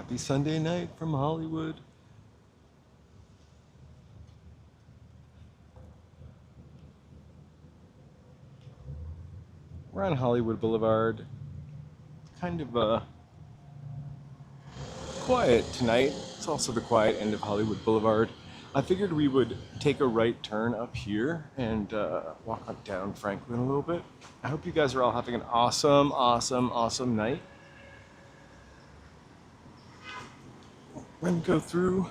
Happy Sunday night from Hollywood. We're on Hollywood Boulevard. Kind of quiet tonight. It's also the quiet end of Hollywood Boulevard. I figured we would take a right turn up here and walk on down Franklin a little bit. I hope you guys are all having an awesome night. We're gonna go through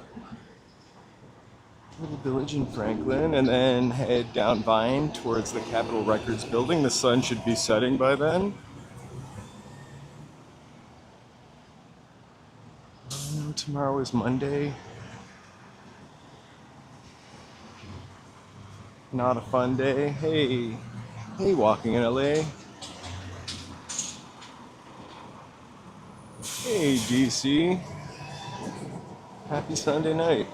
a little village in Franklin and then head down Vine towards the Capitol Records building. The sun should be setting by then. Tomorrow is Monday. Not a fun day. Hey, walking in LA. Hey, DC. Happy Sunday night.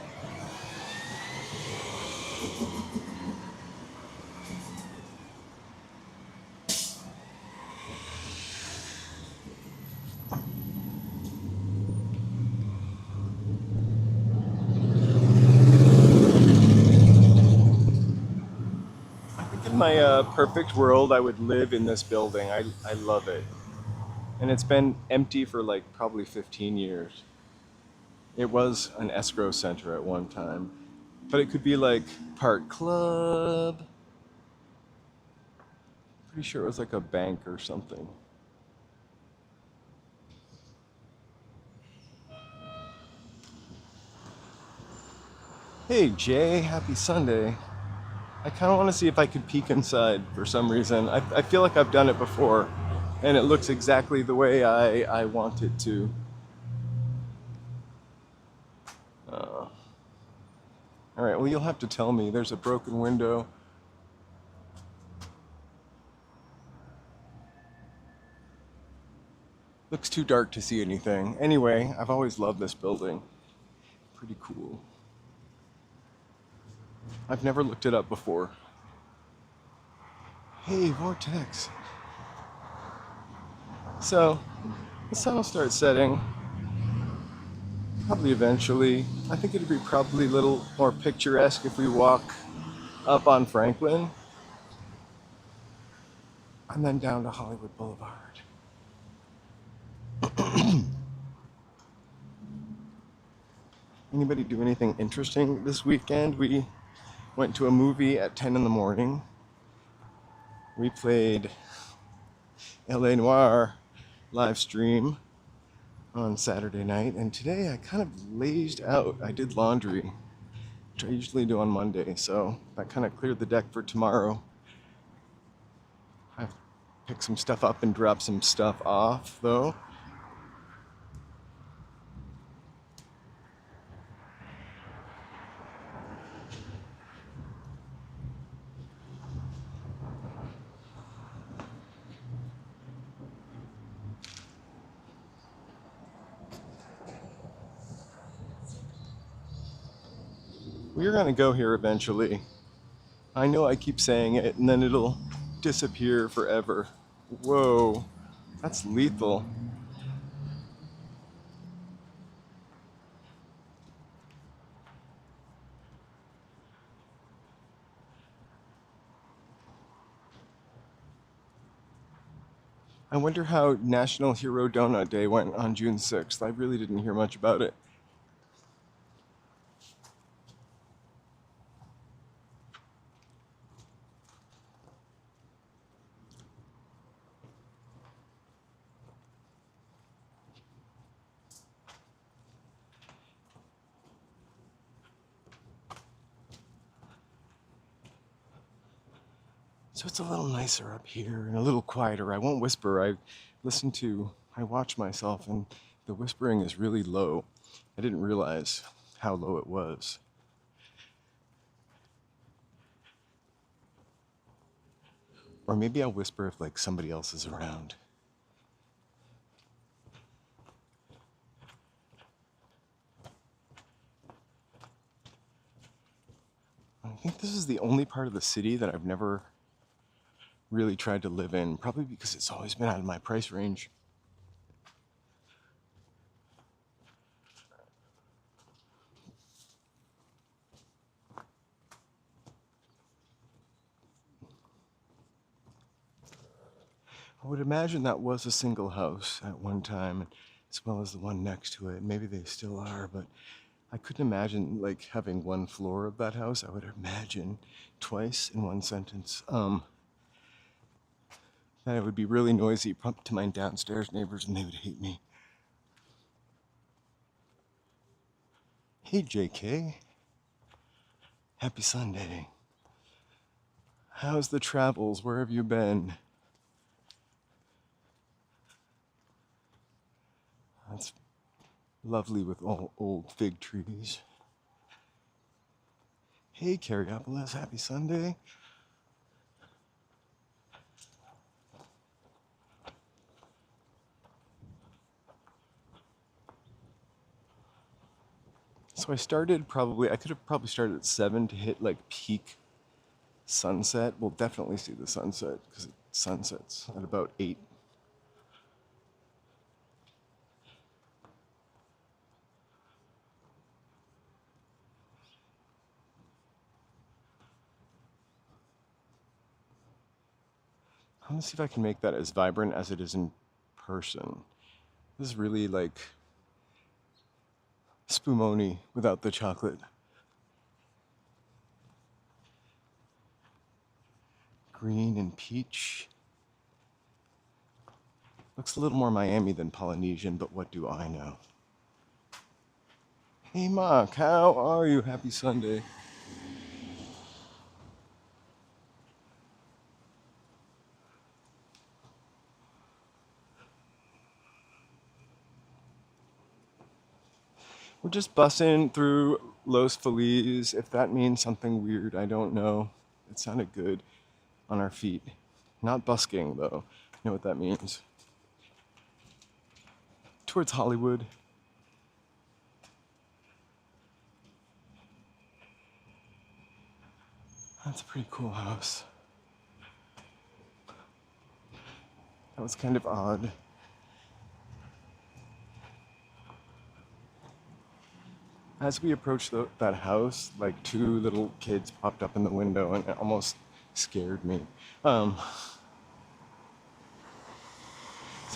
In my perfect world, I would live in this building. I love it. And it's been empty for like probably 15 years. It was an escrow center at one time, but it could be like Park Club. Pretty sure it was like a bank or something. Hey Jay, happy Sunday. I kind of want to see if I could peek inside for some reason. I feel like I've done it before, and it looks exactly the way I want it to. All right, well, you'll have to tell me. There's a broken window. Looks too dark to see anything. Anyway, I've always loved this building. Pretty cool. I've never looked it up before. Hey, Vortex. So, the sun will start setting. Probably eventually. I think it'd be probably a little more picturesque if we walk up on Franklin and then down to Hollywood Boulevard. Anybody do anything interesting this weekend? We went to a movie at 10 in the morning. We played LA Noire live stream on Saturday night, and today I kind of lazed out. I did laundry, which I usually do on Monday, so that kind of cleared the deck for tomorrow. I've picked some stuff up and dropped some stuff off, though. We're gonna go here eventually. I know I keep saying it and then it'll disappear forever. Whoa, that's lethal. I wonder how National Hero Donut Day went on June 6th. I really didn't hear much about it. So it's a little nicer up here and a little quieter. I won't whisper. I watch myself, and the whispering is really low. I didn't realize how low it was. Or maybe I'll whisper if like somebody else is around. I think this is the only part of the city that I've never really tried to live in, probably because it's always been out of my price range. I would imagine that was a single house at one time, as well as the one next to it. Maybe they still are, but I couldn't imagine like having one floor of that house. I would imagine twice in one sentence. That it would be really noisy to my downstairs neighbors and they would hate me. Hey JK, happy Sunday. How's the travels? Where have you been? That's lovely with all old fig trees. Hey Carriopolis, happy Sunday. So I could have probably started at 7 to hit like peak sunset. We'll definitely see the sunset because it sunsets at about 8. I'm gonna see if I can make that as vibrant as it is in person. This is really like spumoni without the chocolate. Green and peach. Looks a little more Miami than Polynesian, but what do I know? Hey Mark, how are you? Happy Sunday. We're just bussing through Los Feliz. If that means something weird, I don't know. It sounded good on our feet. Not busking, though. You know what that means. Towards Hollywood. That's a pretty cool house. That was kind of odd. As we approached that house, like 2 little kids popped up in the window and it almost scared me. So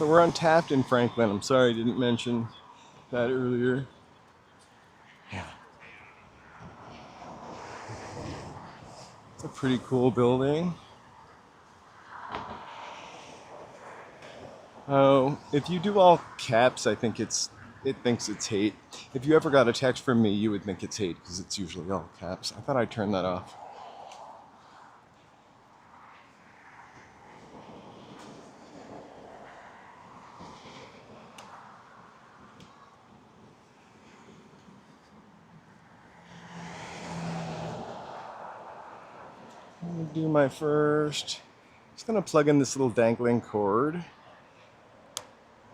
we're on Taft in Franklin. I'm sorry I didn't mention that earlier. Yeah. It's a pretty cool building. Oh, if you do all caps, I think it thinks it's hate. If you ever got a text from me, you would think it's hate because it's usually all caps. I thought I'd turn that off. I'm gonna do my first. Just gonna plug in this little dangling cord.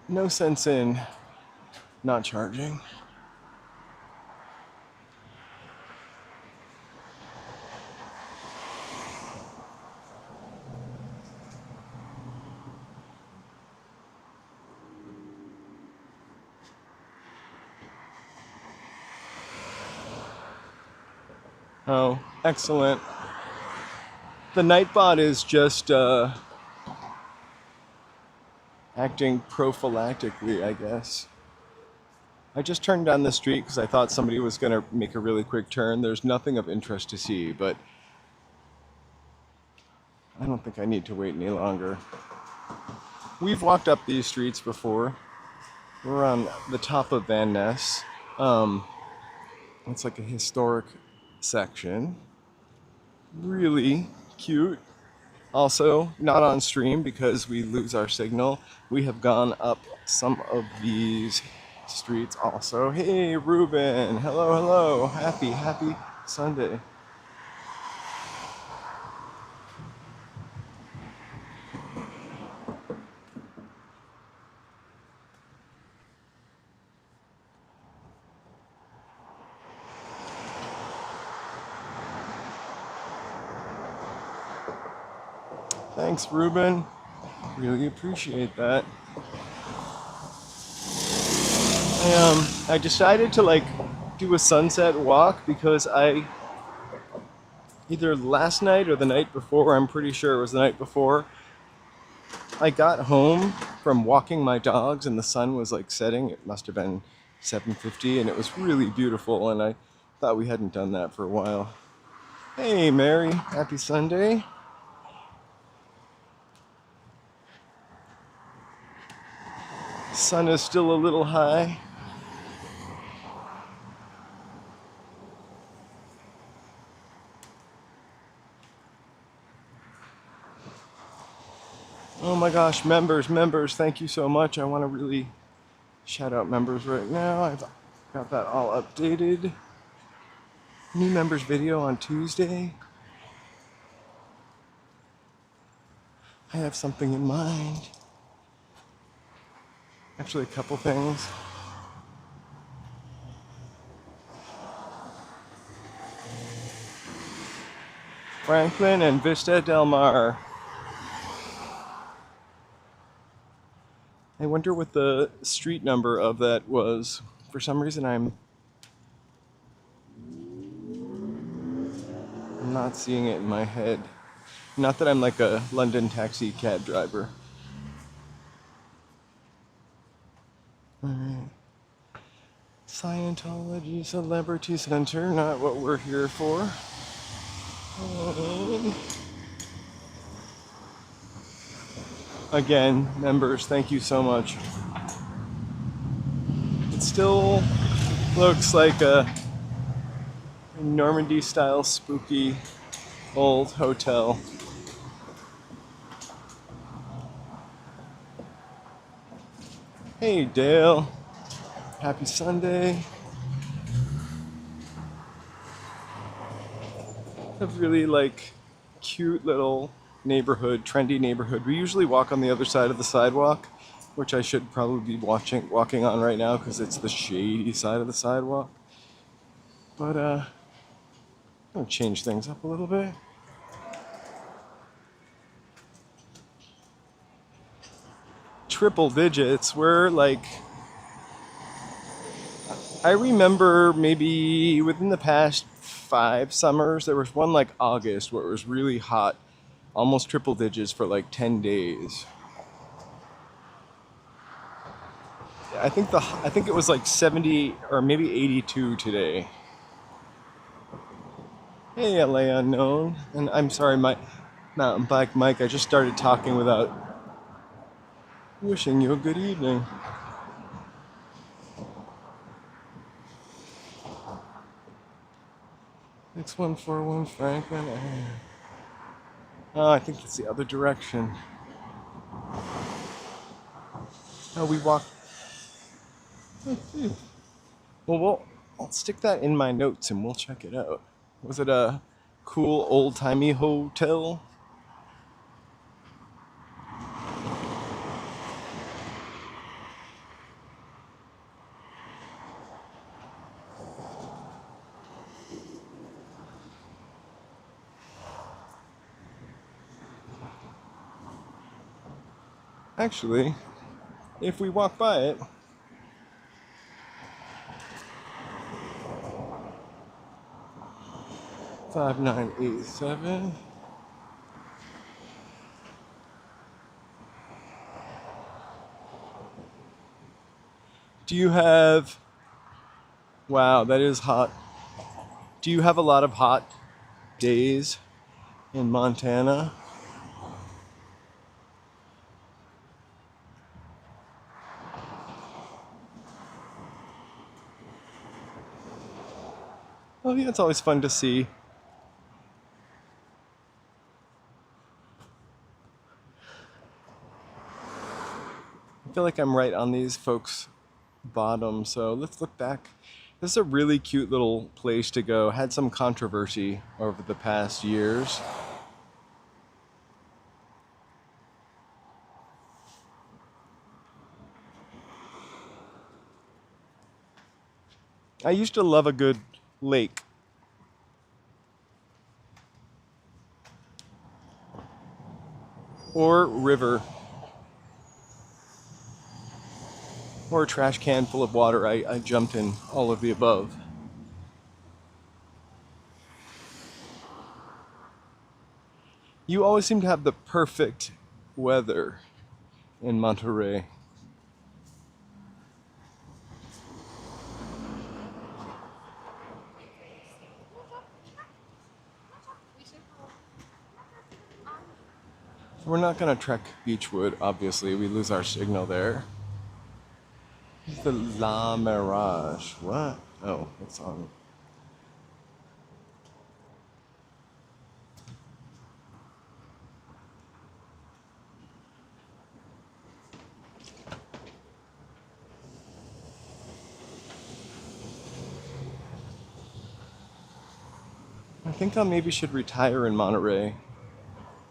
No sense in not charging. Oh, excellent. The Nightbot is just acting prophylactically, I guess. I just turned down the street because I thought somebody was going to make a really quick turn. There's nothing of interest to see, but I don't think I need to wait any longer. We've walked up these streets before. We're on the top of Van Ness. It's like a historic section. Really cute. Also, not on stream because we lose our signal. We have gone up some of these streets also. Hey, Ruben. Hello, hello. Happy Sunday. Thanks, Ruben. Really appreciate that. I decided to like do a sunset walk because either last night or the night before, I'm pretty sure it was the night before, I got home from walking my dogs and the sun was like setting. It must have been 7:50 and it was really beautiful and I thought we hadn't done that for a while. Hey Mary, happy Sunday. Sun is still a little high. Oh my gosh, members, thank you so much. I want to really shout out members right now. I've got that all updated. New members video on Tuesday. I have something in mind. Actually, a couple things. Franklin and Vista Del Mar. I wonder what the street number of that was. For some reason, I'm not seeing it in my head. Not that I'm like a London taxi cab driver. Alright. Scientology Celebrity Center, not what we're here for. Again, members, thank you so much. It still looks like a Normandy style spooky old hotel. Hey Dale, happy Sunday. A really like cute little neighborhood, trendy neighborhood. We usually walk on the other side of the sidewalk, which I should probably be walking on right now because it's the shady side of the sidewalk. But I'm gonna change things up a little bit. Triple digits. We're like, I remember maybe within the past 5 summers, there was one like August where it was really hot, almost triple digits for like 10 days. I think it was like 70 or maybe 82 today. Hey, LA Unknown, and I'm sorry, my mountain bike Mike. I just started talking without wishing you a good evening. 6141 Franklin. Oh, I think it's the other direction. Oh, we walk. Well, I'll stick that in my notes and we'll check it out. Was it a cool old-timey hotel? Actually, if we walk by it, $5987. Do you have? Wow, that is hot. Do you have a lot of hot days in Montana? Oh yeah, it's always fun to see. I feel like I'm right on these folks' bottom, so let's look back. This is a really cute little place to go. Had some controversy over the past years. I used to love a good lake. Or river. Or a trash can full of water. I jumped in all of the above. You always seem to have the perfect weather. in Monterey. We're not gonna trek Beechwood, obviously. We lose our signal there. This is the La Mirage. What? Oh, it's on. I think I maybe should retire in Monterey.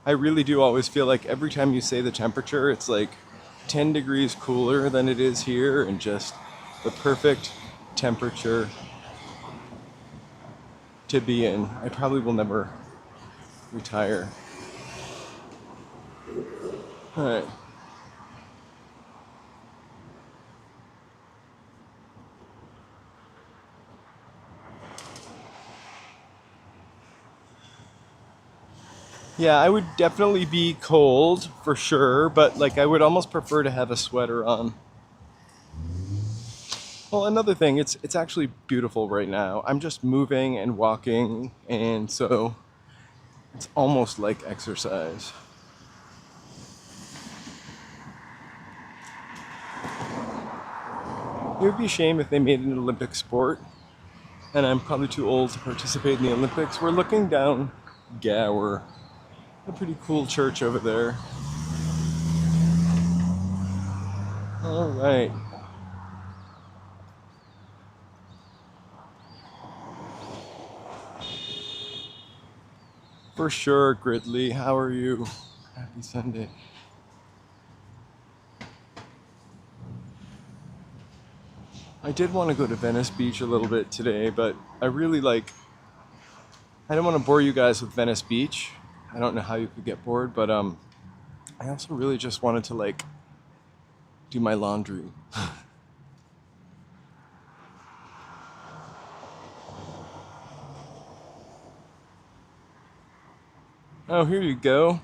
I really do always feel like every time you say the temperature, it's like 10 degrees cooler than it is here, and just the perfect temperature to be in. I probably will never retire. All right. Yeah, I would definitely be cold for sure, but like I would almost prefer to have a sweater on. Well, another thing, it's actually beautiful right now. I'm just moving and walking, and so it's almost like exercise. It would be a shame if they made it an Olympic sport, and I'm probably too old to participate in the Olympics. We're looking down Gower, a pretty cool church over there. All right. For sure, Gridley. How are you? Happy Sunday. I did want to go to Venice Beach a little bit today, but I really I don't want to bore you guys with Venice Beach. I don't know how you could get bored, but I also really just wanted to do my laundry. Oh, here you go.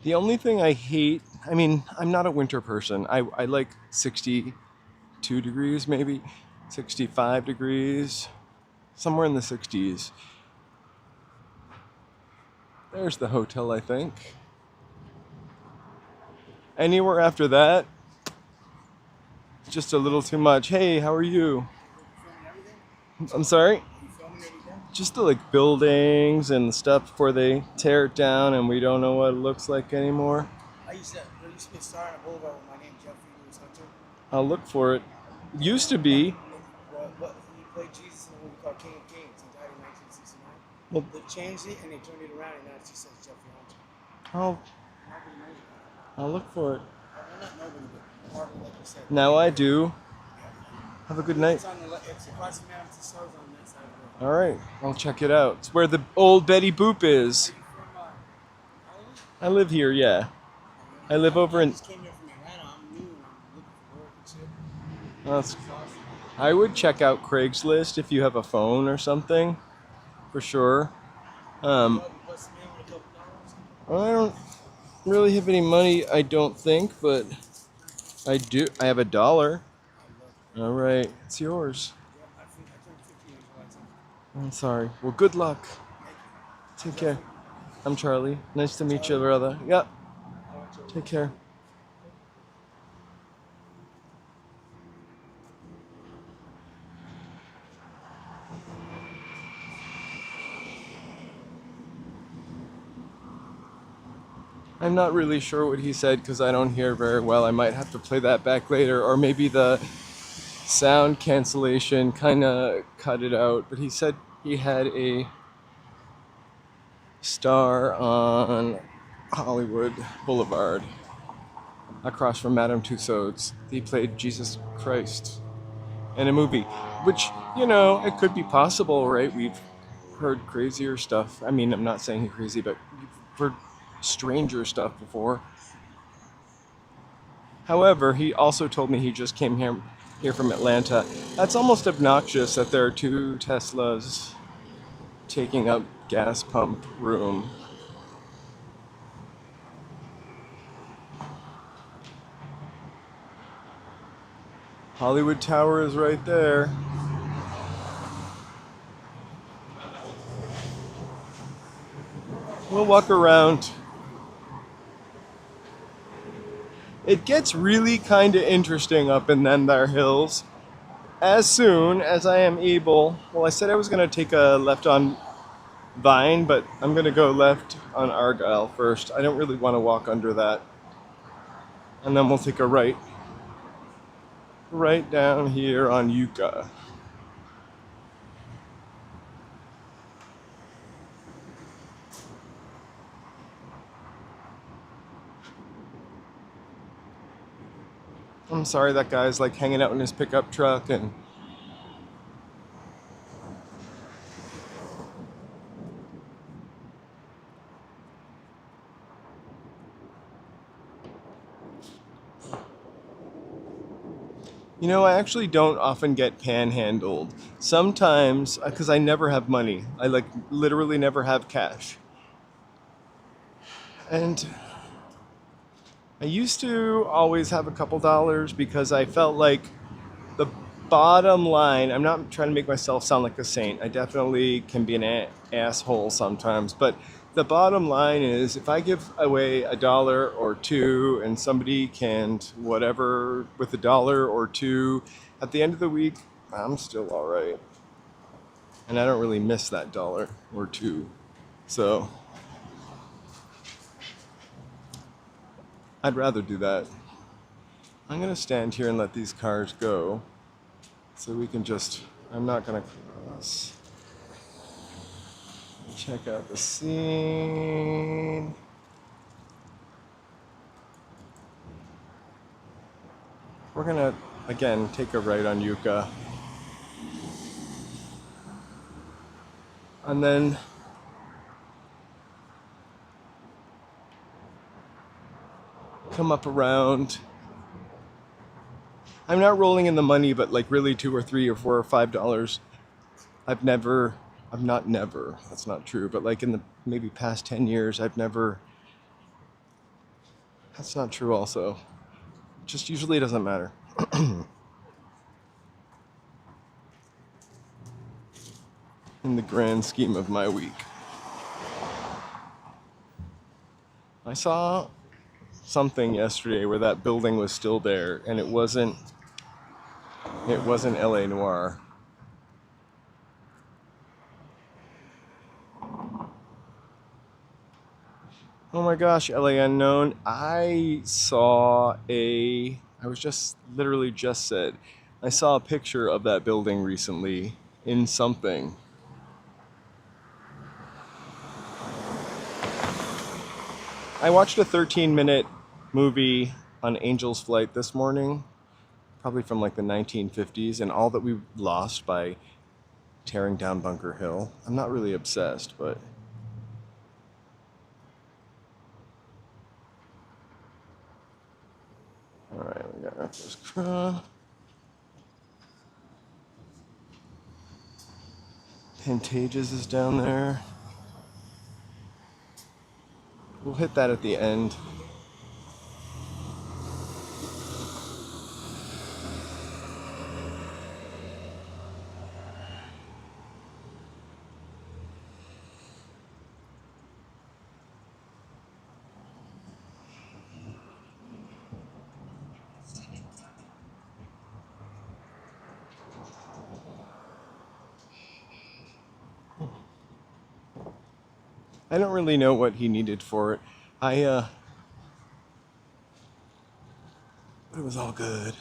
The only thing I hate, I mean, I'm not a winter person. I like 62 degrees, maybe 65 degrees, somewhere in the 60s. There's the hotel, I think. Anywhere after that, just a little too much. Hey, how are you? I'm sorry? Just the buildings and stuff before they tear it down and we don't know what it looks like anymore. There used to be a star on a Boulevard with my name, Jeffrey Lewis Hunter. I'll look for it. Used to be. Well, he played Jesus in a movie called King of Kings. He died in 1969. Well, They changed it and they turned it around and now it just says Jeffrey Hunter. I'll Nobody knows about it. I'll look for it. Well, not nobody, but Marvel, like you said. Now I do. Have a good night. It's across the Madame Tussauds on that side of the road. All right, I'll check it out. It's where the old Betty Boop is. Are you from Ireland? I live here, yeah. I live over I in. just came here from Atlanta. I'm new and I'm looking for work and shit. That's, I would check out Craigslist if you have a phone or something, for sure. What's the name with a couple dollars? I don't really have any money, I don't think, but I do. I have $1. All right, it's yours. Yeah, I think I turned 50 in July 10th. I'm sorry. Well, good luck. Take care. I'm Charlie. Nice to meet you, brother. Yep. Take care. I'm not really sure what he said because I don't hear very well. I might have to play that back later, or maybe the sound cancellation kind of cut it out. But he said he had a star on Hollywood Boulevard across from Madame Tussauds. He played Jesus Christ in a movie, which, it could be possible, right? We've heard crazier stuff. I mean, I'm not saying he's crazy, but we've heard stranger stuff before. However, he also told me he just came here from Atlanta. That's almost obnoxious that there are two Teslas taking up gas pump room. Hollywood Tower is right there. We'll walk around. It gets really kind of interesting up in them there hills. As soon as I am able, well, I said I was going to take a left on Vine, but I'm going to go left on Argyle first. I don't really want to walk under that. And then we'll take a right down here on Yucca. I'm sorry that guy's like hanging out in his pickup truck and I actually don't often get panhandled. Sometimes, because I never have money. I like literally never have cash. And I used to always have a couple dollars because I felt like the bottom line, I'm not trying to make myself sound like a saint. I definitely can be an asshole sometimes. But the bottom line is if I give away a dollar or two and somebody can whatever with a dollar or two, at the end of the week, I'm still all right. And I don't really miss that dollar or two. So I'd rather do that. I'm going to stand here and let these cars go. So we can I'm not going to cross. Check out the scene. We're going to, again, take a right on Yucca. And then come up around. I'm not rolling in the money, but like really $2 or $3 or $4 or $5. That's not true, but like in the maybe past 10 years, that's not true also. Just usually it doesn't matter. In the grand scheme of my week. I saw something yesterday where that building was still there and it wasn't LA Noir. Oh my gosh, LA Unknown. I saw I saw a picture of that building recently in something. I watched a 13-minute movie on Angel's Flight this morning, probably from like the 1950s, and all that we lost by tearing down Bunker Hill. I'm not really obsessed, but all right, we got our first cross. Pantages is down there. We'll hit that at the end. I don't really know what he needed for it. But it was all good.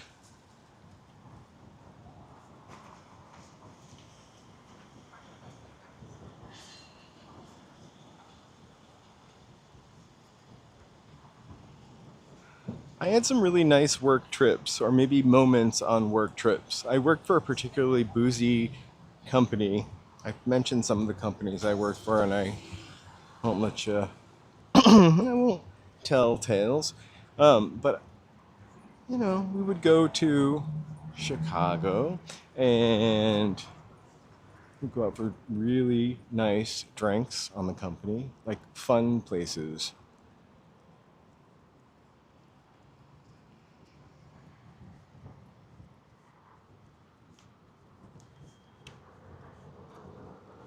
I had some really nice work trips, or maybe moments on work trips. I worked for a particularly boozy company. I've mentioned some of the companies I worked for, and I won't I won't tell tales. But we would go to Chicago and we'd go out for really nice drinks on the company, like fun places.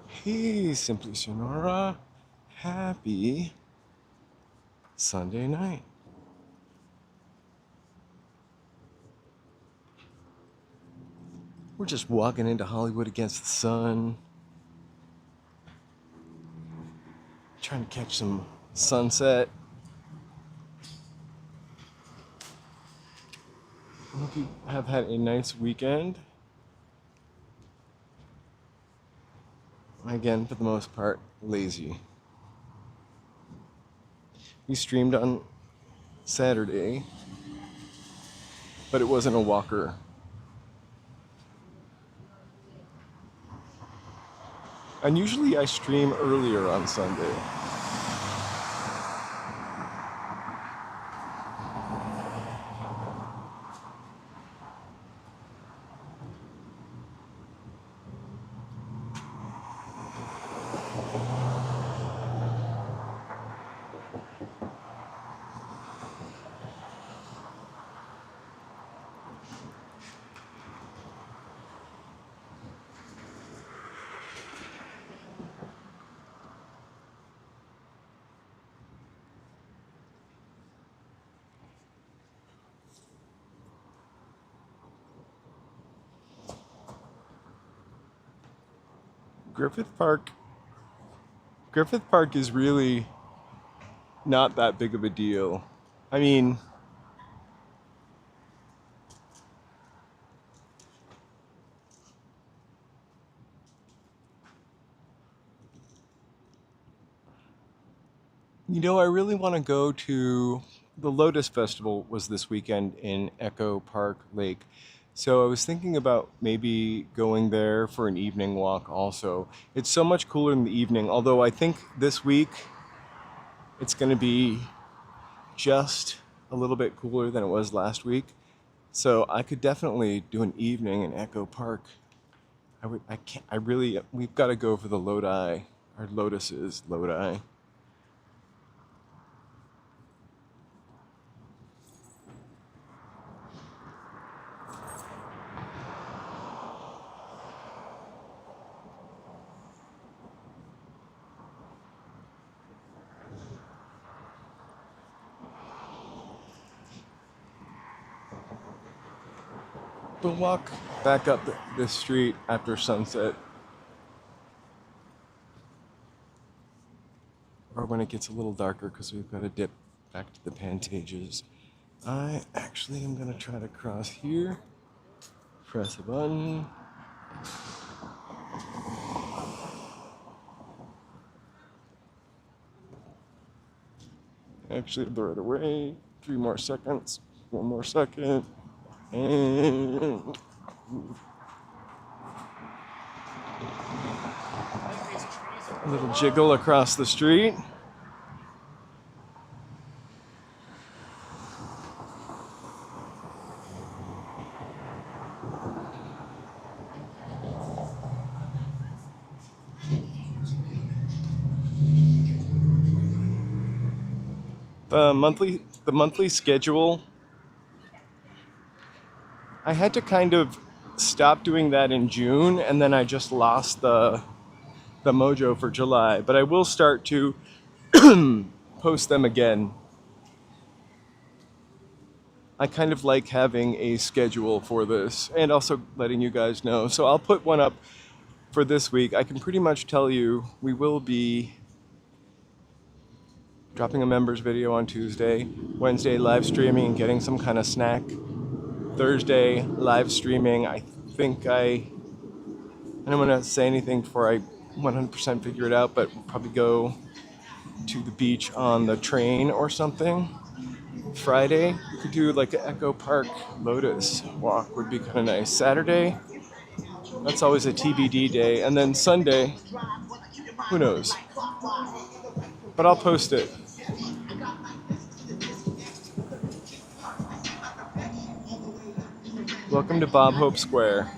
Hey, Simply Sonora, happy Sunday night. We're just walking into Hollywood against the sun, trying to catch some sunset. I hope you have had a nice weekend. Again, for the most part, lazy. We streamed on Saturday, but it wasn't a walker. And usually I stream earlier on Sunday. Griffith Park is really not that big of a deal. I mean, I really want to go to the Lotus Festival was this weekend in Echo Park Lake. So I was thinking about maybe going there for an evening walk also. It's so much cooler in the evening, although I think this week it's going to be just a little bit cooler than it was last week. So I could definitely do an evening in Echo Park. We've got to go for the Lodi, or Lotuses, Lodi. We'll walk back up this street after sunset, or when it gets a little darker because we've got to dip back to the Pantages. I actually am going to try to cross here, press a button. Actually, the right away, 3 more seconds, 1 more second, and a little jiggle across the street. The monthly schedule, I had to kind of stop doing that in June, and then I just lost the mojo for July. But I will start to post them again. I kind of like having a schedule for this and also letting you guys know. So I'll put one up for this week. I can pretty much tell you we will be dropping a members video on Tuesday, Wednesday live streaming and getting some kind of snack, Thursday live streaming. I don't want to say anything before I 100% figure it out, but we'll probably go to the beach on the train or something. Friday, we could do like an Echo Park Lotus walk, would be kind of nice. Saturday, that's always a TBD day. And then Sunday, who knows? But I'll post it. Welcome to Bob Hope Square.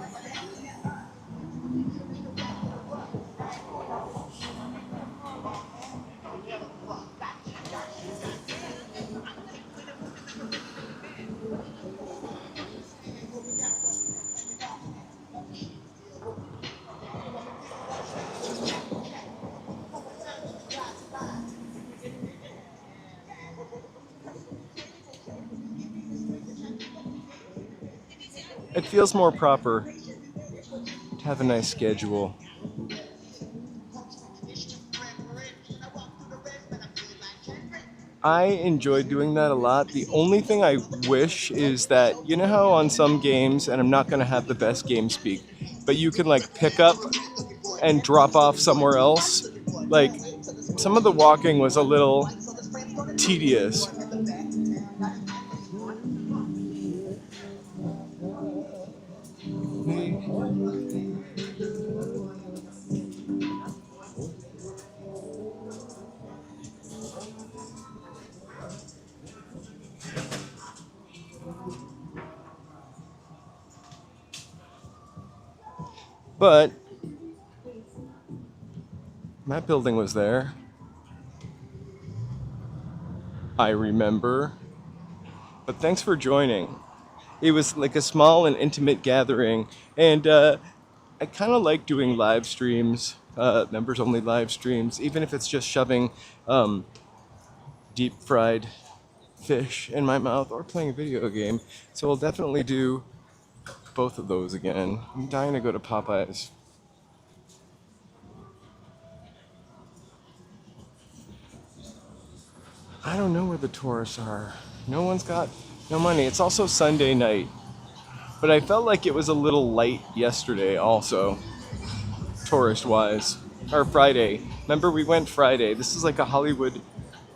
It feels more proper to have a nice schedule. I enjoy doing that a lot. The only thing I wish is that, you know how on some games, and I'm not going to have the best game speak, but you can like pick up and drop off somewhere else? Like, some of the walking was a little tedious. But that building was there. I remember. But thanks for joining. It was like a small and intimate gathering, and I kind of like doing live streams, members only live streams, even if it's just shoving deep fried fish in my mouth or playing a video game. So I'll definitely do both of those again. I'm dying to go to Popeyes. I don't know where the tourists are. No one's got no money. It's also Sunday night. But I felt like it was a little light yesterday also, tourist-wise. Or Friday. Remember we went Friday. This is like a Hollywood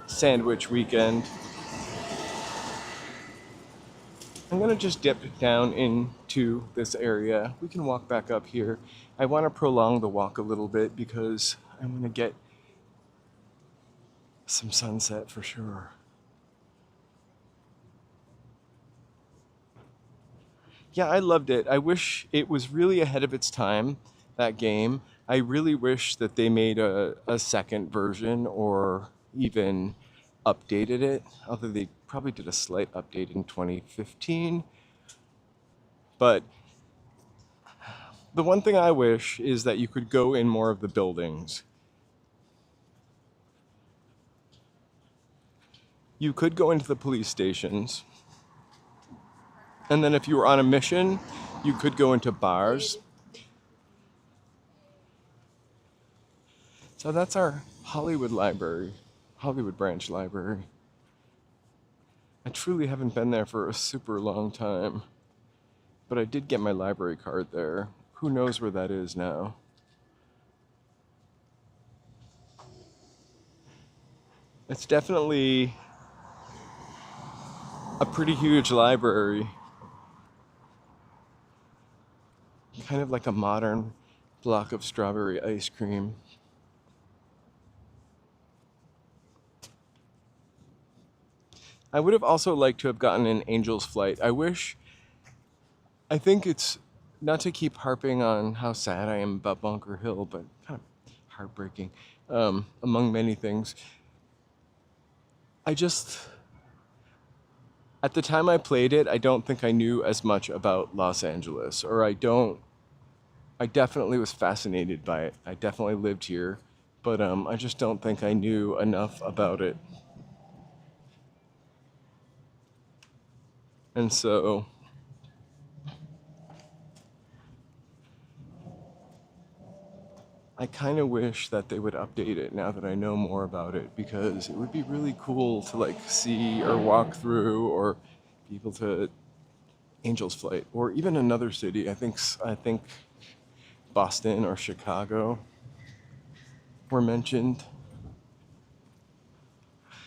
sandwich weekend. I'm gonna just dip down into this area. We can walk back up here. I want to prolong the walk a little bit because I want to get some sunset for sure. Yeah, I loved it. I wish it was really ahead of its time, that game. I really wish that they made a second version or even updated it, although they probably did a slight update in 2015. But the one thing I wish is that you could go in more of the buildings. You could go into the police stations. And then if you were on a mission, you could go into bars. So that's our Hollywood library, Hollywood branch library. I truly haven't been there for a super long time, but I did get my library card there. Who knows where that is now? It's definitely a pretty huge library. Kind of like a modern block of strawberry ice cream. I would have also liked to have gotten an Angel's Flight. I think it's, not to keep harping on how sad I am about Bunker Hill, but kind of heartbreaking, among many things. At the time I played it, I don't think I knew as much about Los Angeles, or I definitely was fascinated by it. I definitely lived here, but I just don't think I knew enough about it. And so I kind of wish that they would update it now that I know more about it, because it would be really cool to like see or walk through or be able to Angel's Flight or even another city. I think Boston or Chicago were mentioned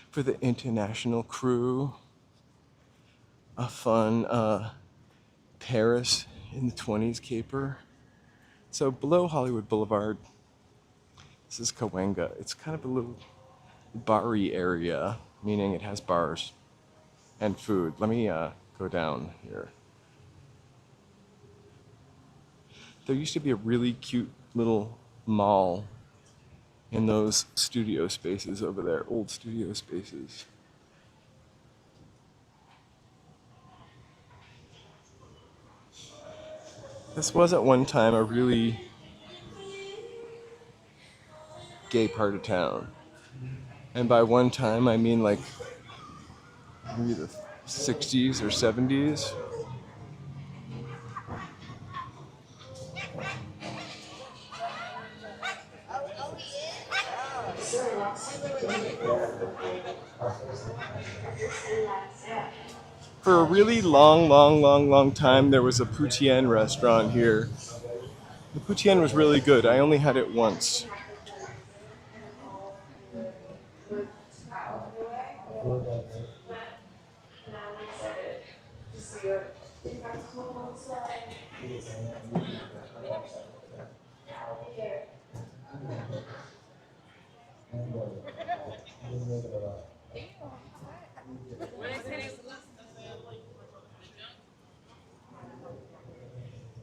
for the international crew. A fun Paris in the 20s caper. So below Hollywood Boulevard, this is Cahuenga. It's kind of a little bar-y area, meaning it has bars and food. Let me go down here. There used to be a really cute little mall in those studio spaces over there, old studio spaces. This was at one time a really gay part of town. And by one time, I mean like maybe the 60s or 70s. For a really long time, there was a poutine restaurant here. The poutine was really good. I only had it once.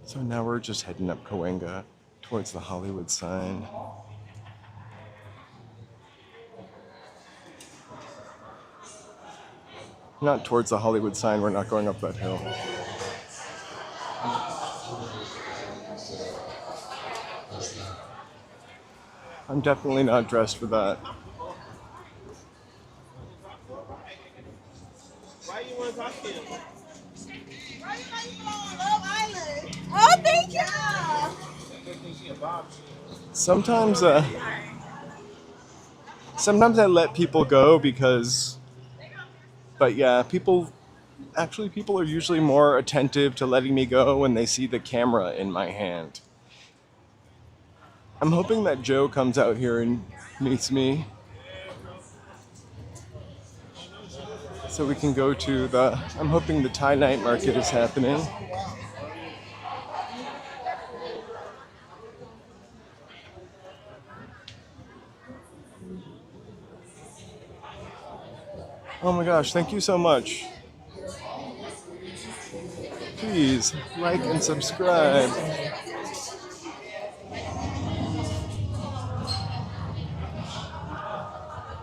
So now we're just heading up Cahuenga towards the Hollywood sign. Not towards the Hollywood sign, we're not going up that hill. I'm definitely not dressed for that. Why you want to talk to him? Oh, thank you. Sometimes I let people go because, but yeah, people are usually more attentive to letting me go when they see the camera in my hand. I'm hoping that Joe comes out here and meets me so we can go to I'm hoping the Thai night market is happening. Oh my gosh, thank you so much. Please like and subscribe.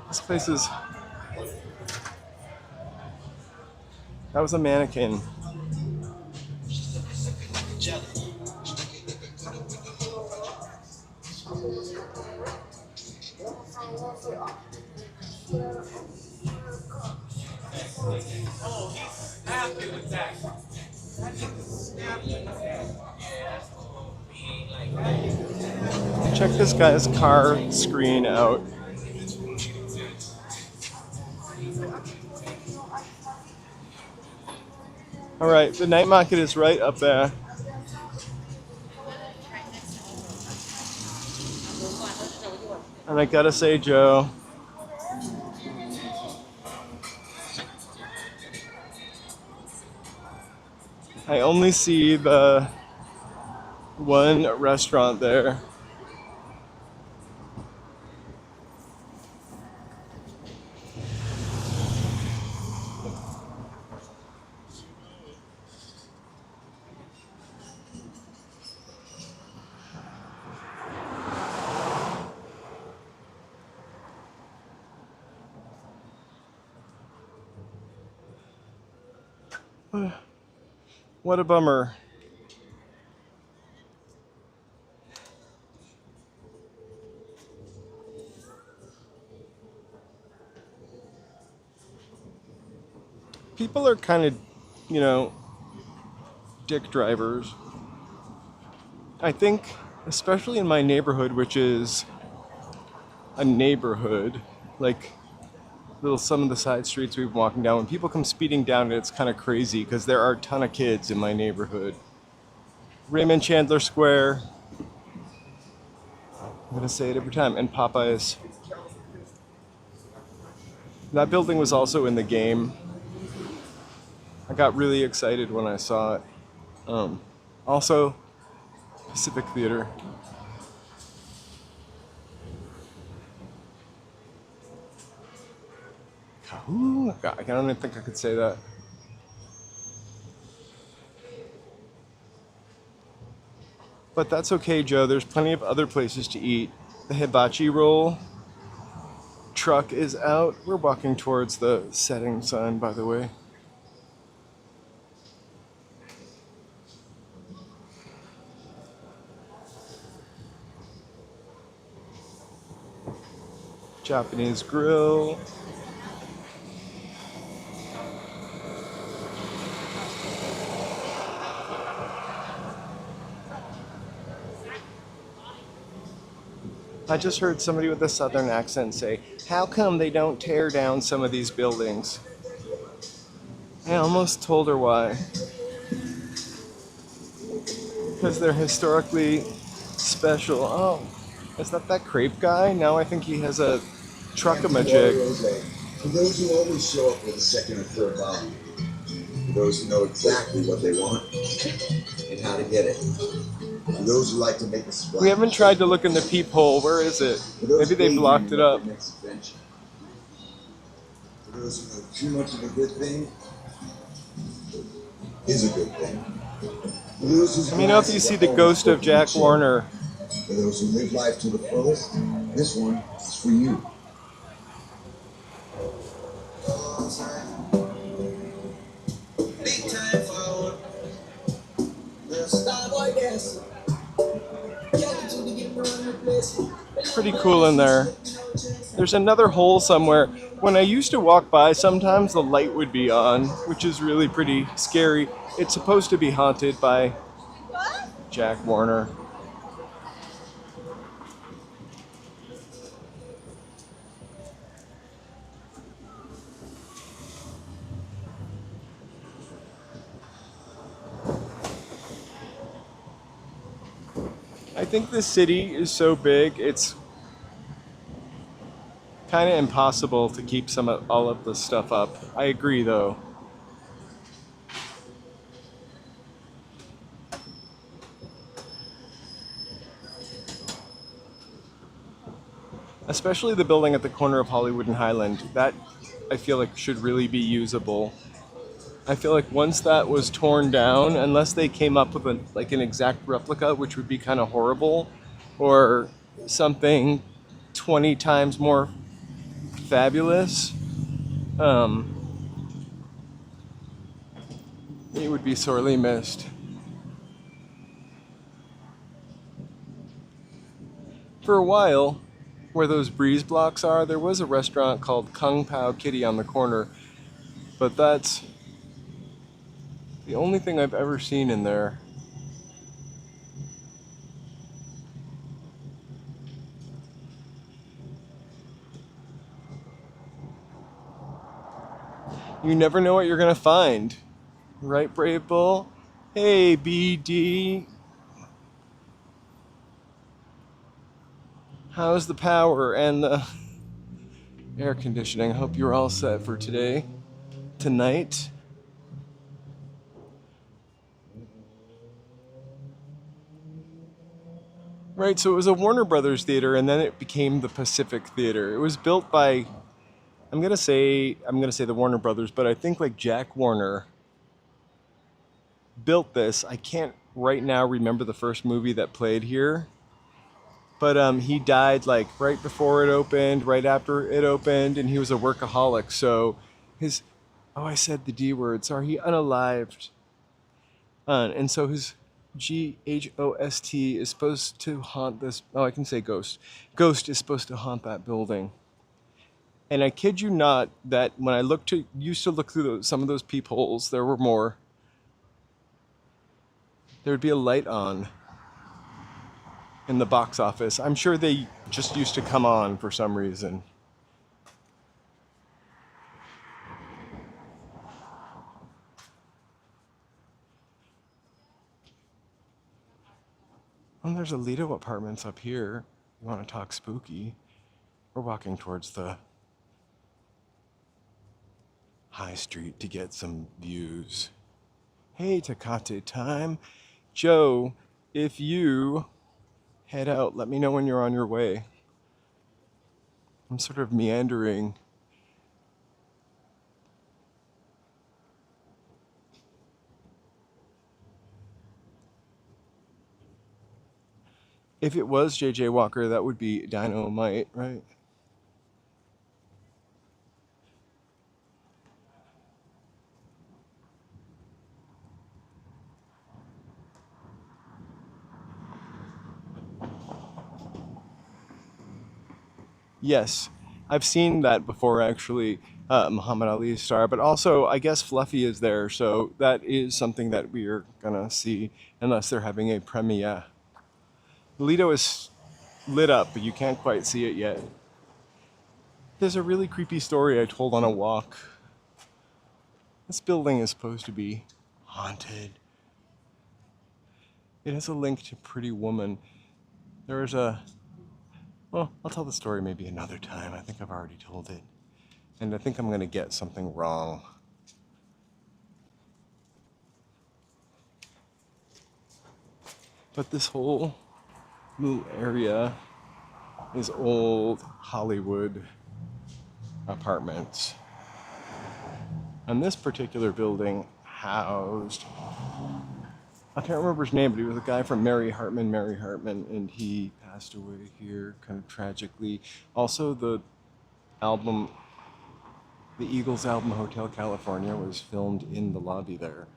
This place is... That was a mannequin. Check this guy's car screen out. Alright, the night market is right up there. And I gotta say, Joe, I only see the one restaurant there. What a bummer. People are kind of, dick drivers. I think, especially in my neighborhood, which is a neighborhood, like some of the side streets we've been walking down, when people come speeding down it, it's kind of crazy because there are a ton of kids in my neighborhood. Raymond Chandler Square. I'm gonna say it every time. And Popeyes. That building was also in the game. I got really excited when I saw it. Also, Pacific Theater. God, I don't even think I could say that. But that's okay, Joe. There's plenty of other places to eat. The hibachi roll truck is out. We're walking towards the setting sun, by the way. Japanese grill. I just heard somebody with a southern accent say, "How come they don't tear down some of these buildings?" I almost told her why. Because they're historically special. Oh, is that crepe guy? Now I think he has a truck-a-majig. For those who always show up with a second or third volume. For those who know exactly what they want and how to get it. For those who like to make a splash. We haven't tried to look in the peephole. Where is it? Maybe they blocked it up. For those who know too much of a good thing is a good thing. Let me know if you see the ghost of Jack Warner. For those who live life to the fullest, this one is for you. Pretty cool in there. There's another hole somewhere. When I used to walk by, sometimes the light would be on, which is really pretty scary. It's supposed to be haunted by Jack Warner. I think this city is so big, it's kind of impossible to keep all of this stuff up. I agree, though. Especially the building at the corner of Hollywood and Highland. That, I feel like, should really be usable. I feel like once that was torn down, unless they came up with an exact replica, which would be kind of horrible, or something 20 times more fabulous, it would be sorely missed. For a while, where those breeze blocks are, there was a restaurant called Kung Pao Kitty on the corner, but that's the only thing I've ever seen in there. You never know what you're gonna find. Right, Brave Bull? Hey, BD. How's the power and the air conditioning? I hope you're all set for tonight. Right, so it was a Warner Brothers theater, and then it became the Pacific Theater. It was built by, I'm gonna say the Warner Brothers, but I think like Jack Warner built this. I can't right now remember the first movie that played here, but he died like right before it opened, right after it opened, and he was a workaholic. So I said the D word. Sorry, he unalived, and so his ghost is supposed to haunt this. Oh, I can say ghost. Ghost is supposed to haunt that building. And I kid you not that when I used to look through some of those peepholes, there were more. There would be a light on in the box office. I'm sure they just used to come on for some reason. Oh, there's a Lido Apartments up here. You want to talk spooky? We're walking towards the high street to get some views. Hey, Tecate time. Joe, if you head out, let me know when you're on your way. I'm sort of meandering. If it was J.J. Walker, that would be Dynamite, right? Yes, I've seen that before actually, Muhammad Ali's star, but also I guess Fluffy is there, so that is something that we're gonna see unless they're having a premiere. The Lido is lit up, but you can't quite see it yet. There's a really creepy story I told on a walk. This building is supposed to be haunted. It has a link to Pretty Woman. There's a, well, I'll tell the story maybe another time. I think I've already told it. And I think I'm gonna get something wrong. But this whole little area is old Hollywood apartments. And this particular building housed, I can't remember his name, but he was a guy from Mary Hartman, and he passed away here kind of tragically. Also, the album, the Eagles album Hotel California, was filmed in the lobby there.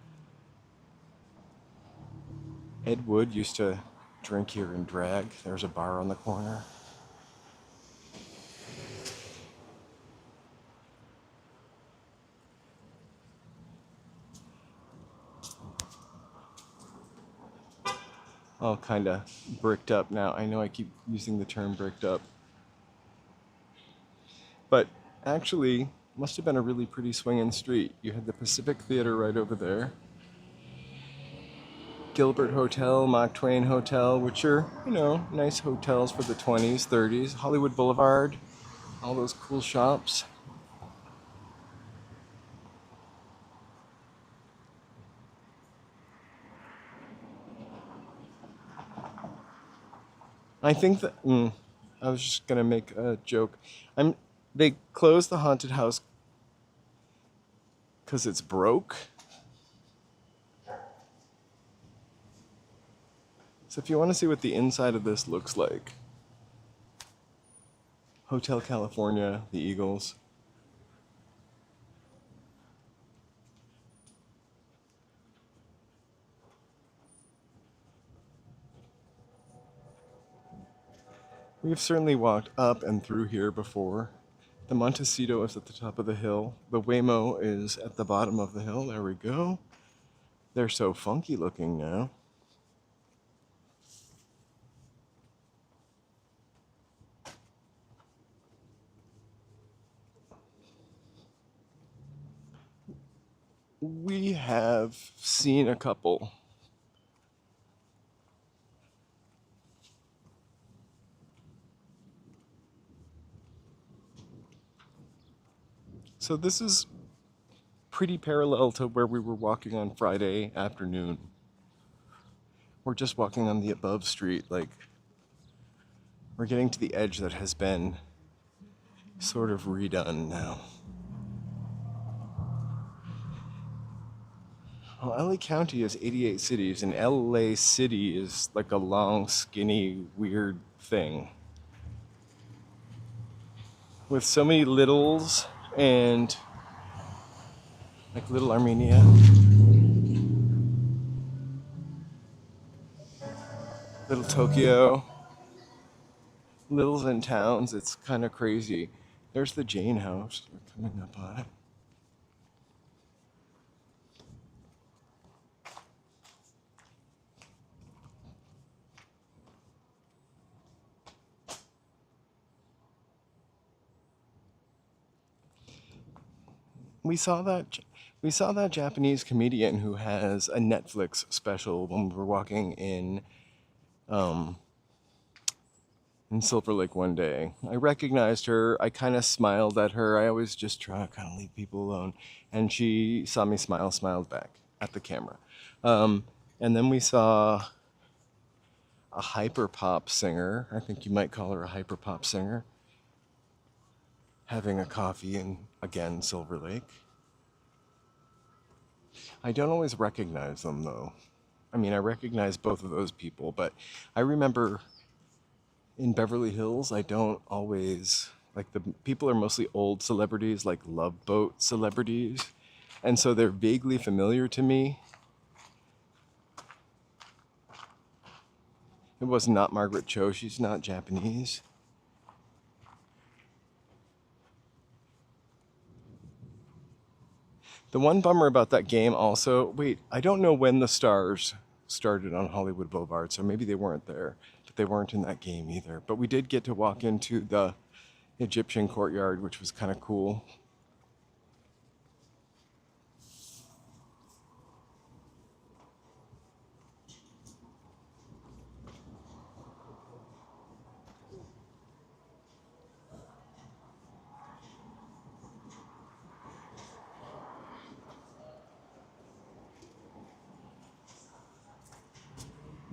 Ed Wood used to drink here and drag. There's a bar on the corner. All kind of bricked up now. I know I keep using the term bricked up. But actually, must have been a really pretty swinging street. You had the Pacific Theater right over there. Gilbert Hotel, Mark Twain Hotel, which are, nice hotels for the 20s, 30s. Hollywood Boulevard, all those cool shops. I think that I was just gonna make a joke. They closed the haunted house because it's broke. So if you want to see what the inside of this looks like, Hotel California, the Eagles. We have certainly walked up and through here before. The Montecito is at the top of the hill. The Waymo is at the bottom of the hill. There we go. They're so funky looking now. We have seen a couple. So this is pretty parallel to where we were walking on Friday afternoon. We're just walking on the above street, like we're getting to the edge that has been sort of redone now. Well, LA County is 88 cities, and LA City is like a long, skinny, weird thing. With so many littles and like Little Armenia, Little Tokyo, littles and towns, it's kind of crazy. There's the Jane House. We're coming up on it. We saw that Japanese comedian who has a Netflix special when we were walking um, in Silver Lake one day. I recognized her. I kind of smiled at her. I always just try to kind of leave people alone. And she saw me smile, smiled back at the camera. And then we saw a hyper pop singer. I think you might call her a hyper pop singer. Having a coffee in, again, Silver Lake. I don't always recognize them though. I mean, I recognize both of those people, but I remember in Beverly Hills, I don't always like the people are mostly old celebrities, like Love Boat celebrities, and so they're vaguely familiar to me. It was not Margaret Cho. She's not Japanese. The one bummer about that game also, wait, I don't know when the stars started on Hollywood Boulevard, so maybe they weren't there, but they weren't in that game either. But we did get to walk into the Egyptian courtyard, which was kind of cool.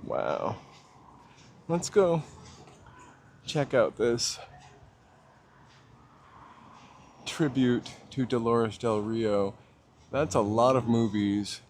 Wow. Let's go check out this tribute to Dolores Del Rio. That's a lot of movies.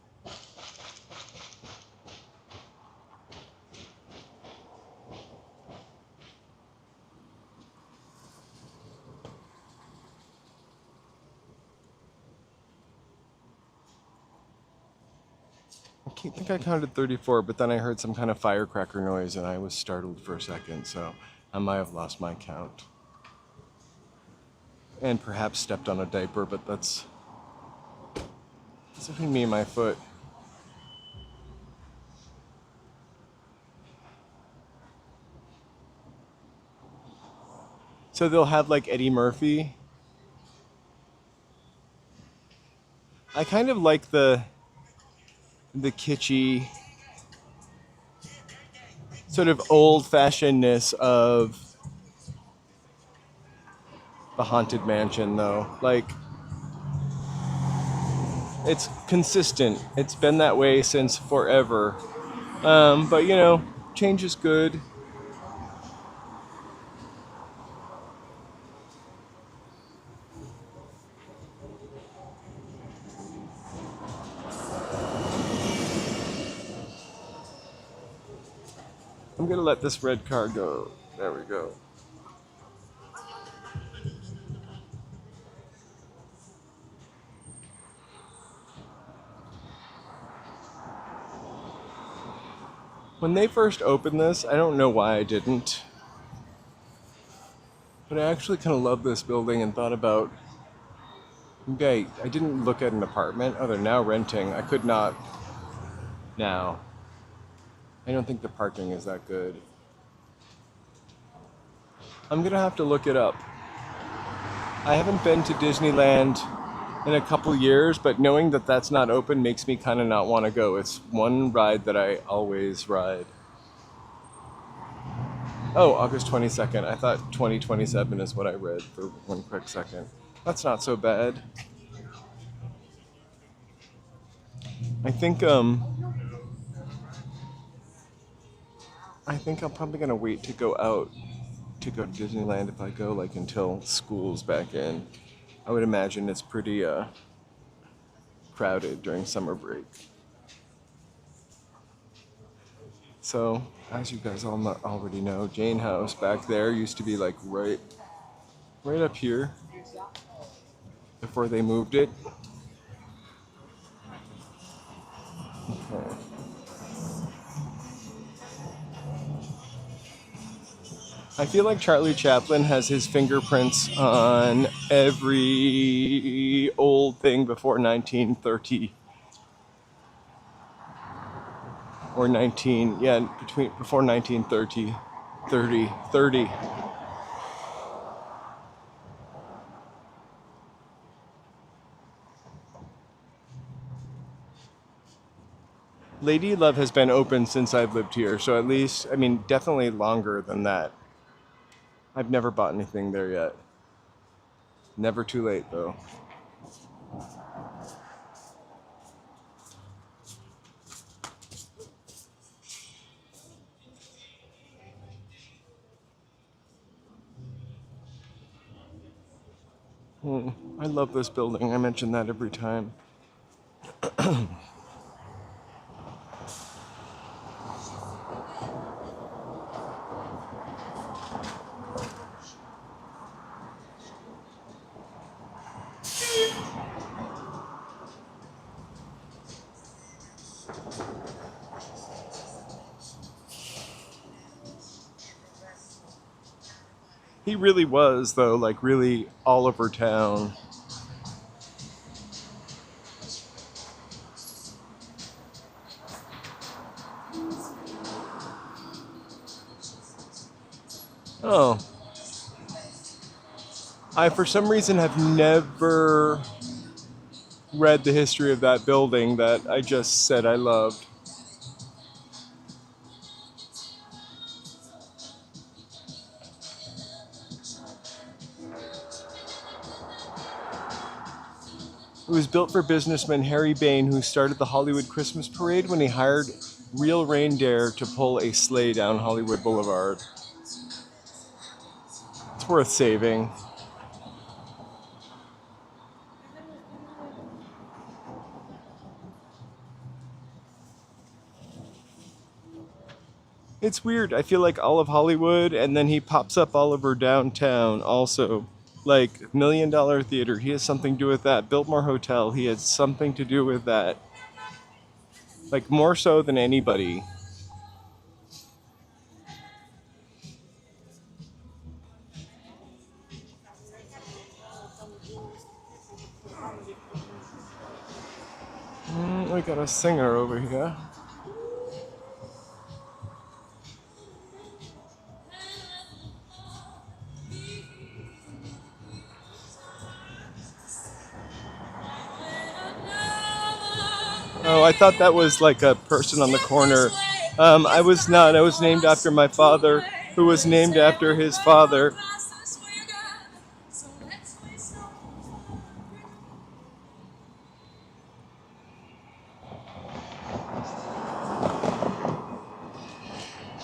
I think I counted 34, but then I heard some kind of firecracker noise and I was startled for a second, so I might have lost my count. And perhaps stepped on a diaper, but that's between me and my foot. So they'll have like Eddie Murphy. I kind of like the kitschy sort of old-fashionedness of the Haunted Mansion, though. Like, it's consistent. It's been that way since forever. But you know, change is good. I'm gonna let this red car go. There we go. When they first opened this, I don't know why I didn't, but I actually kind of loved this building and thought about, okay, I didn't look at an apartment. Oh, they're now renting. I could not now. I don't think the parking is that good. I'm gonna have to look it up. I haven't been to Disneyland in a couple years, but knowing that that's not open makes me kind of not want to go. It's one ride that I always ride. Oh, August 22nd. I thought 2027 is what I read for one quick second. That's not so bad. I think I'm probably gonna wait to go out to go to Disneyland if I go like until school's back in. I would imagine it's pretty crowded during summer break. So, as you guys all already know, Jane House back there used to be like right up here before they moved it. Okay. I feel like Charlie Chaplin has his fingerprints on every old thing before 1930. Or before 1930. 30. Lady Love has been open since I've lived here, so at least, I mean, definitely longer than that. I've never bought anything there yet. Never too late, though. I love this building. I mention that every time. He really was, though, like really all over town. Oh. I, for some reason, have never read the history of that building that I just said I loved. It was built for businessman Harry Bain, who started the Hollywood Christmas Parade when he hired real reindeer to pull a sleigh down Hollywood Boulevard. It's worth saving. It's weird. I feel like all of Hollywood, and then he pops up all over downtown also. Like $1 Million Theater, he has something to do with that. Biltmore Hotel, he has something to do with that. Like more so than anybody. We got a singer over here. Oh, I thought that was like a person on the corner. I was not. I was named after my father, who was named after his father.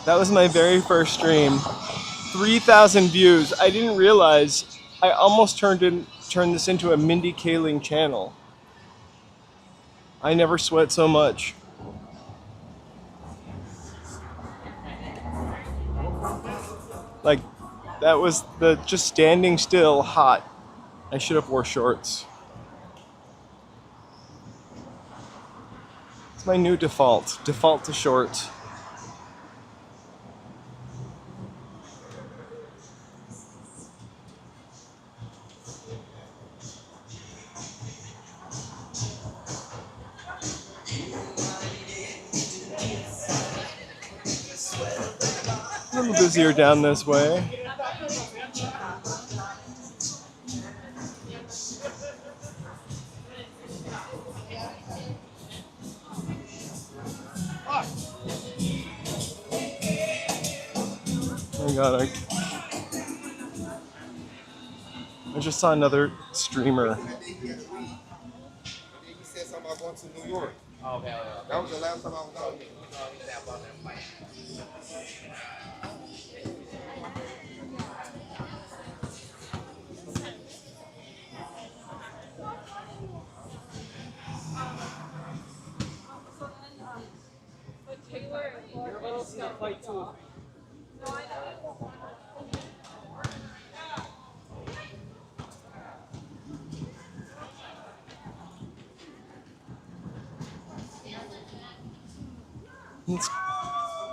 That was my very first stream. 3,000 views. I didn't realize I almost turned this into a Mindy Kaling channel. I never sweat so much. Like, that was the just standing still hot. I should have wore shorts. It's my new default. Default to shorts. A little busier down this way. Oh my god, I just saw another streamer. He said something about going to New York. Okay. That was the last time I was out here.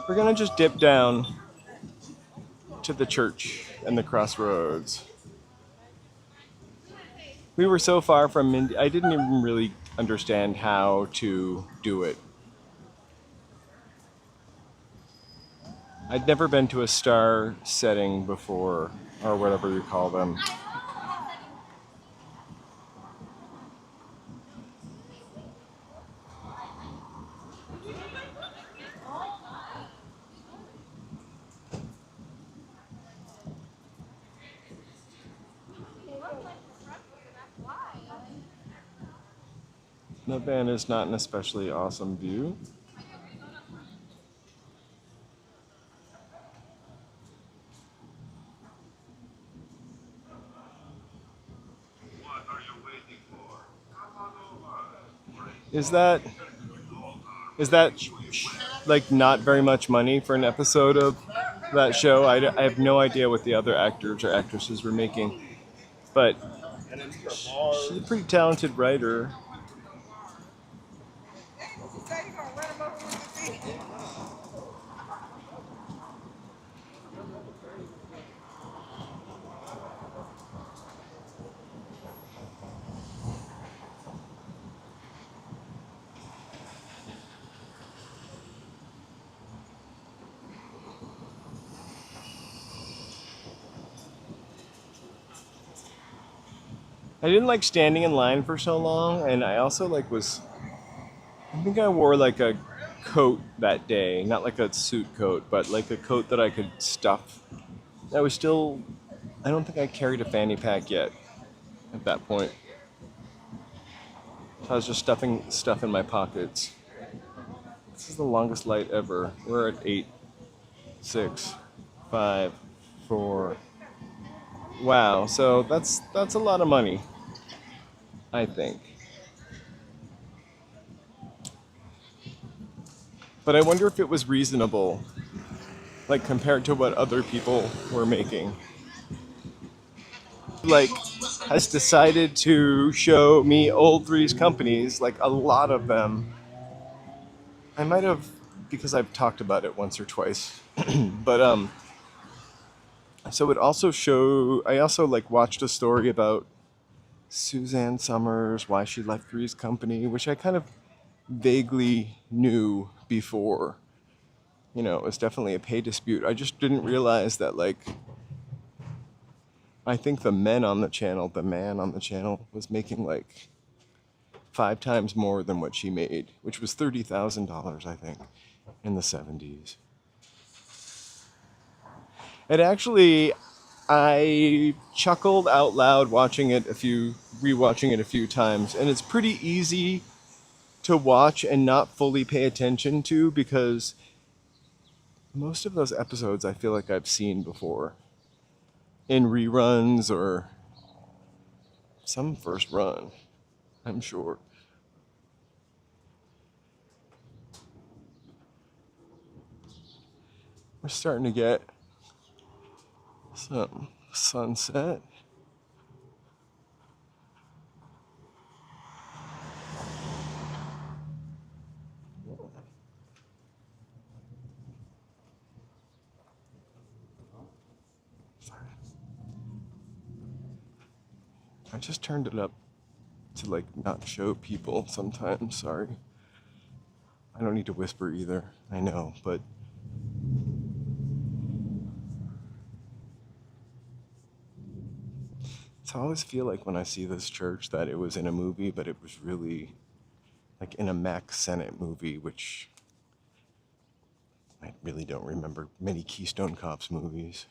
We're gonna just dip down to the church and the crossroads. We were so far from Mindy, I didn't even really understand how to do it. I'd never been to a star setting before, or whatever you call them. The van is not an especially awesome view. Is that like not very much money for an episode of that show? I have no idea what the other actors or actresses were making, but she's a pretty talented writer. I didn't like standing in line for so long, and I also like was. I think I wore like a coat that day, not like a suit coat, but like a coat that I could stuff. I was still. I don't think I carried a fanny pack yet at that point. So I was just stuffing stuff in my pockets. This is the longest light ever. We're at 8, 6, 5, 4. Wow, so that's a lot of money, I think. But I wonder if it was reasonable, like compared to what other people were making. Like, has decided to show me old Three's companies, like a lot of them. I might have, because I've talked about it once or twice. But so it also I also like watched a story about Suzanne Summers, why she left Three's Company, which I kind of vaguely knew before. You know, it was definitely a pay dispute. I just didn't realize that, like, I think the man on the channel was making like 5 times more than what she made, which was $30,000, I think, in the 70s. It actually, I chuckled out loud rewatching it a few times, and it's pretty easy to watch and not fully pay attention to because most of those episodes I feel like I've seen before in reruns or some first run, I'm sure. We're starting to get some sunset. I just turned it up to like not show people sometimes, sorry. I don't need to whisper either, I know, but I always feel like when I see this church that it was in a movie, but it was really like in a Mack Sennett movie, which I really don't remember many Keystone Cops movies.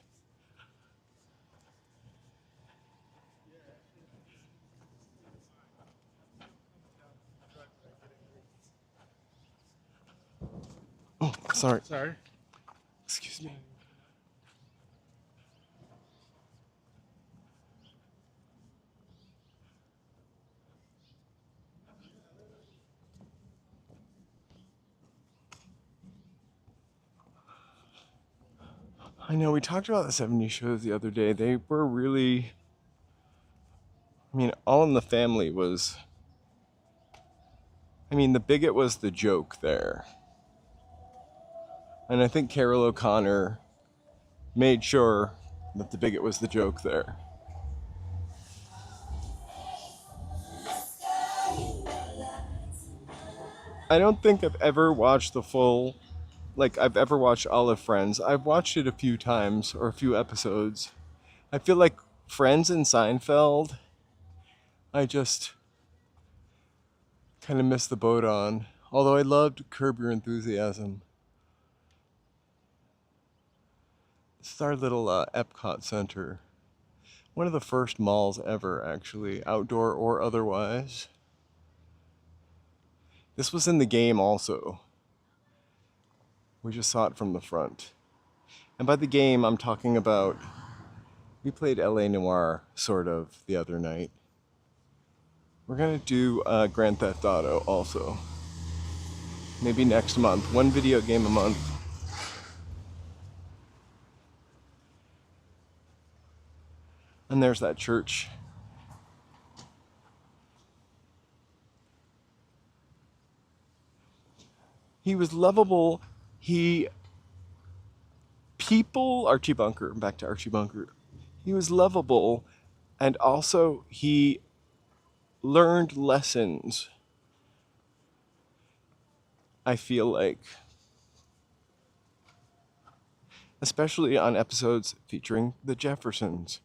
Oh, sorry. Sorry. Excuse me. I know we talked about the 70s shows the other day. They were really, I mean, All in the Family was, I mean, The Bigot was the joke there. And I think Carol O'Connor made sure that The Bigot was the joke there. I don't think I've ever watched I've ever watched all of Friends. I've watched it a few times or a few episodes. I feel like Friends and Seinfeld, I just kind of missed the boat on. Although I loved Curb Your Enthusiasm. This is our little Epcot Center. One of the first malls ever, actually, outdoor or otherwise. This was in the game also. We just saw it from the front. And by the game, I'm talking about, we played LA Noire, sort of, the other night. We're gonna do Grand Theft Auto also. Maybe next month. One video game a month. And there's that church. He was lovable. Archie Bunker, back to Archie Bunker. He was lovable, and also he learned lessons, I feel like. Especially on episodes featuring the Jeffersons.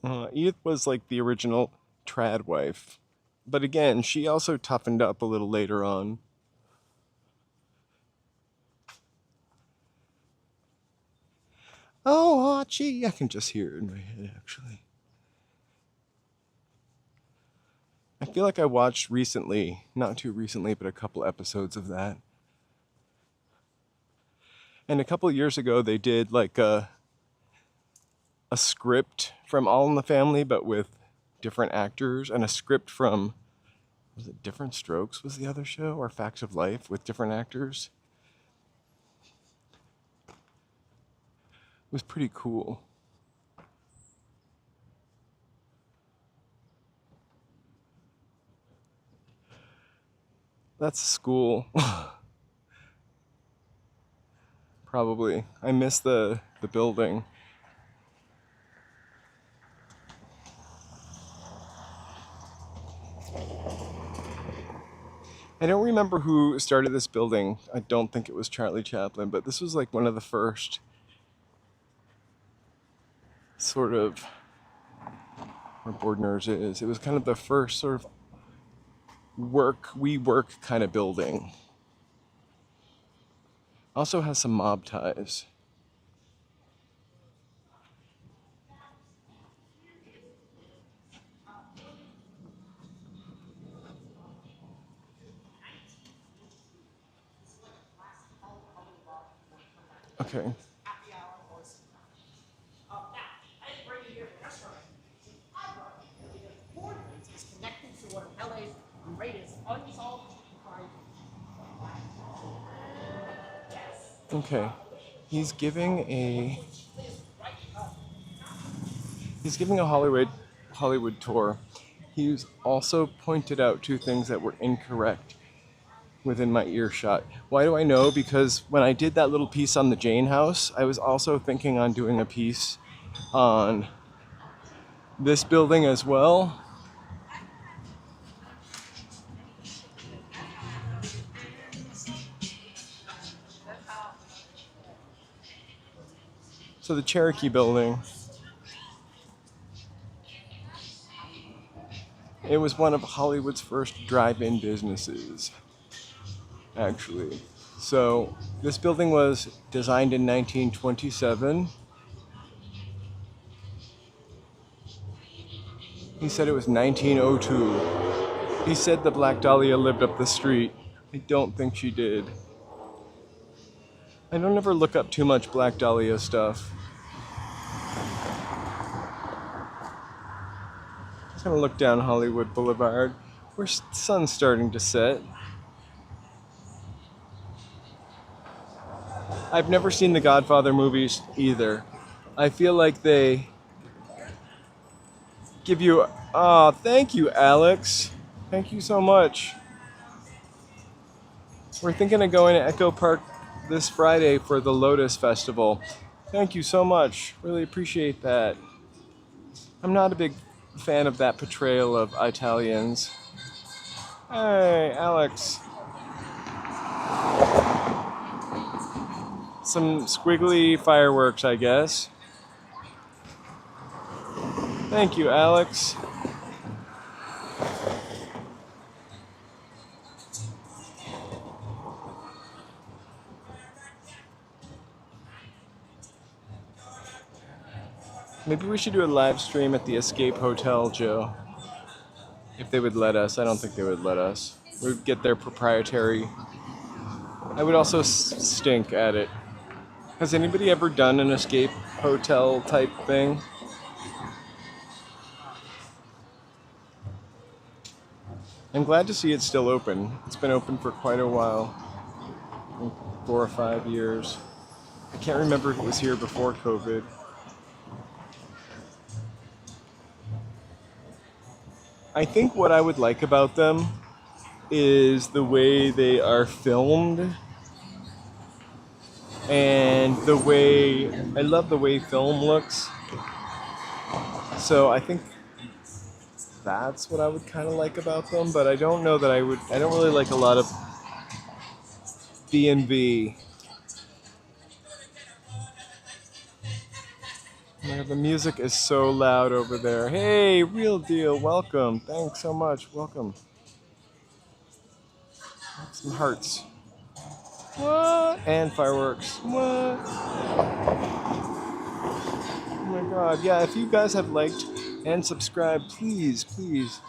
Edith was like the original trad wife. But again, she also toughened up a little later on. Oh, gee, I can just hear it in my head, actually. I feel like I watched recently, not too recently, but a couple episodes of that. And a couple years ago, they did like a script from All in the Family, but with different actors, and a script from, was it Different Strokes was the other show, or Facts of Life with different actors? It was pretty cool. That's school. Probably. I miss the building. I don't remember who started this building. I don't think it was Charlie Chaplin, but this was like one of the first sort of, where Bordner's is. It was kind of the first sort of WeWork kind of building. Also has some mob ties. Okay. Okay. He's giving a Hollywood tour. He's also pointed out two things that were incorrect within my earshot. Why do I know? Because when I did that little piece on the Jane House, I was also thinking on doing a piece on this building as well. So the Cherokee building, it was one of Hollywood's first drive-in businesses, actually. So this building was designed in 1927. He said it was 1902. He said the Black Dahlia lived up the street. I don't think she did. I don't ever look up too much Black Dahlia stuff. Just gonna look down Hollywood Boulevard, where the sun's starting to set. I've never seen the Godfather movies either. I feel like they give you... thank you, Alex. Thank you so much. We're thinking of going to Echo Park this Friday for the Lotus Festival. Thank you so much. Really appreciate that. I'm not a big fan of that portrayal of Italians. Hey, Alex. Some squiggly fireworks, I guess. Thank you, Alex. Maybe we should do a live stream at the Escape Hotel, Joe. If they would let us. I don't think they would let us. We'd get their proprietary... I would also stink at it. Has anybody ever done an Escape Hotel type thing? I'm glad to see it's still open. It's been open for quite a while. I think 4 or 5 years. I can't remember if it was here before COVID. I think what I would like about them is the way they are filmed. And the way, I love the way film looks. So I think that's what I would kind of like about them, but I don't know that I don't really like a lot of B&B. Man, the music is so loud over there. Hey, real deal, welcome. Thanks so much. Welcome. Some hearts. What? And fireworks. What? Oh my god. Yeah, if you guys have liked and subscribed, please, please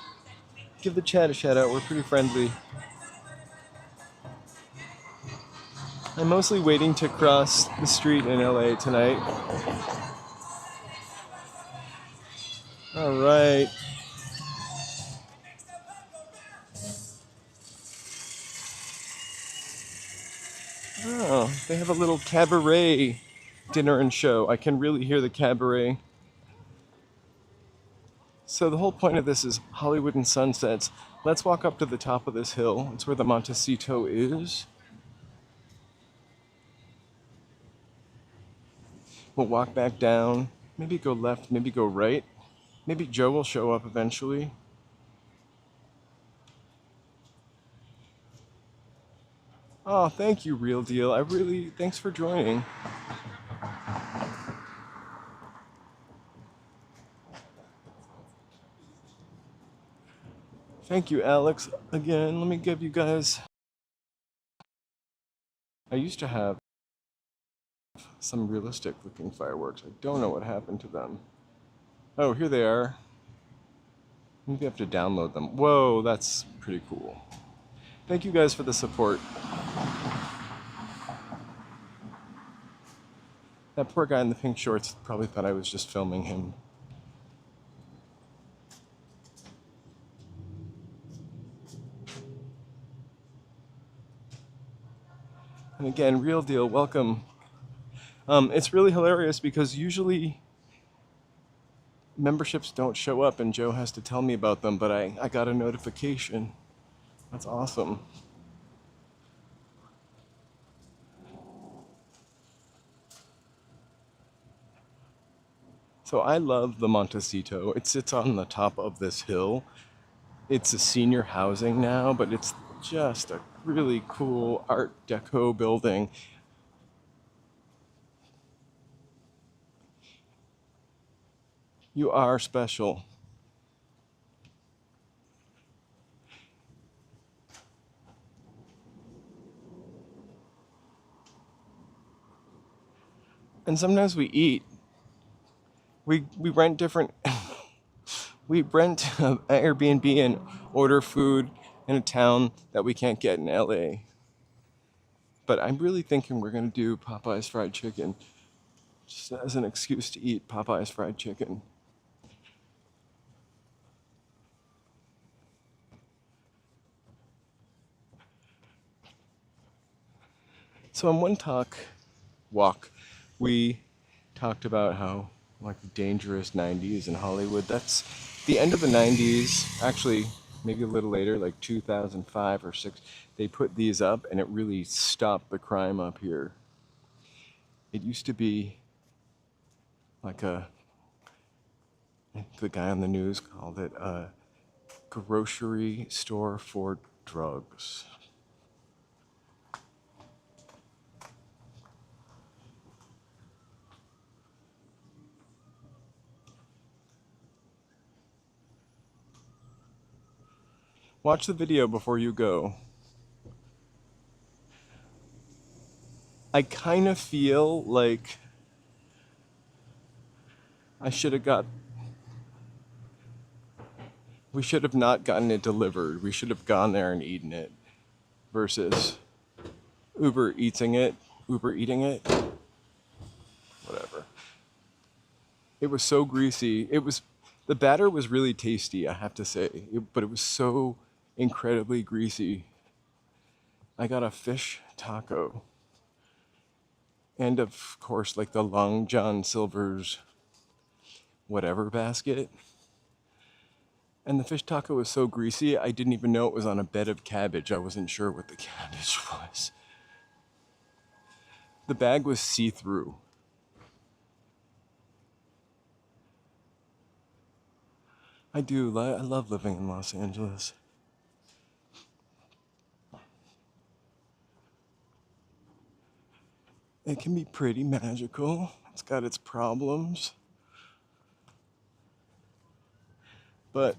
give the chat a shout out. We're pretty friendly. I'm mostly waiting to cross the street in LA tonight. All right. Oh, they have a little cabaret dinner and show. I can really hear the cabaret. So the whole point of this is Hollywood and sunsets. Let's walk up to the top of this hill. It's where the Montecito is. We'll walk back down, maybe go left, maybe go right. Maybe Joe will show up eventually. Oh, thank you, Real Deal. Thanks for joining. Thank you, Alex. Again, let me give you guys. I used to have some realistic looking fireworks. I don't know what happened to them. Oh, here they are. Maybe I have to download them. Whoa, that's pretty cool. Thank you guys for the support. That poor guy in the pink shorts probably thought I was just filming him. And again, Real Deal, welcome. It's really hilarious because usually memberships don't show up and Joe has to tell me about them, but I got a notification. That's awesome. So I love the Montecito. It sits on the top of this hill. It's a senior housing now, but it's just a really cool Art Deco building. You are special. And sometimes we eat. We rent different we rent an Airbnb and order food in a town that we can't get in LA. But I'm really thinking we're gonna do Popeye's fried chicken, just as an excuse to eat Popeye's fried chicken. So in one walk, we talked about how like the dangerous 90s in Hollywood. That's the end of the 90s, actually maybe a little later, like 2005 or 6. They put these up and it really stopped the crime up here. It used to be like the guy on the news called it a grocery store for drugs. Watch the video before you go. I kind of feel like I should have got. We should have not gotten it delivered. We should have gone there and eaten it versus Uber eating it. Whatever. It was so greasy. The batter was really tasty, I have to say, but it was so incredibly greasy. I got a fish taco. And of course, like the Long John Silver's whatever basket. And the fish taco was so greasy, I didn't even know it was on a bed of cabbage. I wasn't sure what the cabbage was. The bag was see-through. I love living in Los Angeles. It can be pretty magical. It's got its problems. But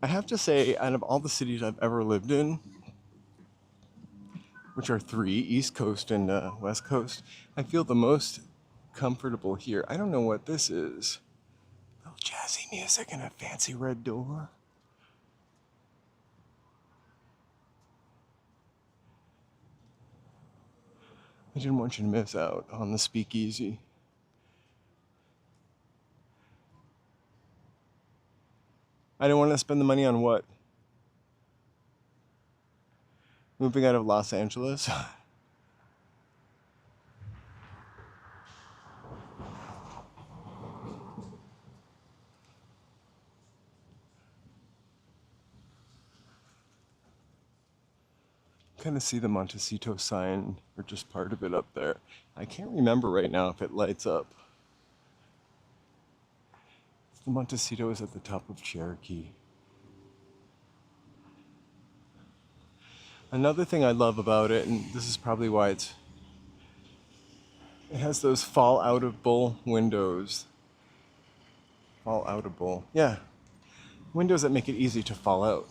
I have to say, out of all the cities I've ever lived in, which are three, East Coast and West Coast, I feel the most comfortable here. I don't know what this is. A little jazzy music and a fancy red door. I didn't want you to miss out on the speakeasy. I didn't want to spend the money on what? Moving out of Los Angeles? Kind of see the Montecito sign, or just part of it up there. I can't remember right now if it lights up. The Montecito is at the top of Cherokee. Another thing I love about it, and this is probably why it has those fall outable windows. Fall outable. Yeah. Windows that make it easy to fall out.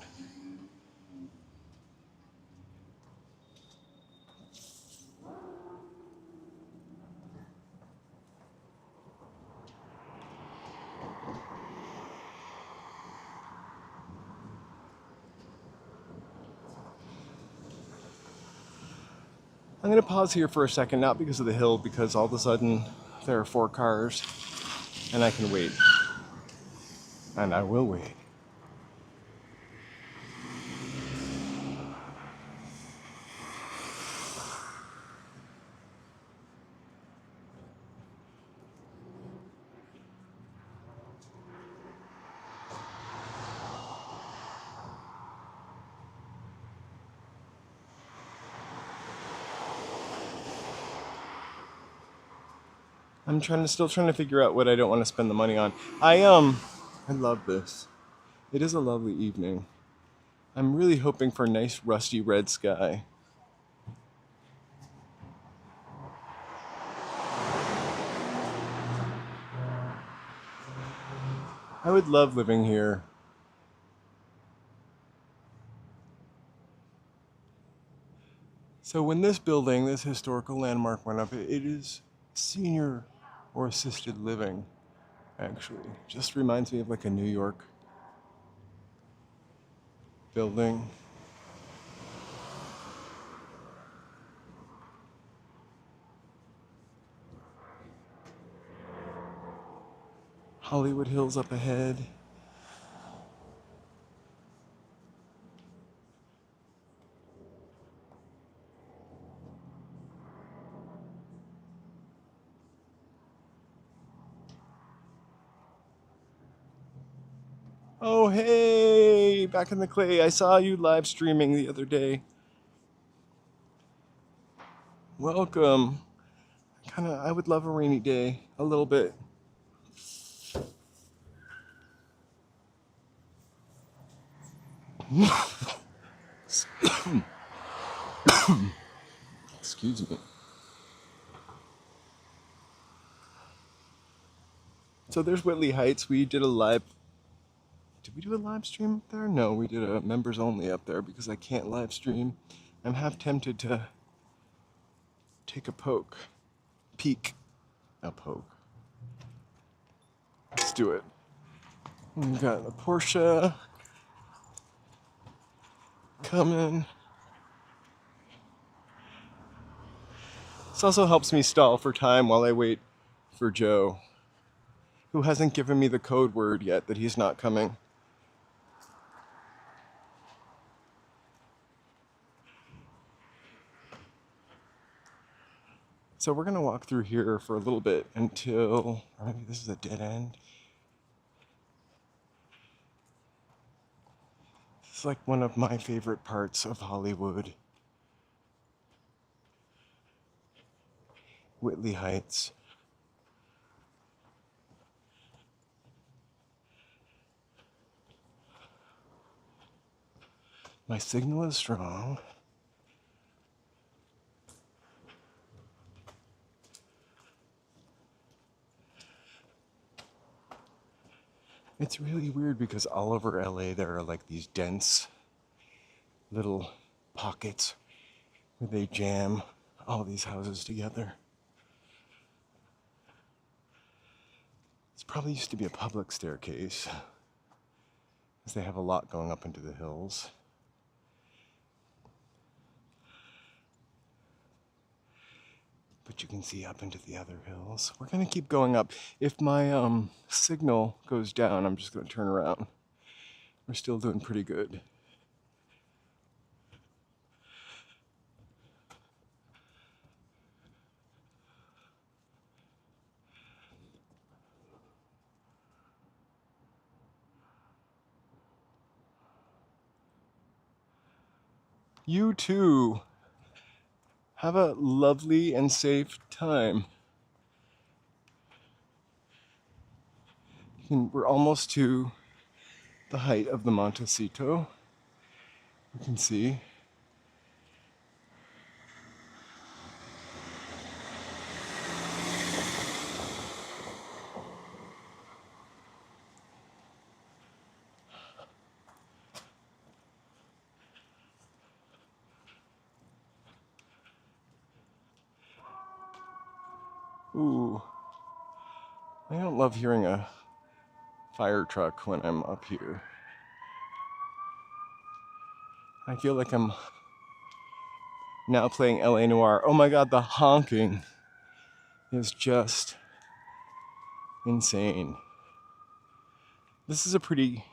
I'm going to pause here for a second, not because of the hill, because all of a sudden there are 4 cars and I can wait. And I will wait. I'm still trying to figure out what I don't want to spend the money on. I love this. It is a lovely evening. I'm really hoping for a nice rusty red sky. I would love living here. So when this building, this historical landmark went up, it is senior or assisted living, actually. Just reminds me of like a New York building. Hollywood Hills up ahead. Oh, hey, back in the clay. I saw you live streaming the other day. Welcome. I would love a rainy day, a little bit. Excuse me. So there's Whitley Heights. Did we do a live stream up there? No, we did a members only up there because I can't live stream. I'm half tempted to take a peek. A poke. Let's do it. We've got a Porsche coming. This also helps me stall for time while I wait for Joe, who hasn't given me the code word yet that he's not coming. So we're gonna walk through here for a little bit until, or maybe this is a dead end. It's like one of my favorite parts of Hollywood. Whitley Heights. My signal is strong. It's really weird because all over LA there are like these dense little pockets where they jam all these houses together. This probably used to be a public staircase because they have a lot going up into the hills. But you can see up into the other hills. We're gonna keep going up. If my signal goes down, I'm just gonna turn around. We're still doing pretty good. You too. Have a lovely and safe time. We're almost to the height of the Montecito. You can see. Ooh. I don't love hearing a fire truck when I'm up here. I feel like I'm now playing LA Noire. Oh my god, the honking is just insane. This is a pretty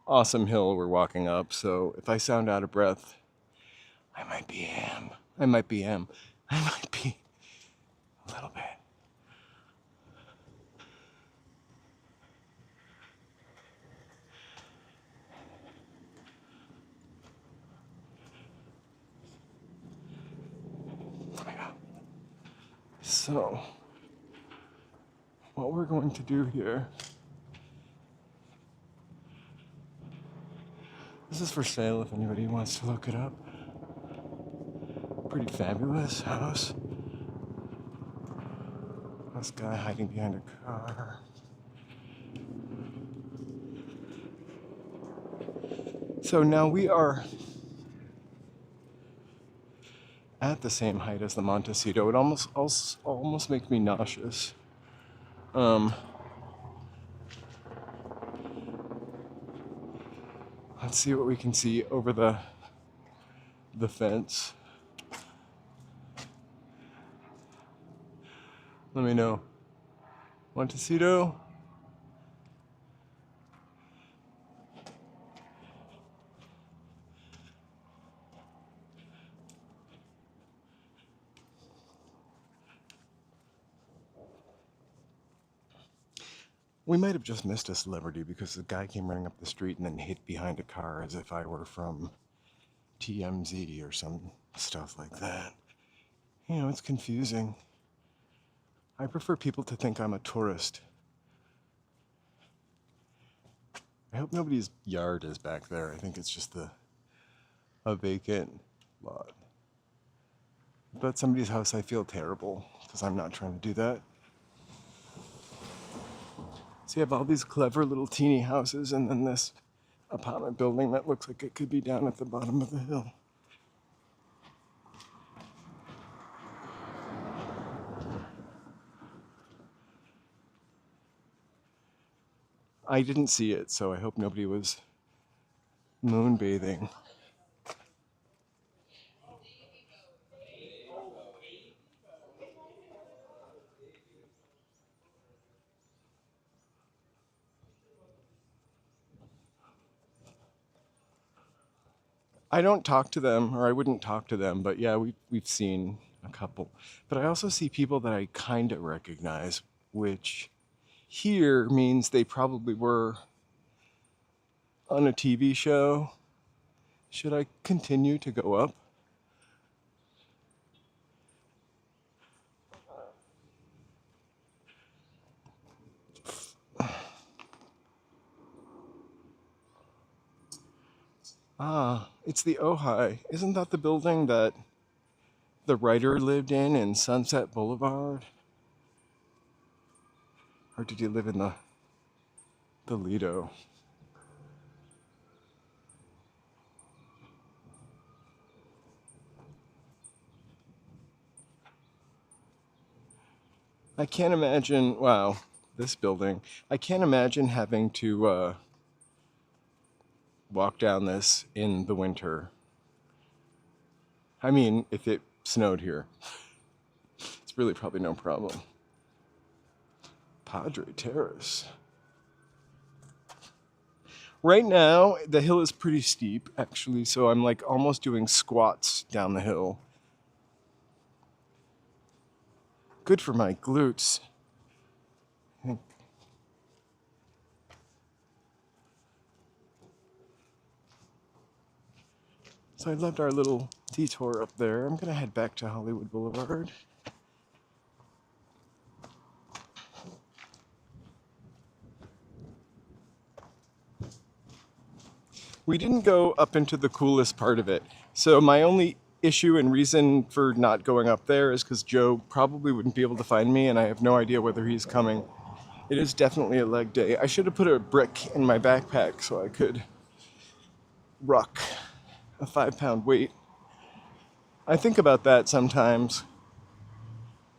awesome hill we're walking up, so if I sound out of breath, I might be am. I might be a little bit. So, what we're going to do here, this is for sale if anybody wants to look it up. Pretty fabulous house. This guy hiding behind a car. So now we are at the same height as the Montecito. It almost makes me nauseous. Let's see what we can see over the fence. Let me know. Montecito? We might have just missed a celebrity because the guy came running up the street and then hid behind a car as if I were from TMZ or some stuff like that. You know, it's confusing. I prefer people to think I'm a tourist. I hope nobody's yard is back there. I think it's just a vacant lot. If that's somebody's house, I feel terrible because I'm not trying to do that. So you have all these clever little teeny houses and then this apartment building that looks like it could be down at the bottom of the hill. I didn't see it, so I hope nobody was moonbathing. I don't talk to them, or I wouldn't talk to them, but yeah, we've seen a couple. But I also see people that I kind of recognize, which here means they probably were on a TV show. Should I continue to go up? Ah, it's the Ojai. Isn't that the building that the writer lived in Sunset Boulevard? Or did he live in the the Lido. I can't imagine, wow, this building. I can't imagine having to walk down this in the winter. I mean, if it snowed here, it's really probably no problem. Padre Terrace. Right now, the hill is pretty steep, actually, so I'm like almost doing squats down the hill. Good for my glutes. So I loved our little detour up there. I'm gonna head back to Hollywood Boulevard. We didn't go up into the coolest part of it. So my only issue and reason for not going up there is because Joe probably wouldn't be able to find me, and I have no idea whether he's coming. It is definitely a leg day. I should have put a brick in my backpack so I could ruck a 5-pound weight. I think about that sometimes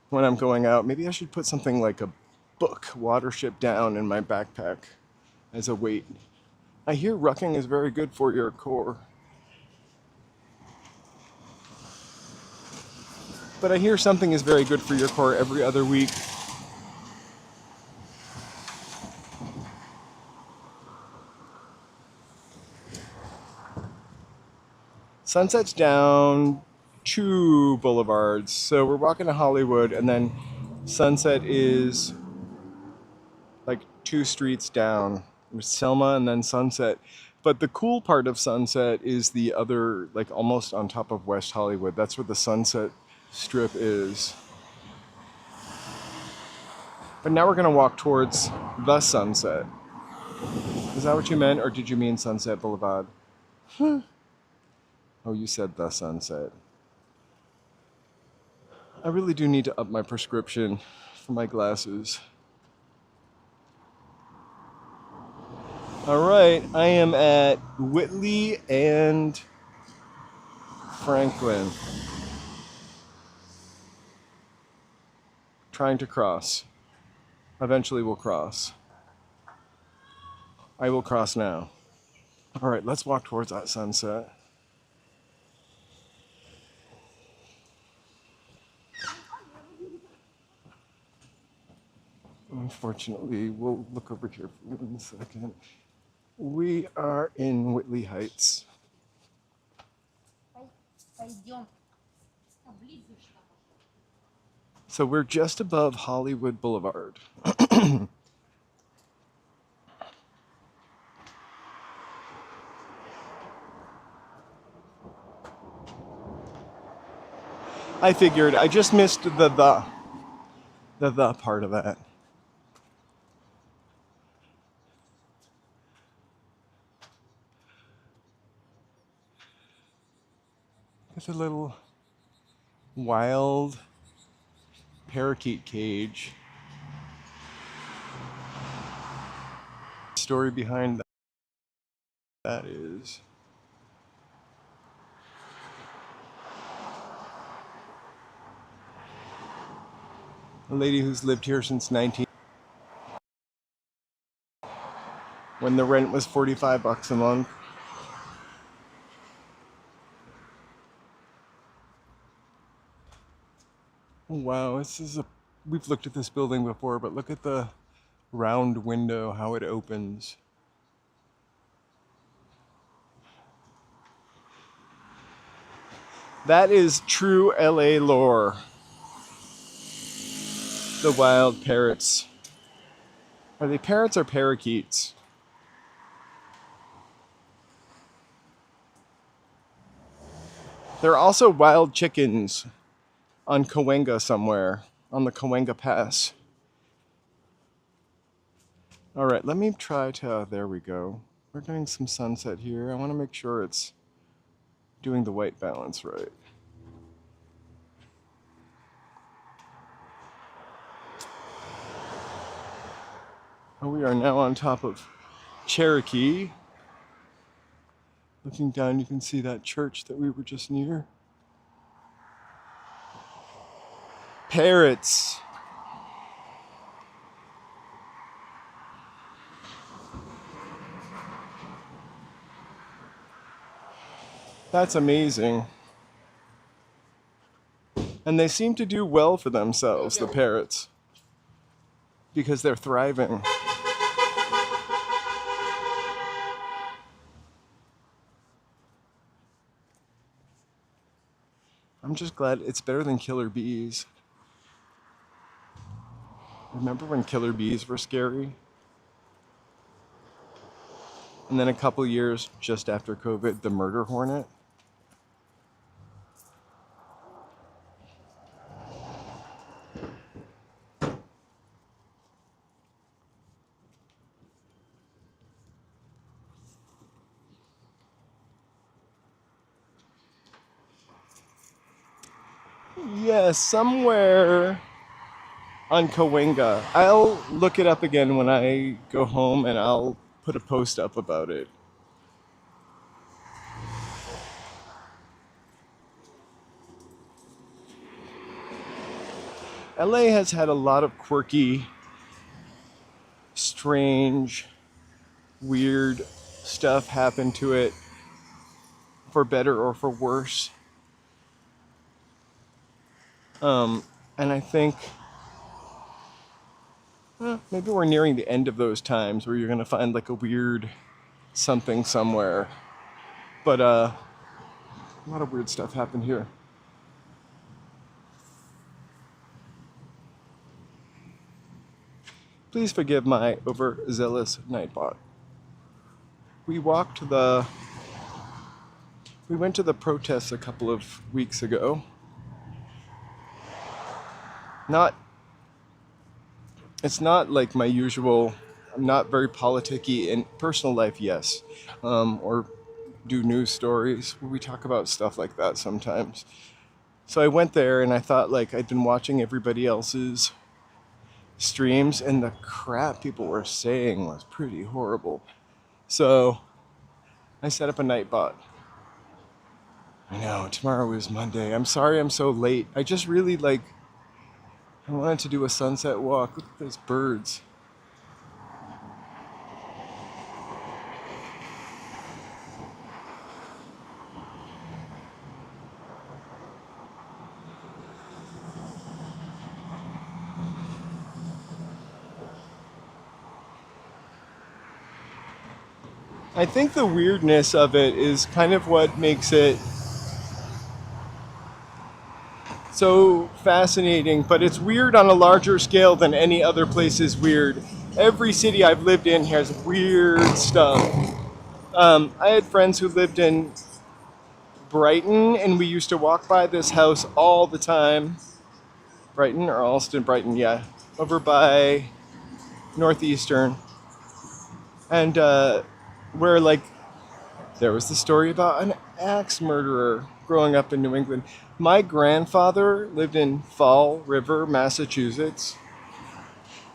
when I'm going out. Maybe I should put something like a book, Watership Down, in my backpack as a weight. I hear rucking is very good for your core. But I hear something is very good for your core every other week. Sunset's down 2 boulevards. So we're walking to Hollywood, and then Sunset is like 2 streets down. There's Selma and then Sunset. But the cool part of Sunset is the other, like almost on top of West Hollywood. That's where the Sunset Strip is. But now we're gonna walk towards the Sunset. Is that what you meant, or did you mean Sunset Boulevard? Oh, you said the Sunset. I really do need to up my prescription for my glasses. All right, I am at Whitley and Franklin. Trying to cross. Eventually we'll cross. I will cross now. All right, let's walk towards that sunset. Unfortunately, we'll look over here for 1 second. We are in Whitley Heights. So we're just above Hollywood Boulevard. I figured I just missed the part of that. It's a little wild parakeet cage. Story behind that is a lady who's lived here since 19 when the rent was $45 a month. Wow, we've looked at this building before, but look at the round window, how it opens. That is true LA lore. The wild parrots. Are they parrots or parakeets? There are also wild chickens on Cahuenga somewhere, on the Cahuenga Pass. All right, let me try to, there we go. We're getting some sunset here. I want to make sure it's doing the white balance right. We are now on top of Cherokee. Looking down, you can see that church that we were just near. Parrots. That's amazing. And they seem to do well for themselves, the parrots, because they're thriving. I'm just glad it's better than killer bees. Remember when killer bees were scary? And then a couple years just after COVID, the murder hornet. Yeah, somewhere on Cahuenga. I'll look it up again when I go home and I'll put a post up about it. LA has had a lot of quirky, strange, weird stuff happen to it, for better or for worse. And I think maybe we're nearing the end of those times where you're gonna find like a weird something somewhere. But a lot of weird stuff happened here. Please forgive my overzealous nightbot. We went to the protests a couple of weeks ago. It's not like my usual, I'm not very politicky in personal life, yes. Or do news stories where we talk about stuff like that sometimes. So I went there and I thought like I'd been watching everybody else's streams and the crap people were saying was pretty horrible. So I set up a nightbot. I know, tomorrow is Monday. I'm sorry I'm so late. I just really I wanted to do a sunset walk. Look at those birds. I think the weirdness of it is kind of what makes it so fascinating, but it's weird on a larger scale than any other place is weird. Every city I've lived in has weird stuff. I had friends who lived in Brighton, and we used to walk by this house all the time. Brighton or Alston? Brighton, yeah. Over by Northeastern. And where there was the story about an axe murderer growing up in New England. My grandfather lived in Fall River, Massachusetts.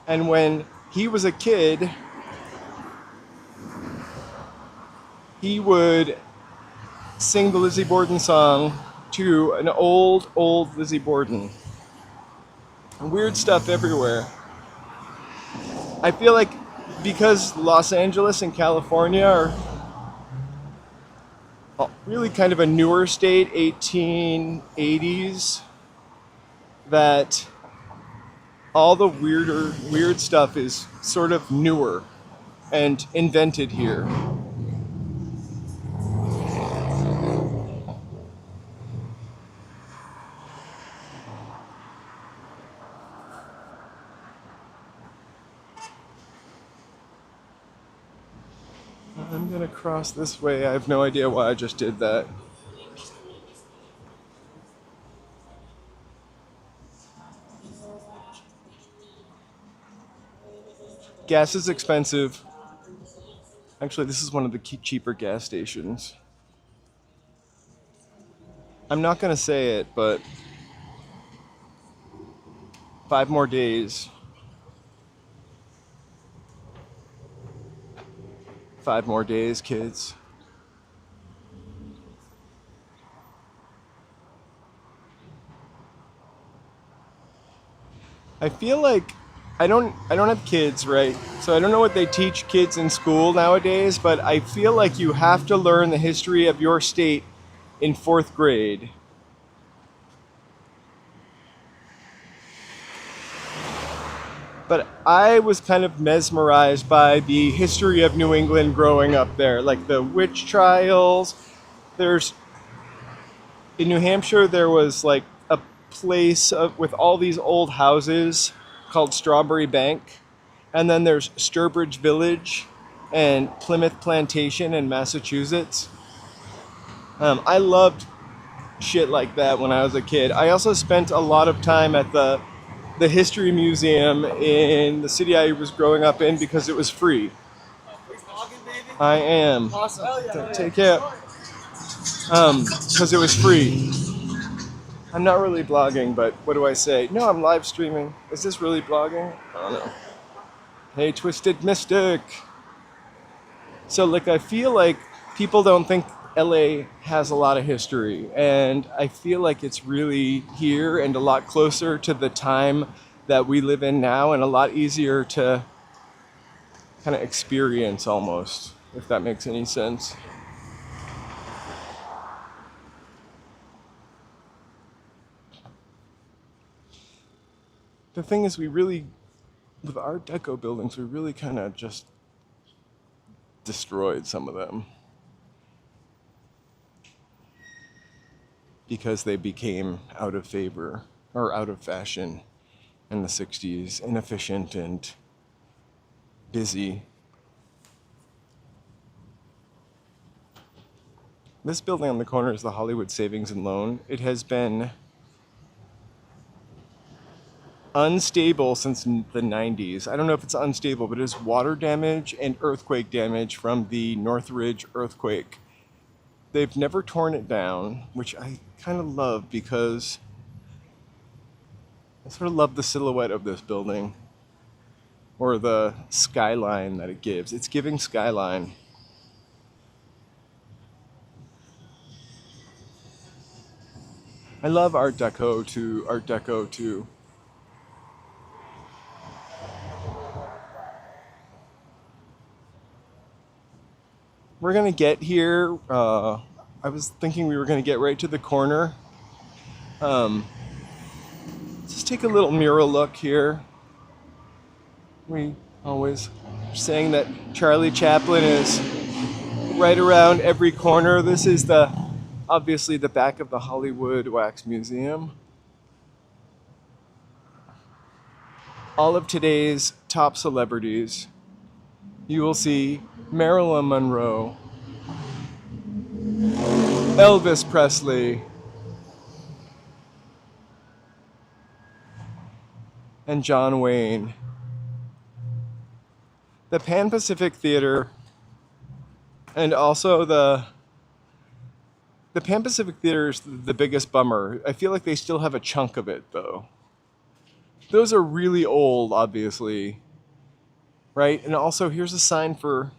And when he was a kid, he would sing the Lizzie Borden song to an old Lizzie Borden. Weird stuff everywhere. I feel like because Los Angeles and California are really kind of a newer state, 1880s, that all the weird stuff is sort of newer and invented here. I'm gonna cross this way. I have no idea why I just did that. Gas is expensive. Actually, this is one of the cheaper gas stations. I'm not gonna say it, but 5 more days. 5 more days, kids. I feel like I don't have kids, right? So I don't know what they teach kids in school nowadays, but I feel like you have to learn the history of your state in 4th grade. But I was kind of mesmerized by the history of New England growing up there, like the witch trials. There's in New Hampshire there was like a place with all these old houses called Strawberry Bank, and then there's Sturbridge Village and Plymouth Plantation in Massachusetts. I loved shit like that when I was a kid. I also spent a lot of time at the History Museum in the city I was growing up in because it was free. I am. Awesome. Take care. Because it was free. I'm not really blogging, but what do I say? No, I'm live streaming. Is this really blogging? I don't know. Hey, Twisted Mystic. So, like, I feel like people don't think LA has a lot of history, and I feel like it's really here and a lot closer to the time that we live in now, and a lot easier to kind of experience almost, if that makes any sense. The thing is, with Art Deco buildings, we really kind of just destroyed some of them because they became out of favor or out of fashion in the 60s, inefficient and busy. This building on the corner is the Hollywood Savings and Loan. It has been unstable since the 90s. I don't know if it's unstable, but it is water damage and earthquake damage from the Northridge earthquake. They've never torn it down, which I kind of love because I sort of love the silhouette of this building or the skyline that it gives. It's giving skyline. I love Art Deco too. We're gonna get here. I was thinking we were gonna get right to the corner. Just take a little mural look here. We always saying that Charlie Chaplin is right around every corner. This is obviously the back of the Hollywood Wax Museum. All of today's top celebrities. You will see Marilyn Monroe, Elvis Presley, and John Wayne. The Pan Pacific Theater, and also the Pan Pacific Theater is the biggest bummer. I feel like they still have a chunk of it though. Those are really old, obviously, right? And also here's a sign for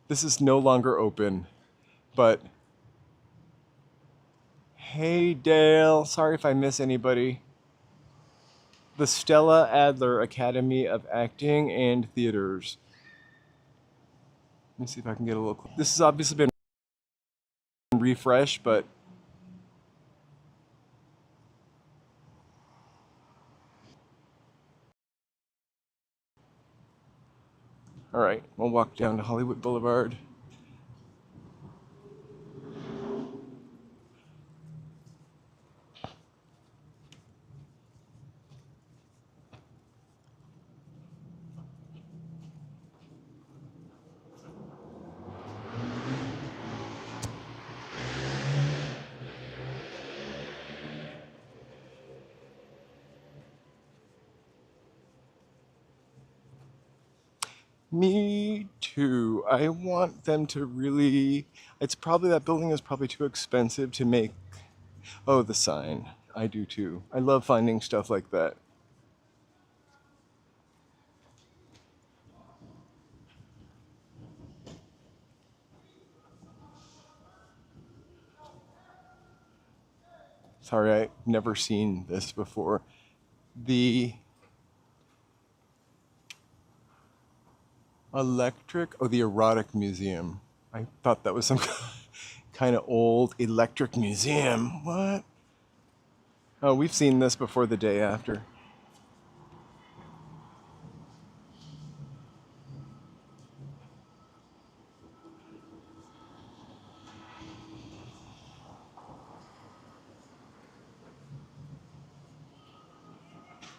this is no longer open, but hey Dale, sorry if I miss anybody. The Stella Adler Academy of Acting and Theaters. Let me see if I can get a little. This has obviously been refreshed, but all right, we'll walk down to Hollywood Boulevard. Me too. I want them to really. It's probably that building is probably too expensive to make. Oh, the sign. I do too. I love finding stuff like that. Sorry, I've never seen this before. The the erotic museum. I thought that was some kind of old electric museum. What? Oh, we've seen this before the day after.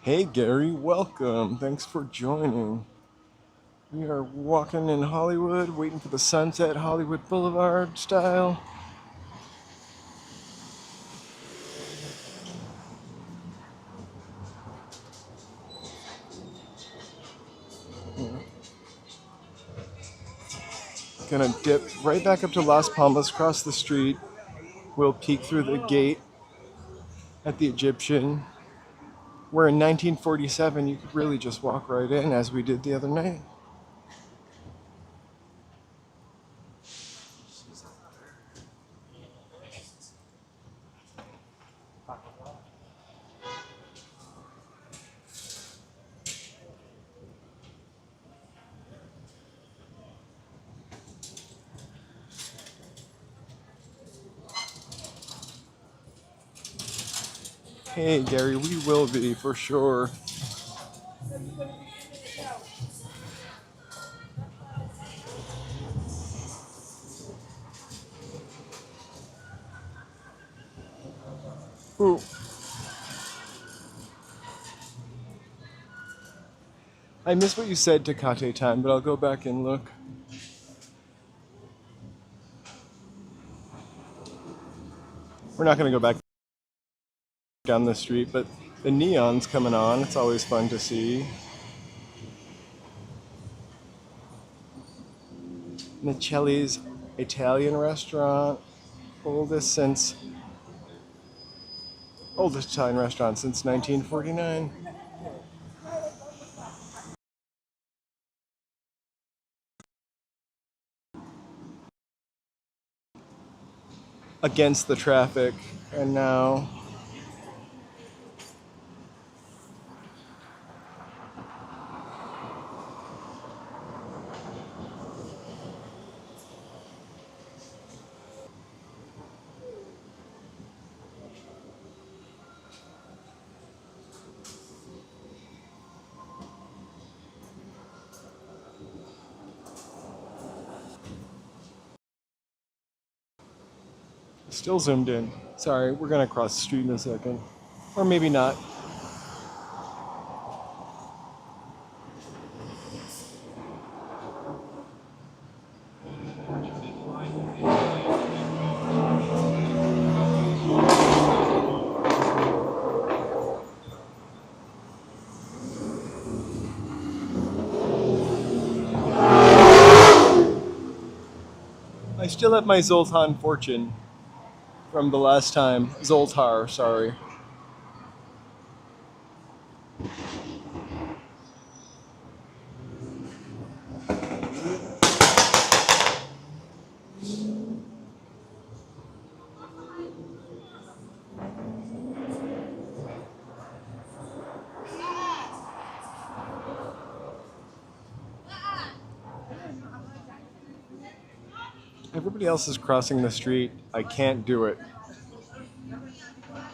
Hey Gary, welcome. Thanks for joining. We are walking in Hollywood, waiting for the sunset, Hollywood Boulevard style. Gonna dip right back up to Las Palmas, cross the street. We'll peek through the gate at the Egyptian. Where in 1947 you could really just walk right in, as we did the other night. Hey Gary, we will be for sure. Ooh. I missed what you said, Tecate time, but I'll go back and look. We're not going to go back down the street, but the neon's coming on. It's always fun to see. Nicelli's Italian restaurant, oldest Italian restaurant since 1949. Against the traffic, and now still zoomed in. Sorry, we're gonna cross the street in a second. Or maybe not. I still have my Zoltan fortune from the last time. Zoltar, sorry. Everybody else is crossing the street. I can't do it.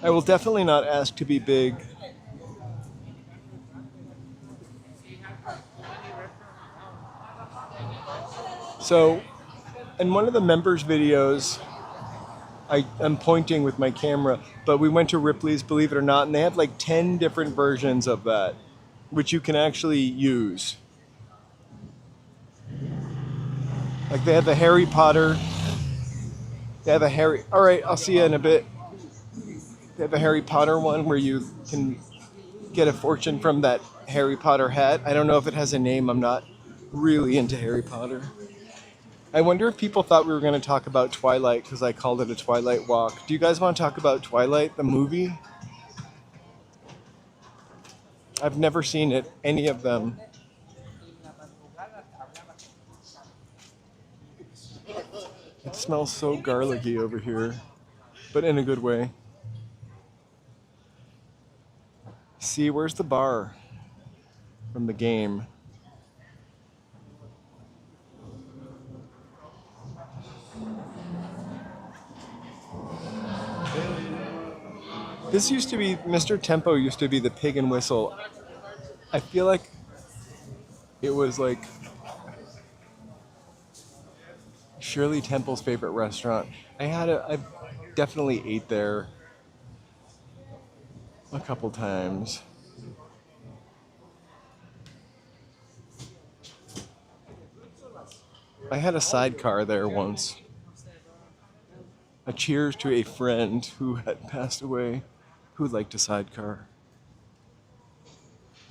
I will definitely not ask to be big. So, in one of the members' videos, I am pointing with my camera, but we went to Ripley's, believe it or not, and they have like 10 different versions of that, which you can actually use. Like they have the Harry Potter. They have a Harry. All right, I'll see you in a bit. They have a Harry Potter one where you can get a fortune from that Harry Potter hat. I don't know if it has a name. I'm not really into Harry Potter. I wonder if people thought we were going to talk about Twilight because I called it a Twilight walk. Do you guys want to talk about Twilight, the movie? I've never seen it, any of them. It smells so garlicky over here, but in a good way. See, where's the bar from the game? This used to be, Mr. Tempo used to be the Pig and Whistle. I feel like it was like Shirley Temple's favorite restaurant. I definitely ate there a couple times. I had a sidecar there once. A cheers to a friend who had passed away who liked a sidecar.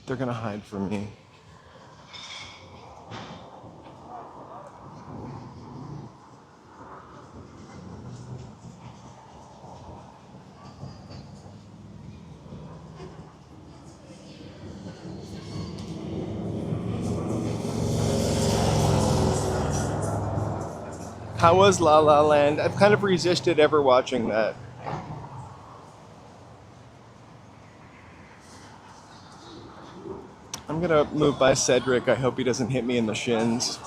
They're gonna hide from me. How was La La Land? I've kind of resisted ever watching that. I'm gonna move by Cedric. I hope he doesn't hit me in the shins.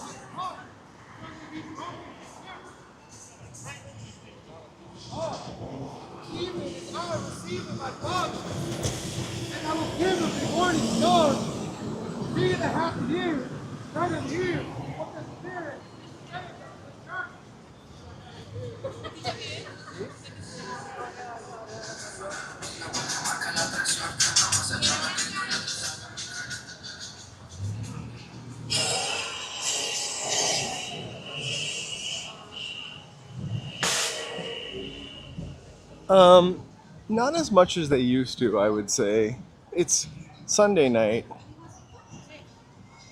Not as much as they used to, I would say. It's Sunday night.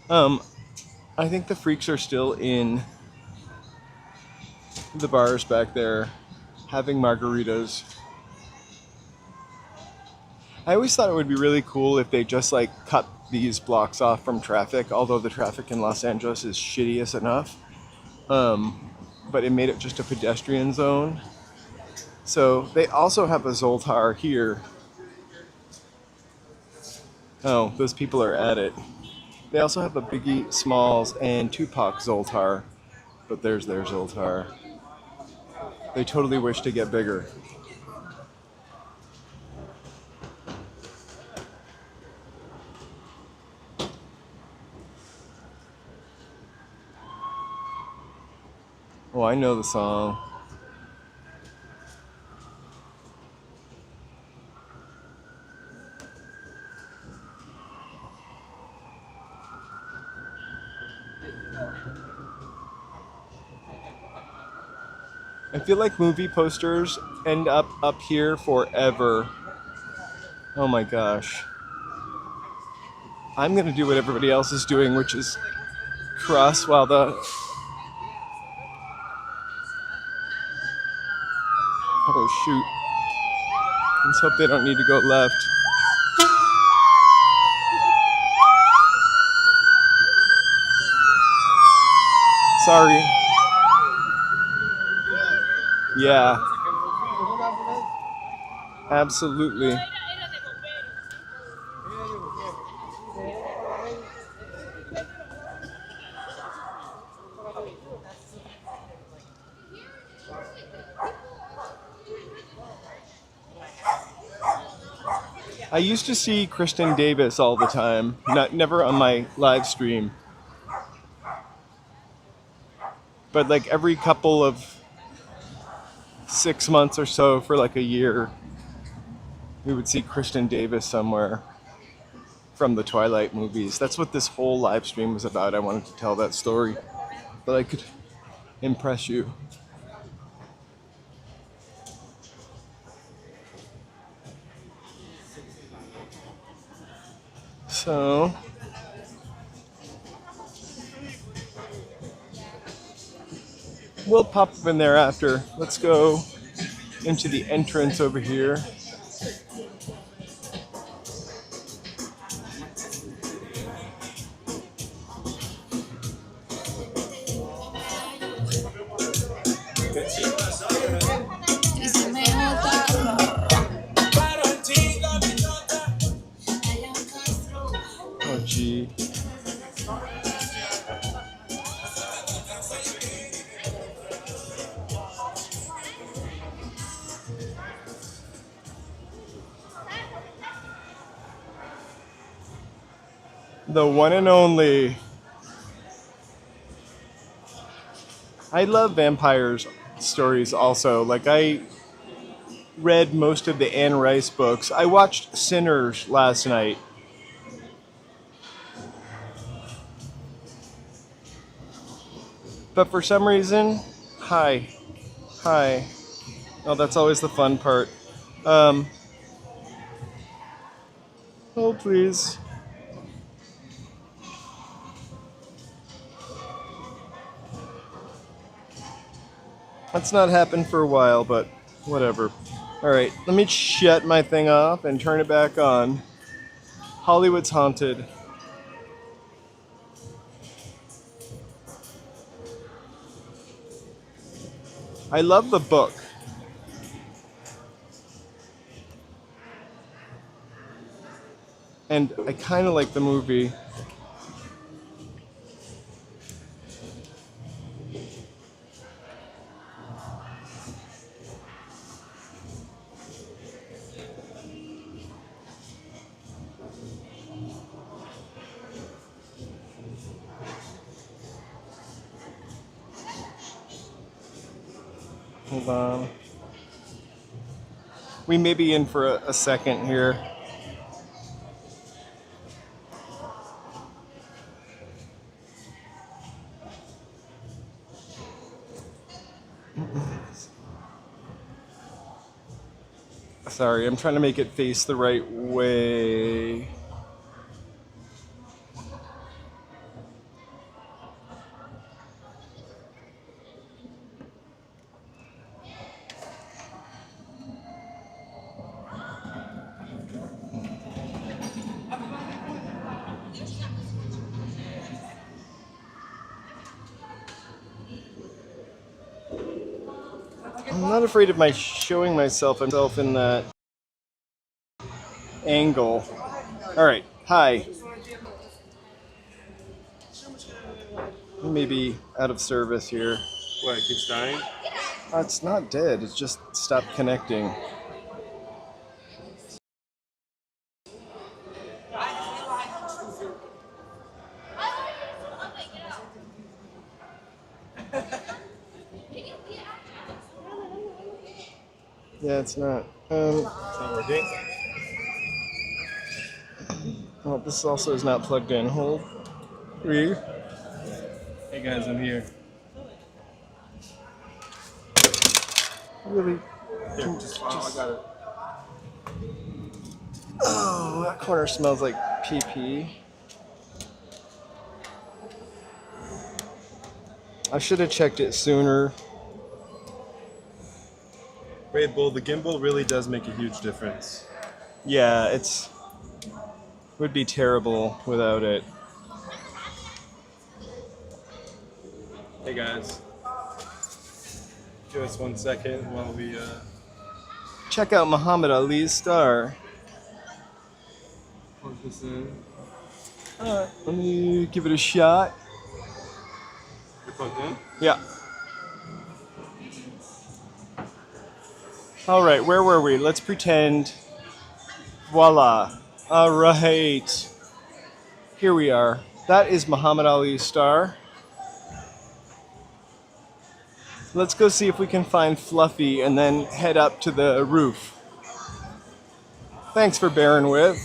I think the freaks are still in the bars back there having margaritas. I always thought it would be really cool if they just like cut these blocks off from traffic, although the traffic in Los Angeles is shitty enough. But it made it just a pedestrian zone. So they also have a Zoltar here. Oh, those people are at it. They also have a Biggie Smalls and Tupac Zoltar, but there's their Zoltar. They totally wish to get bigger. Oh, I know the song. I feel like movie posters end up here forever. Oh my gosh. I'm gonna do what everybody else is doing, which is cross while the... Oh shoot. Let's hope they don't need to go left. Sorry. Yeah. Absolutely. I used to see Kristen Davis all the time, never on my live stream. But like every couple of 6 months or so for like a year, we would see Kristen Davis somewhere from the Twilight movies. That's what this whole live stream was about. I wanted to tell that story, but I could impress you. So, we'll pop up in there after. Let's go into the entrance over here. The one and only. I love vampires stories also. Like, I read most of the Anne Rice books. I watched Sinners last night. But for some reason, hi. Hi. Oh, that's always the fun part. Oh, please. That's not happened for a while, but whatever. Alright, let me shut my thing off and turn it back on. Hollywood's haunted. I love the book. And I kind of like the movie. Hold on. We may be in for a second here. Sorry, I'm trying to make it face the right way. I'm not afraid of my showing myself in that angle. All right, hi. We may be out of service here. What, it keeps dying? It's not dead. It's just stopped connecting. Yeah, it's not. It's not working? Well, this also is not plugged in. Hold. 3. Hey guys, I'm here. Really? Here, I got it. Oh, that corner smells like pee-pee. I should have checked it sooner. Wait, Bull, the gimbal really does make a huge difference. Yeah, would be terrible without it. Hey guys. Give us 1 second while we Check out Muhammad Ali's star. plug this in. Alright, let me give it a shot. You're plugged in? Yeah. Alright, where were we? Let's pretend. Voila. Alright. Here we are. That is Muhammad Ali's star. Let's go see if we can find Fluffy and then head up to the roof. Thanks for bearing with.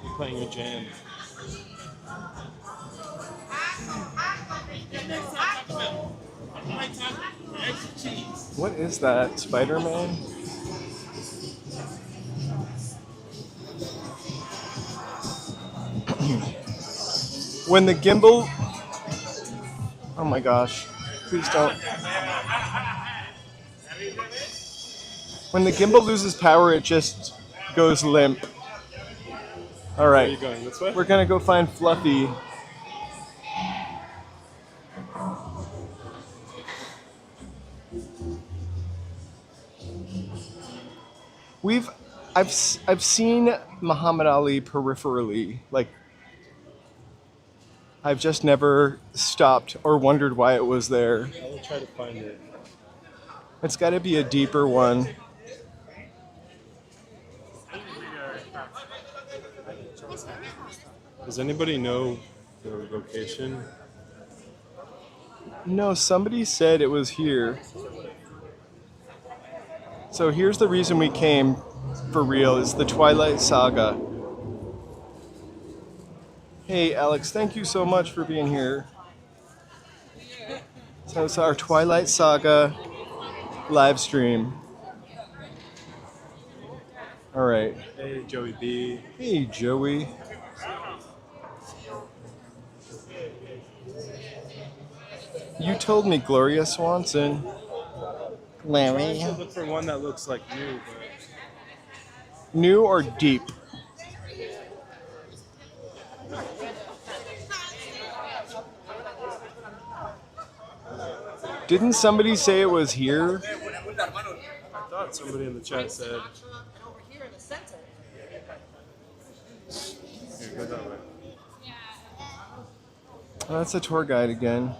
You're playing your jam. What is that? Spider-Man? When the gimbal... Oh my gosh. Please don't. When the gimbal loses power, it just goes limp. All Where are you right. going? This way? We're gonna go find Fluffy. I've seen Muhammad Ali peripherally. Like, I've just never stopped or wondered why it was there. I will try to find it. It's got to be a deeper one. Does anybody know the location? No, somebody said it was here. So here's the reason we came for real, is the Twilight Saga. Hey Alex, thank you so much for being here. So it's our Twilight Saga live stream. Alright. Hey, Joey B. Hey Joey. You told me Gloria Swanson. I should look for one that looks like new, New or deep? Didn't somebody say it was here? but I thought somebody in the chat said. Here, go that way. Oh, that's a tour guide again.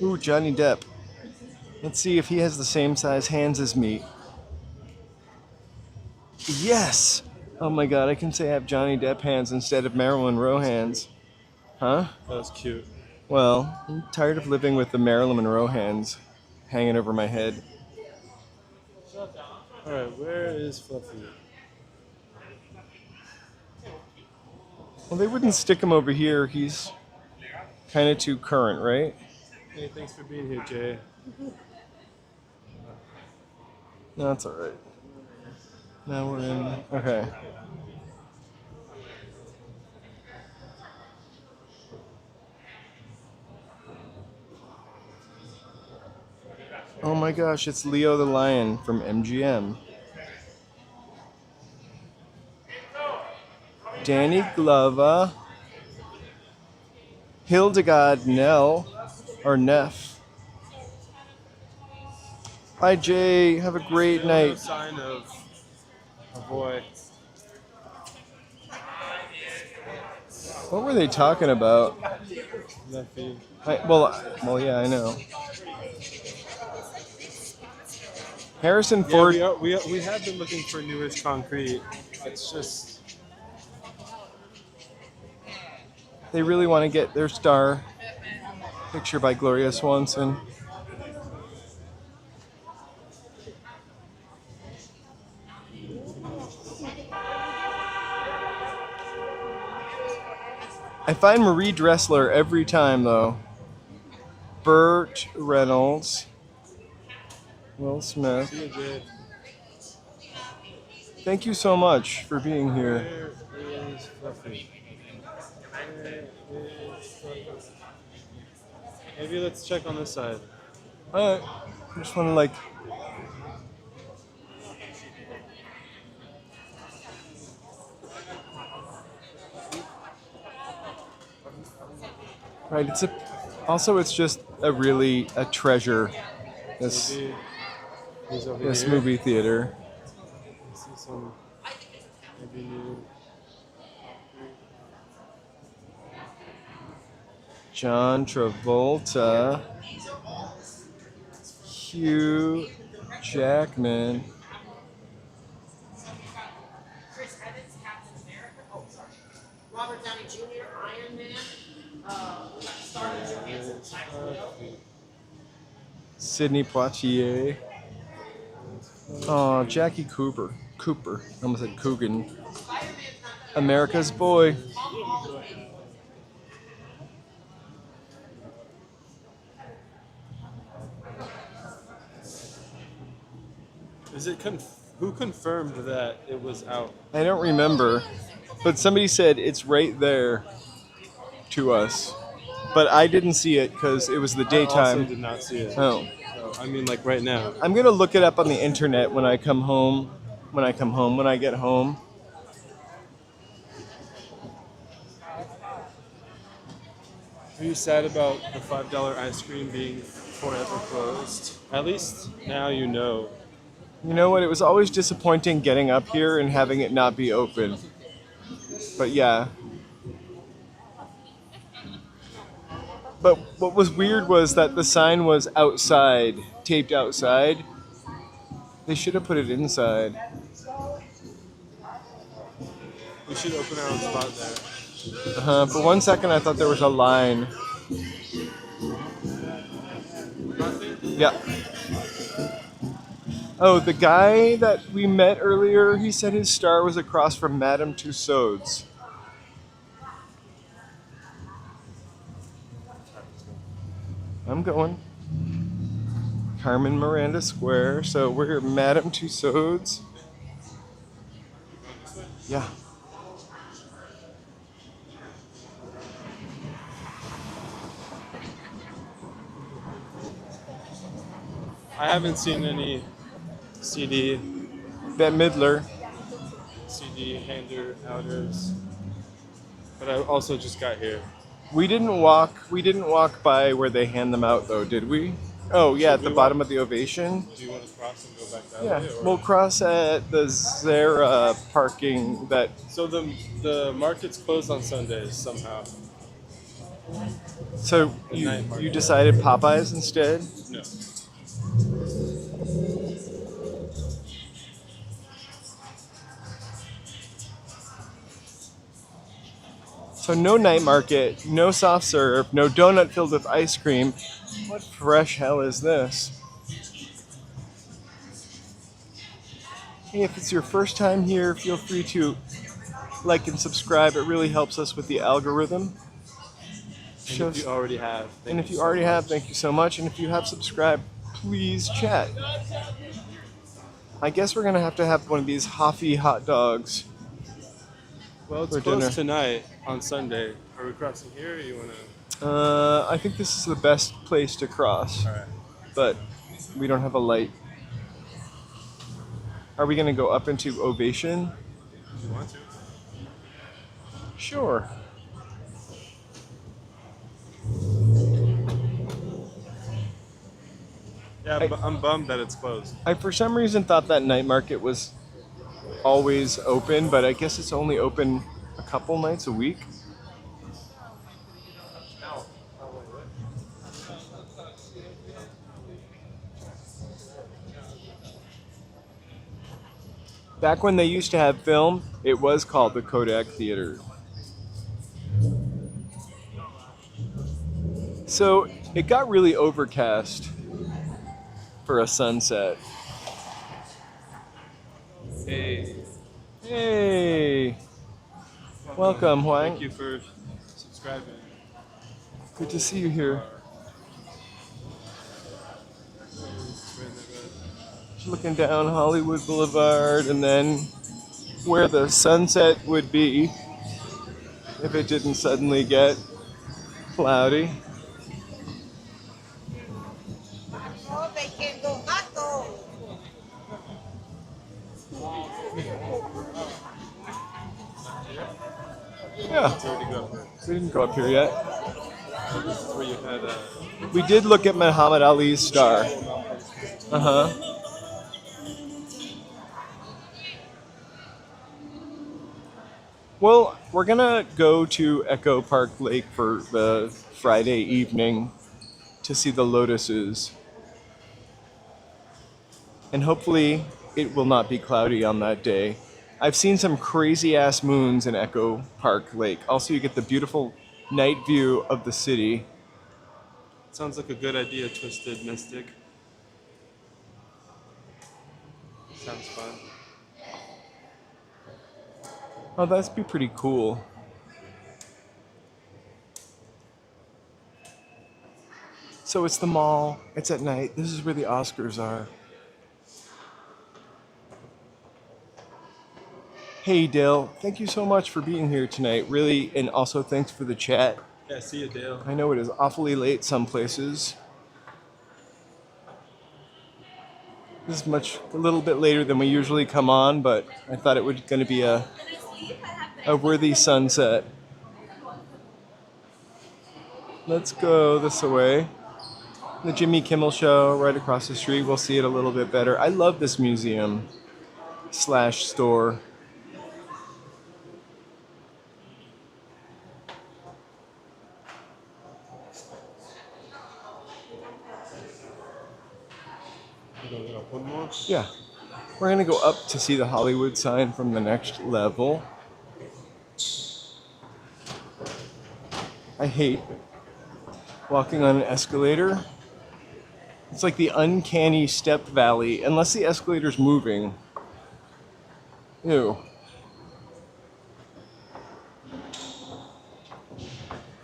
Ooh, Johnny Depp. Let's see if he has the same size hands as me. Yes! Oh my god, I can say I have Johnny Depp hands instead of Marilyn Monroe hands. Huh? That was cute. Well, I'm tired of living with the Marilyn Monroe hands hanging over my head. Alright, where is Fluffy? Well, they wouldn't stick him over here. He's kind of too current, right? Hey, thanks for being here, Jay. No, that's alright. Now we're in. Okay. Oh my gosh, it's Leo the Lion from MGM. Danny Glover. Hildegard Nell. Or Neff. Hi Jay, have a great No night. sign of a boy. What were they talking about? Leffy. Well, yeah, I know. Harrison Yeah, Ford. we have been looking for newish concrete. It's just They really want to get their star picture by Gloria Swanson. I find Marie Dressler every time, though. Burt Reynolds. Will Smith. see you, Jay. Thank you so much for being here. Where is Fluffy? Where is Fluffy? Maybe let's check on this side. I just want to like. Right, it's just a treasure. This Maybe he's over this here. movie theater. See some maybe new. John Travolta, Hugh Jackman. Chris Evans, Captain America. Oh, sorry. Robert Downey Jr., Iron Man. We got Scarlett Johansson, Black Widow. Sidney Poitier. Oh, Jackie Cooper. I almost said Coogan. America's Boy. Is it who confirmed that it was out? I don't remember, but somebody said it's right there to us. But I didn't see it because it was the I daytime. also did not see it. Oh. So, I mean, like right now. I'm gonna look it up on the internet when I come home. When I get home. Are you sad about the $5 ice cream being forever closed? At least now you know. You know what? It was always disappointing getting up here and having it not be open. But yeah. But what was weird was that the sign was outside taped outside. They should have put it inside. We should open our own spot there. For 1 second, I thought there was a line. Yeah. Oh, the guy that we met earlier, he said his star was across from Madame Tussauds. I'm going. Carmen Miranda Square. So we're here at Madame Tussauds. Yeah. I haven't seen any CD Bette Midler. hander outers, but I also just got here. We didn't walk by where they hand them out though, did we? Oh yeah, at the bottom of the Ovation. Do you want to cross and go back that Yeah, way? Or? we'll cross at the Zara parking that. So the market's closed on Sundays somehow. So you decided Popeyes instead? No. So no night market, no soft serve, no donut filled with ice cream. What fresh hell is this? Hey, if it's your first time here, feel free to like and subscribe. It really helps us with the algorithm. And if you already have, thank you so much. And if you have subscribed, please chat. I guess we're gonna have to have one of these Hoffy hot dogs. Well, it's for closed dinner. tonight on Sunday. Are we crossing here, or you wanna? I think this is the best place to cross, All right. but we don't have a light. Are we gonna go up into Ovation? Do you want to? Sure. Yeah, but I'm bummed that it's closed. I for some reason thought that night market was always open, but I guess it's only open a couple nights a week. Back when they used to have film, it was called the Kodak Theater. So it got really overcast for a sunset. Hey. Hey, welcome, Huang. Thank you for subscribing. Good to see you here. Just looking down Hollywood Boulevard and then where the sunset would be if it didn't suddenly get cloudy. Oh, they can go gato. Yeah, It's already go. we didn't go up here yet. This is where you had. We did look at Muhammad Ali's star. Uh-huh. Well, we're gonna go to Echo Park Lake for the Friday evening to see the lotuses. And hopefully it will not be cloudy on that day. I've seen some crazy ass moons in Echo Park Lake. Also, you get the beautiful night view of the city. Sounds like a good idea, Twisted Mystic. Sounds fun. Oh, that'd be pretty cool. So it's the mall, it's at night, this is where the Oscars are. Hey Dale, thank you so much for being here tonight, really, and also thanks for the chat. Yeah, see you, Dale. I know it is awfully late some places. This is a little bit later than we usually come on, but I thought it was going to be a worthy sunset. Let's go this way. The Jimmy Kimmel Show right across the street. We'll see it a little bit better. I love this museum / store. Yeah. We're gonna go up to see the Hollywood sign from the next level. I hate walking on an escalator. It's like the uncanny step valley, unless the escalator's moving. Ew.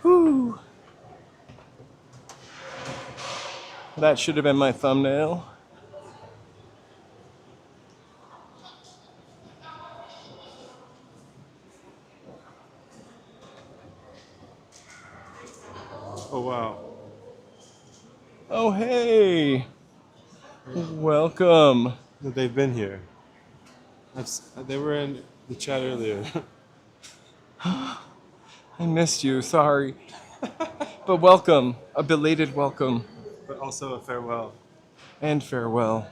Whew. That should have been my thumbnail. Oh wow. Oh, hey. Welcome. They've been here. They were in the chat earlier. I missed you, sorry. But welcome. A belated welcome. But also a farewell. And farewell.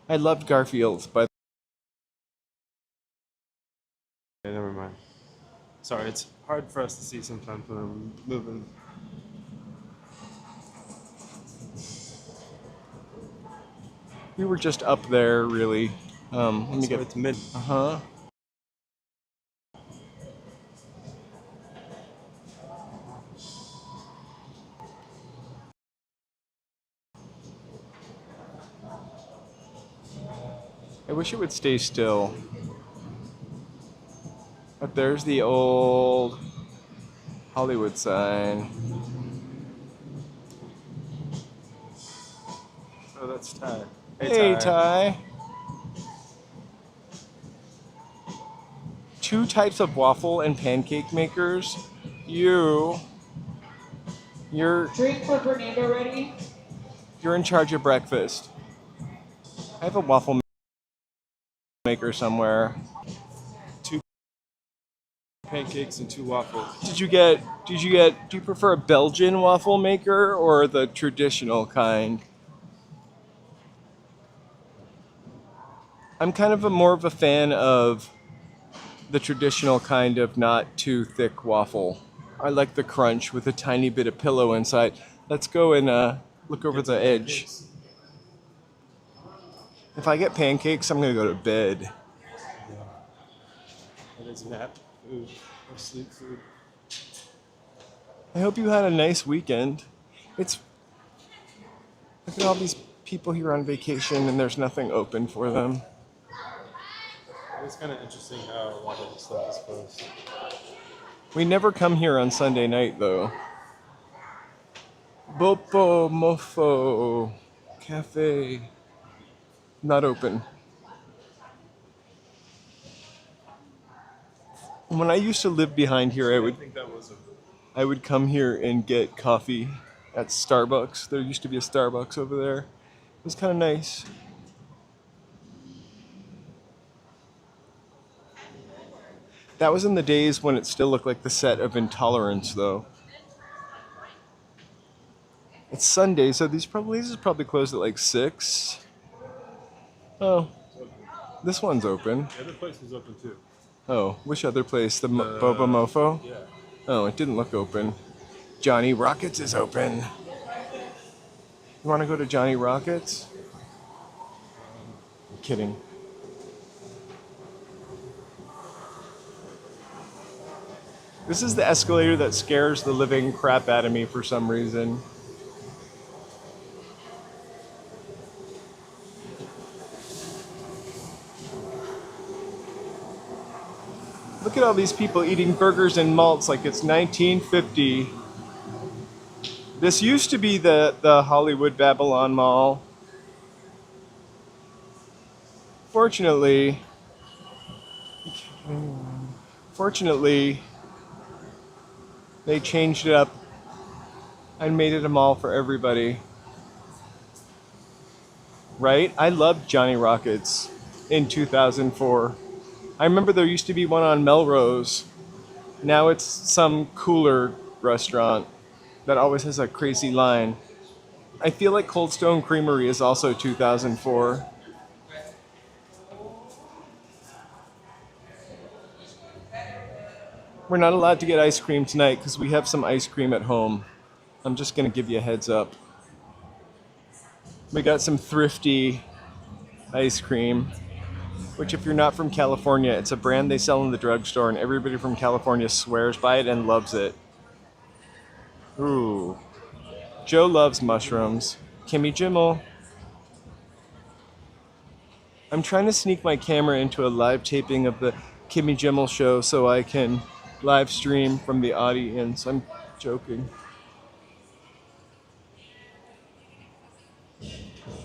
I loved Garfield, but Okay, never mind. Sorry, it's hard for us to see sometimes when I'm moving. we were just up there, really. Let me So get. it's mid. Uh-huh. I wish it would stay still. But there's the old Hollywood sign. Oh, that's Ty. Hey, Ty. Two types of waffle and pancake makers. You're Drink for Fernando ready? in charge of breakfast. I have a waffle maker somewhere. Two pancakes and 2 waffles. Do you prefer a Belgian waffle maker or the traditional kind? I'm kind of more of a fan of the traditional kind of not too thick waffle. I like the crunch with a tiny bit of pillow inside. Let's go and look over the edge. If I get pancakes, I'm gonna go to bed. That is nap food or sleep food. I hope you had a nice weekend. Look at all these people here on vacation and there's nothing open for them. It's kind of interesting how a lot of the stuff is closed. We never come here on Sunday night though. Bopo Mofo Cafe. Not open. When I used to live behind here, I think that was I would come here and get coffee at Starbucks. There used to be a Starbucks over there. It was kind of nice. That was in the days when it still looked like the set of Intolerance, though. It's Sunday, so these is probably closed at like 6. Oh, this one's open. the other place was open too. Oh, which other place? The Boba Mofo? Yeah. Oh, it didn't look open. Johnny Rockets is open. You want to go to Johnny Rockets? I'm kidding. This is the escalator that scares the living crap out of me for some reason. Look at all these people eating burgers and malts like it's 1950. This used to be the Hollywood Babylon Mall. Fortunately, they changed it up and made it a mall for everybody. Right? I loved Johnny Rockets in 2004. I remember there used to be one on Melrose. Now it's some cooler restaurant that always has a crazy line. I feel like Cold Stone Creamery is also 2004. We're not allowed to get ice cream tonight because we have some ice cream at home. I'm just going to give you a heads up. We got some thrifty ice cream, which if you're not from California, it's a brand they sell in the drugstore and everybody from California swears by it and loves it. Ooh. Joe loves mushrooms. Kimmy Jimmel. I'm trying to sneak my camera into a live taping of the Kimmy Jimmel show so I can live stream from the audience. I'm joking.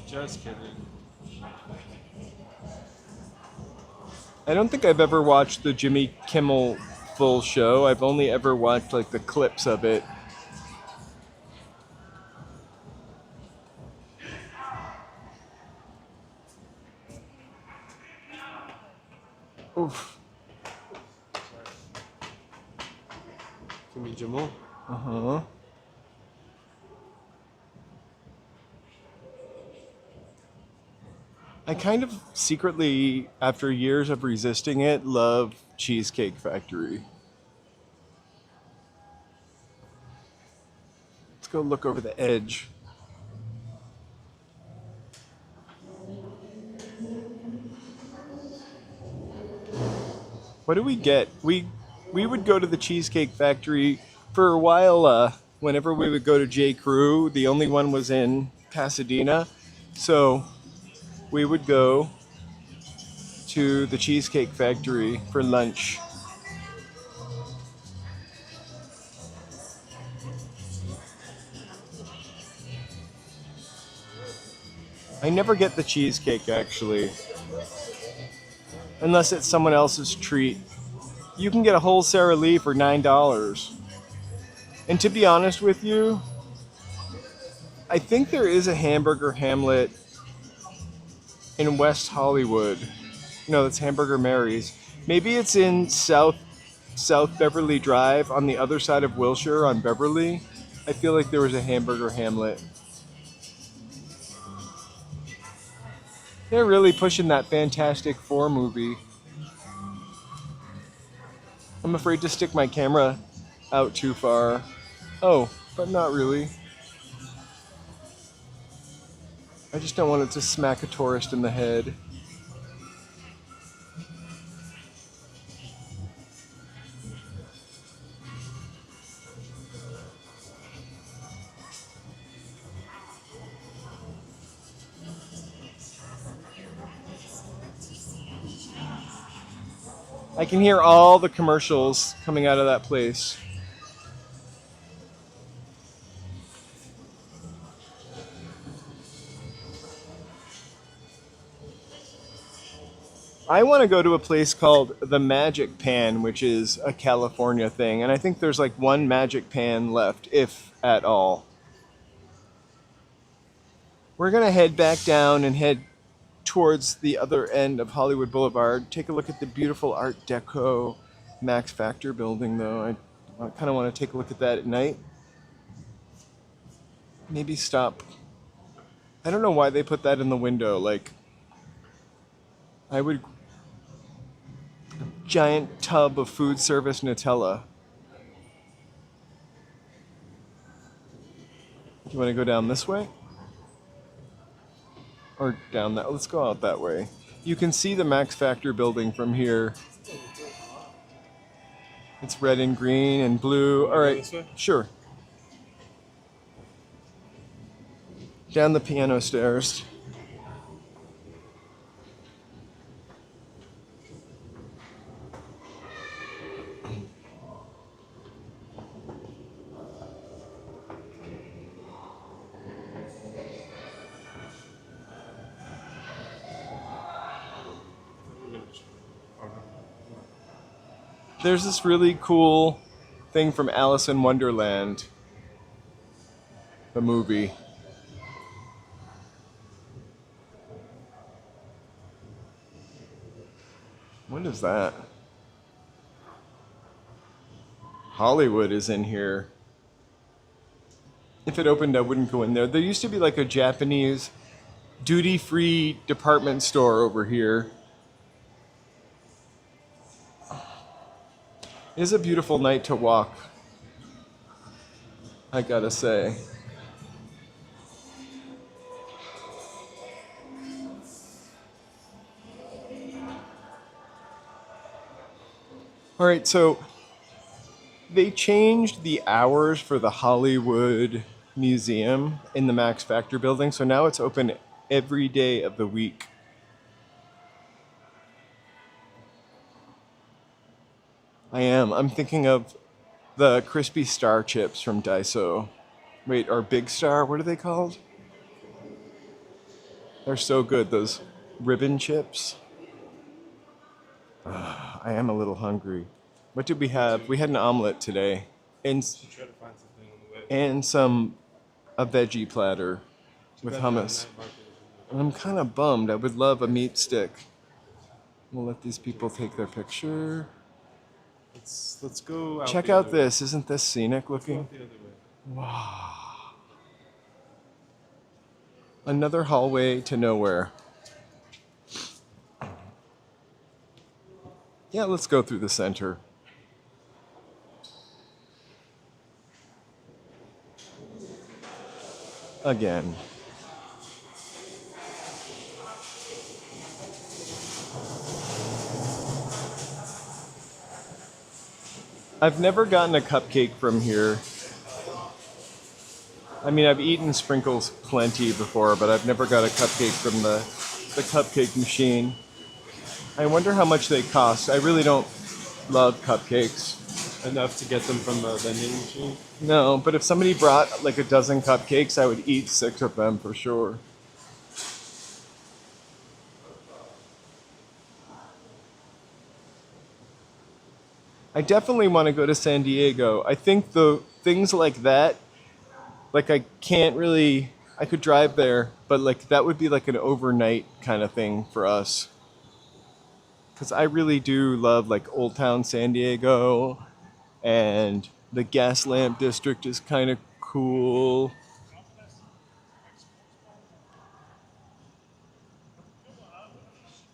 Just kidding. I don't think I've ever watched the Jimmy Kimmel full show. I've only ever watched like the clips of it. Oof. Kimmy Jimmel. Uh-huh. I kind of secretly, after years of resisting it, love Cheesecake Factory. Let's go look over the edge. What do we get? We would go to the Cheesecake Factory for a while. Whenever we would go to J. Crew, the only one was in Pasadena, so we would go to the Cheesecake Factory for lunch. I never get the cheesecake actually, unless it's someone else's treat. You can get a whole Sara Lee for $9. And to be honest with you, I think there is a Hamburger Hamlet in West Hollywood. No, that's Hamburger Mary's. Maybe it's in South Beverly Drive on the other side of Wilshire on Beverly. I feel like there was a Hamburger Hamlet. They're really pushing that Fantastic Four movie. I'm afraid to stick my camera out too far. Oh, but not really. I just don't want it to smack a tourist in the head. I can hear all the commercials coming out of that place. I want to go to a place called the Magic Pan, which is a California thing, and I think there's like one Magic Pan left, if at all. We're gonna head back down and head towards the other end of Hollywood Boulevard. Take a look at the beautiful Art Deco Max Factor building, though. I kind of want to take a look at that at night. Maybe stop. I don't know why they put that in the window. Like, I would... A giant tub of food service Nutella. Do you want to go down this way? Or down that? Let's go out that way. You can see the Max Factor building from here. It's red and green and blue. All right, This way? sure. Down the piano stairs. There's this really cool thing from Alice in Wonderland, the movie. What is that? Hollywood is in here. If it opened, I wouldn't go in there. There used to be like a Japanese duty-free department store over here. It is a beautiful night to walk, I gotta say. All right, so they changed the hours for the Hollywood Museum in the Max Factor building, so now it's open every day of the week. I am. I'm thinking of the crispy star chips from Daiso. Wait, or Big Star? What are they called? They're so good, those ribbon chips. I am a little hungry. What did we have? We had an omelet today. And Should try to find something on the way. and a veggie platter with hummus. And I'm kind of bummed. I would love a meat stick. We'll let these people take their picture. Let's go out Check the out other way. this. Isn't this scenic Let's go looking? out the other way. Wow. Another hallway to nowhere. Yeah, let's go through the center. Again. I've never gotten a cupcake from here. I mean, I've eaten sprinkles plenty before, but I've never got a cupcake from the cupcake machine. I wonder how much they cost. I really don't love cupcakes. Enough to get them from the vending machine. No, but if somebody brought like a dozen cupcakes, I would eat 6 of them for sure. I definitely want to go to San Diego. I think the things like that, like I could drive there, but like that would be like an overnight kind of thing for us. Because I really do love like Old Town San Diego, and the gas lamp district is kind of cool.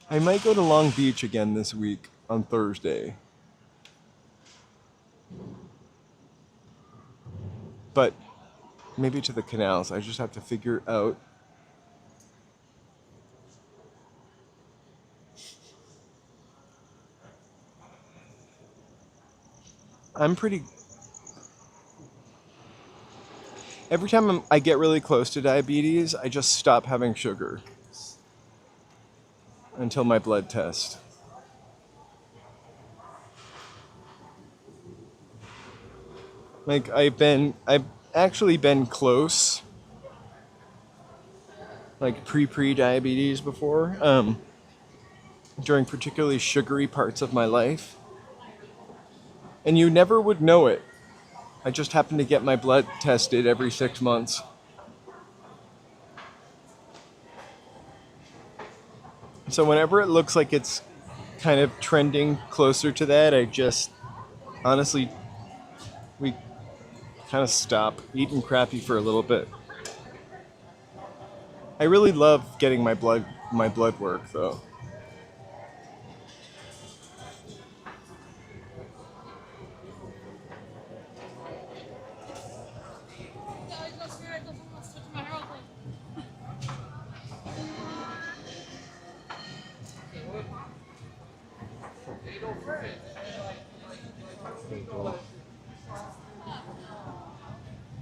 I might go to Long Beach again this week on Thursday. But maybe to the canals. I just have to figure out. I'm pretty. Every time I get really close to diabetes, I just stop having sugar until my blood test. Like I've actually been close, like pre-diabetes before, during particularly sugary parts of my life, and you never would know it. I just happen to get my blood tested every 6 months. So whenever it looks like it's kind of trending closer to that, I just honestly we kind of stop eating crappy for a little bit. I really love getting my blood work though.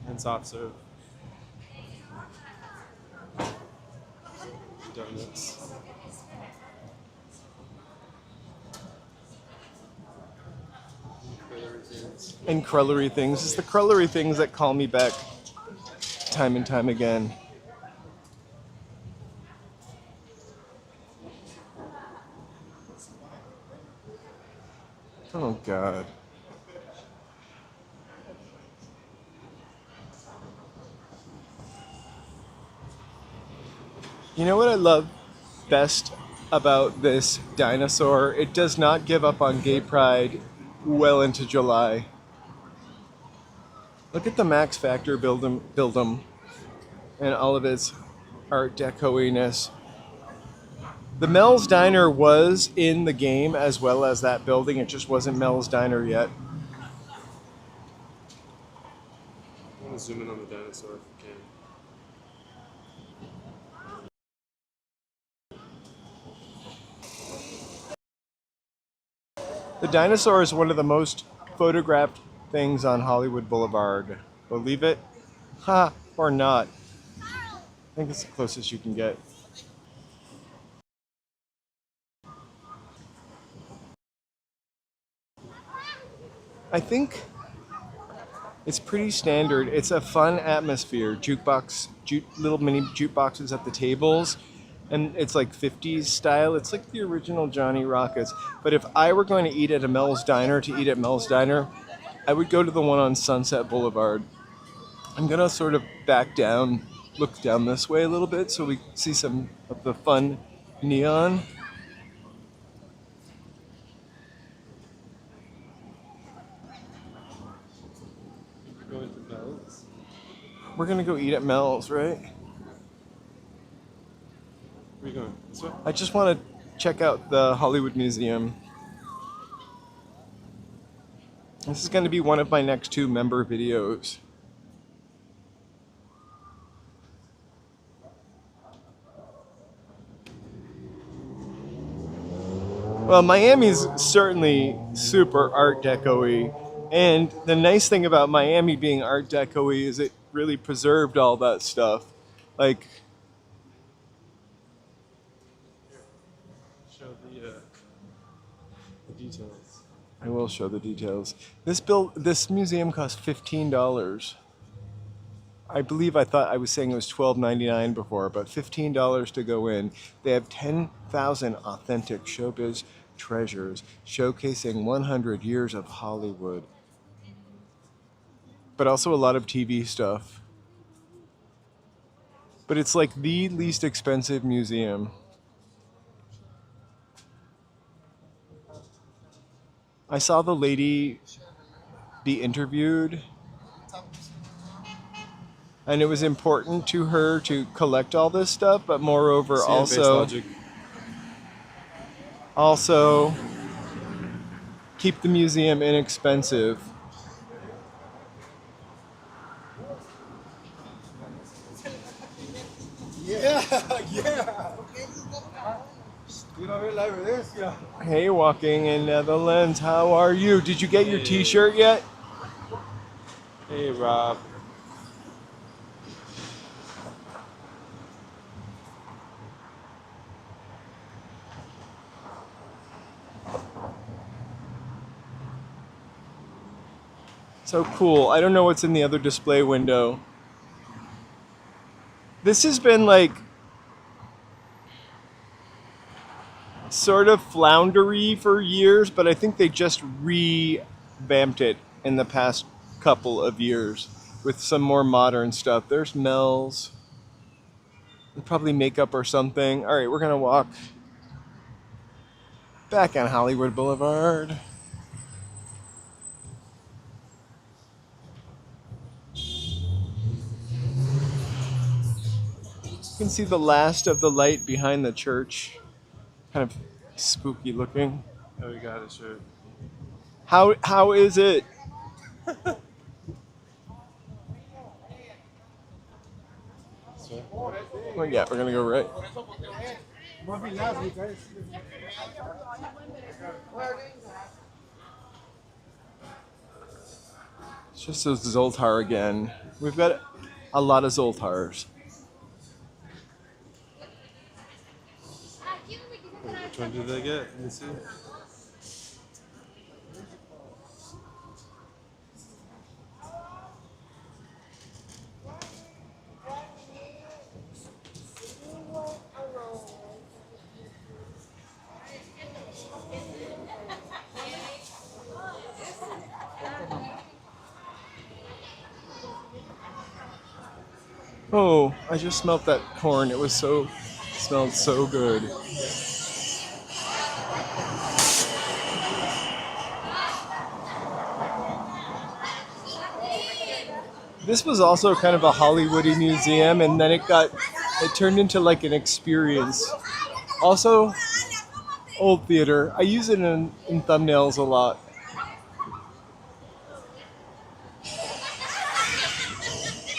And soft serve. Donuts. And crullery things. It's the crullery things that call me back time and time again. Oh God. You know what I love best about this dinosaur? It does not give up on gay pride well into July. Look at the Max Factor build 'em, and all of its Art Deco-iness. The Mel's Diner was in the game as well as that building. It just wasn't Mel's Diner yet. I want to zoom in on the dinosaur if you can. The dinosaur is one of the most photographed things on Hollywood Boulevard. Believe it? Ha! Or not. I think it's the closest you can get. I think it's pretty standard. It's a fun atmosphere. Little mini jukeboxes at the tables. And it's like 50s style. It's like the original Johnny Rockets. But if I were going to eat at Mel's Diner, I would go to the one on Sunset Boulevard. I'm going to sort of back down, look down this way a little bit so we see some of the fun neon. Going to Mel's. We're going to go eat at Mel's, right? Where are you going? This way? I just want to check out the Hollywood Museum. This is going to be one of my next 2 member videos. Well, Miami's certainly super Art Deco-y. And the nice thing about Miami being Art Deco-y is it really preserved all that stuff. Like, Show the details. I will show the details. This museum costs $15. I believe I was saying it was $12.99 before, but $15 to go in. They have 10,000 authentic showbiz treasures showcasing 100 years of Hollywood. But also a lot of TV stuff. But it's like the least expensive museum. I saw the lady be interviewed, and it was important to her to collect all this stuff, but moreover also keep the museum inexpensive. Hey, walking in Netherlands, how are you? Did you get your t-shirt yet? Hey, Rob. So cool. I don't know what's in the other display window. This has been like sort of floundery for years, but I think they just revamped it in the past couple of years with some more modern stuff. There's Mel's. Probably makeup or something. All right, we're gonna walk back on Hollywood Boulevard. You can see the last of the light behind the church. Kind of spooky looking. Oh, we got a shirt. How is it? Well, yeah, we're gonna go right. It's just those Zoltar again. We've got a lot of Zoltars. Which one did they get? Let me see. Oh, I just smelled that corn. Smelled so good. This was also kind of a Hollywoody museum, and then it turned into like an experience. Also, old theater. I use it in thumbnails a lot.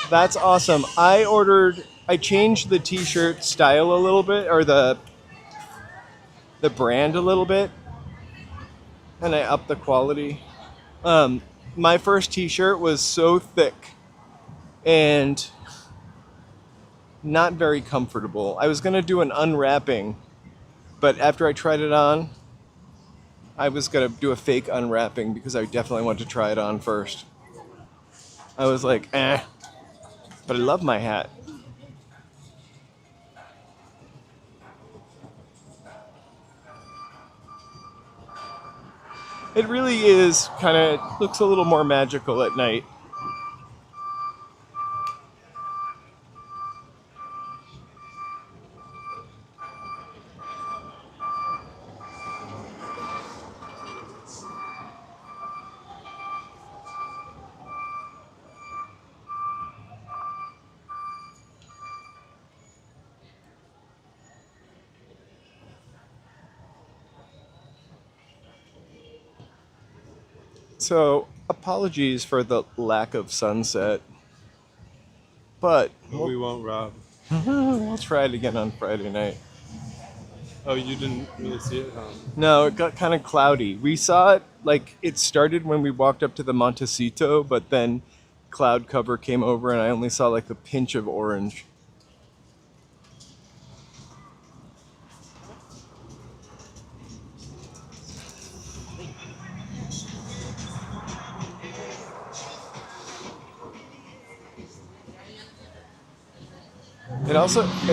That's awesome. I changed the t-shirt style a little bit, or the brand a little bit. and I upped the quality. My first t-shirt was so thick and not very comfortable. I was going to do an unwrapping, but after I tried it on, I was going to do a fake unwrapping because I definitely wanted to try it on first. I was like, eh, but I love my hat. It really is kind of, looks a little more magical at night. So, apologies for the lack of sunset, but We won't, Rob. we'll try it again on Friday night. Oh, you didn't really see it, huh? No, it got kind of cloudy. We saw it, like, it started when we walked up to the Montecito, but then cloud cover came over and I only saw, like, a pinch of orange. It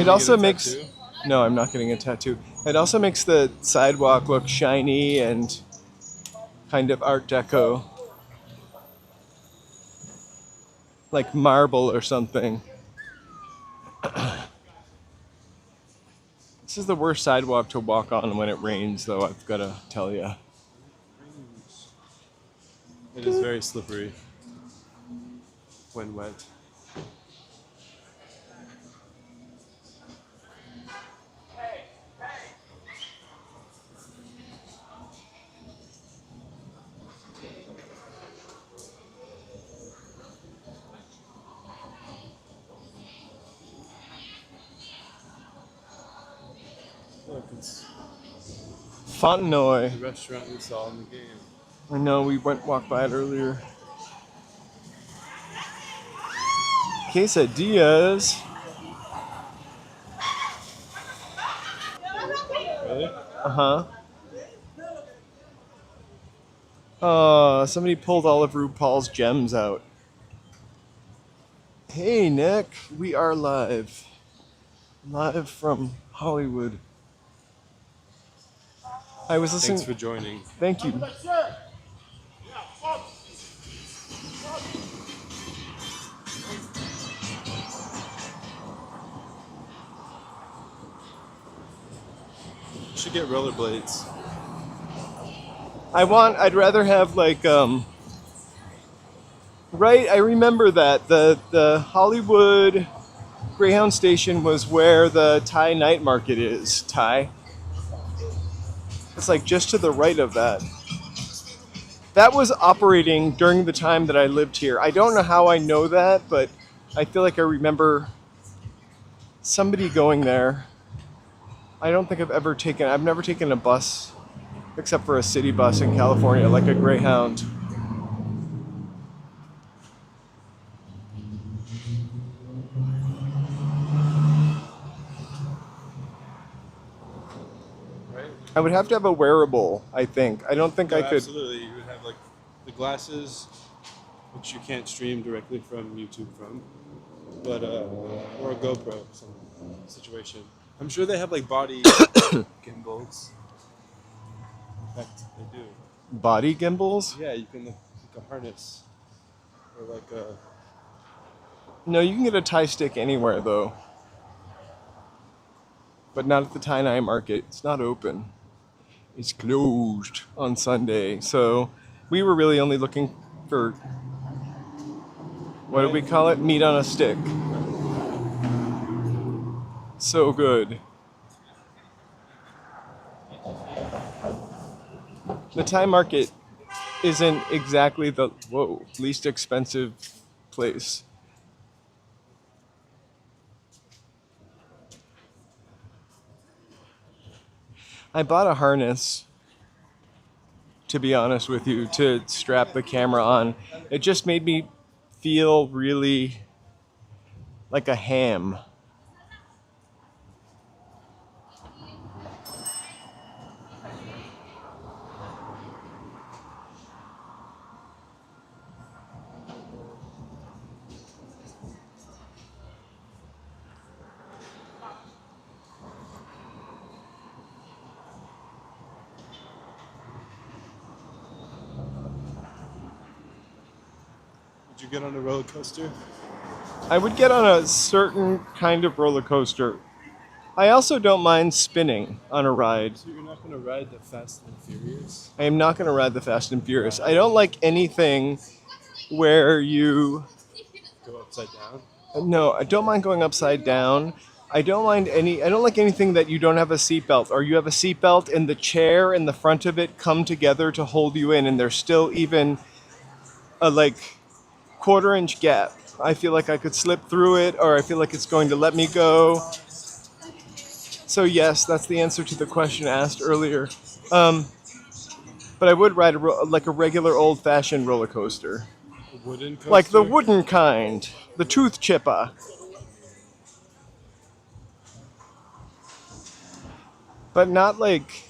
also makes, tattoo? no, I'm not getting a tattoo. It also makes the sidewalk look shiny and kind of Art Deco, like marble or something. This is the worst sidewalk to walk on when it rains, though, I've got to tell you. It is very slippery when wet. Look, it's Fontenoy. the restaurant we saw in the game. I know, we walked by it earlier. Quesadillas. Really? Uh-huh. Oh, somebody pulled all of RuPaul's gems out. Hey, Nick. We are live. Live from Hollywood. I was listening. Thanks for joining. Thank you. You should get rollerblades. I'd rather have like right, I remember that the Hollywood Greyhound station was where the Thai night market is. Thai. It's like just to the right of that. That was operating during the time that I lived here. I don't know how I know that, but I feel like I remember somebody going there. I've never taken a bus except for a city bus in California, like a Greyhound. Right? I would have to have a wearable, I think. I don't think No, I could. absolutely. You would have like the glasses, which you can't stream directly from YouTube from, but or a GoPro some situation. I'm sure they have like body gimbals. In fact, they do. Body gimbals? Yeah, you can like a harness or like a. No, you can get a Thai stick anywhere, though. But not at the Thai night market. It's not open. It's closed on Sunday. So we were really only looking for, what do we call it? Meat on a stick. So good. The Thai market isn't exactly the least expensive place. I bought a harness to be honest with you, to strap the camera on. It just made me feel really like a ham. Did you get on a roller coaster? I would get on a certain kind of roller coaster. I also don't mind spinning on a ride. So you're not going to ride the Fast and Furious? I am not going to ride the Fast and Furious. I don't like anything where you... Go upside down? No, I don't mind going upside down. I don't like anything that you don't have a seatbelt, or you have a seatbelt and the chair and the front of it come together to hold you in, and there's still even a quarter-inch gap. I feel like I could slip through it, or I feel like it's going to let me go. So yes, that's the answer to the question asked earlier. But I would ride a regular old-fashioned roller coaster. A wooden coaster? Like the wooden kind, the tooth chipper. But not like...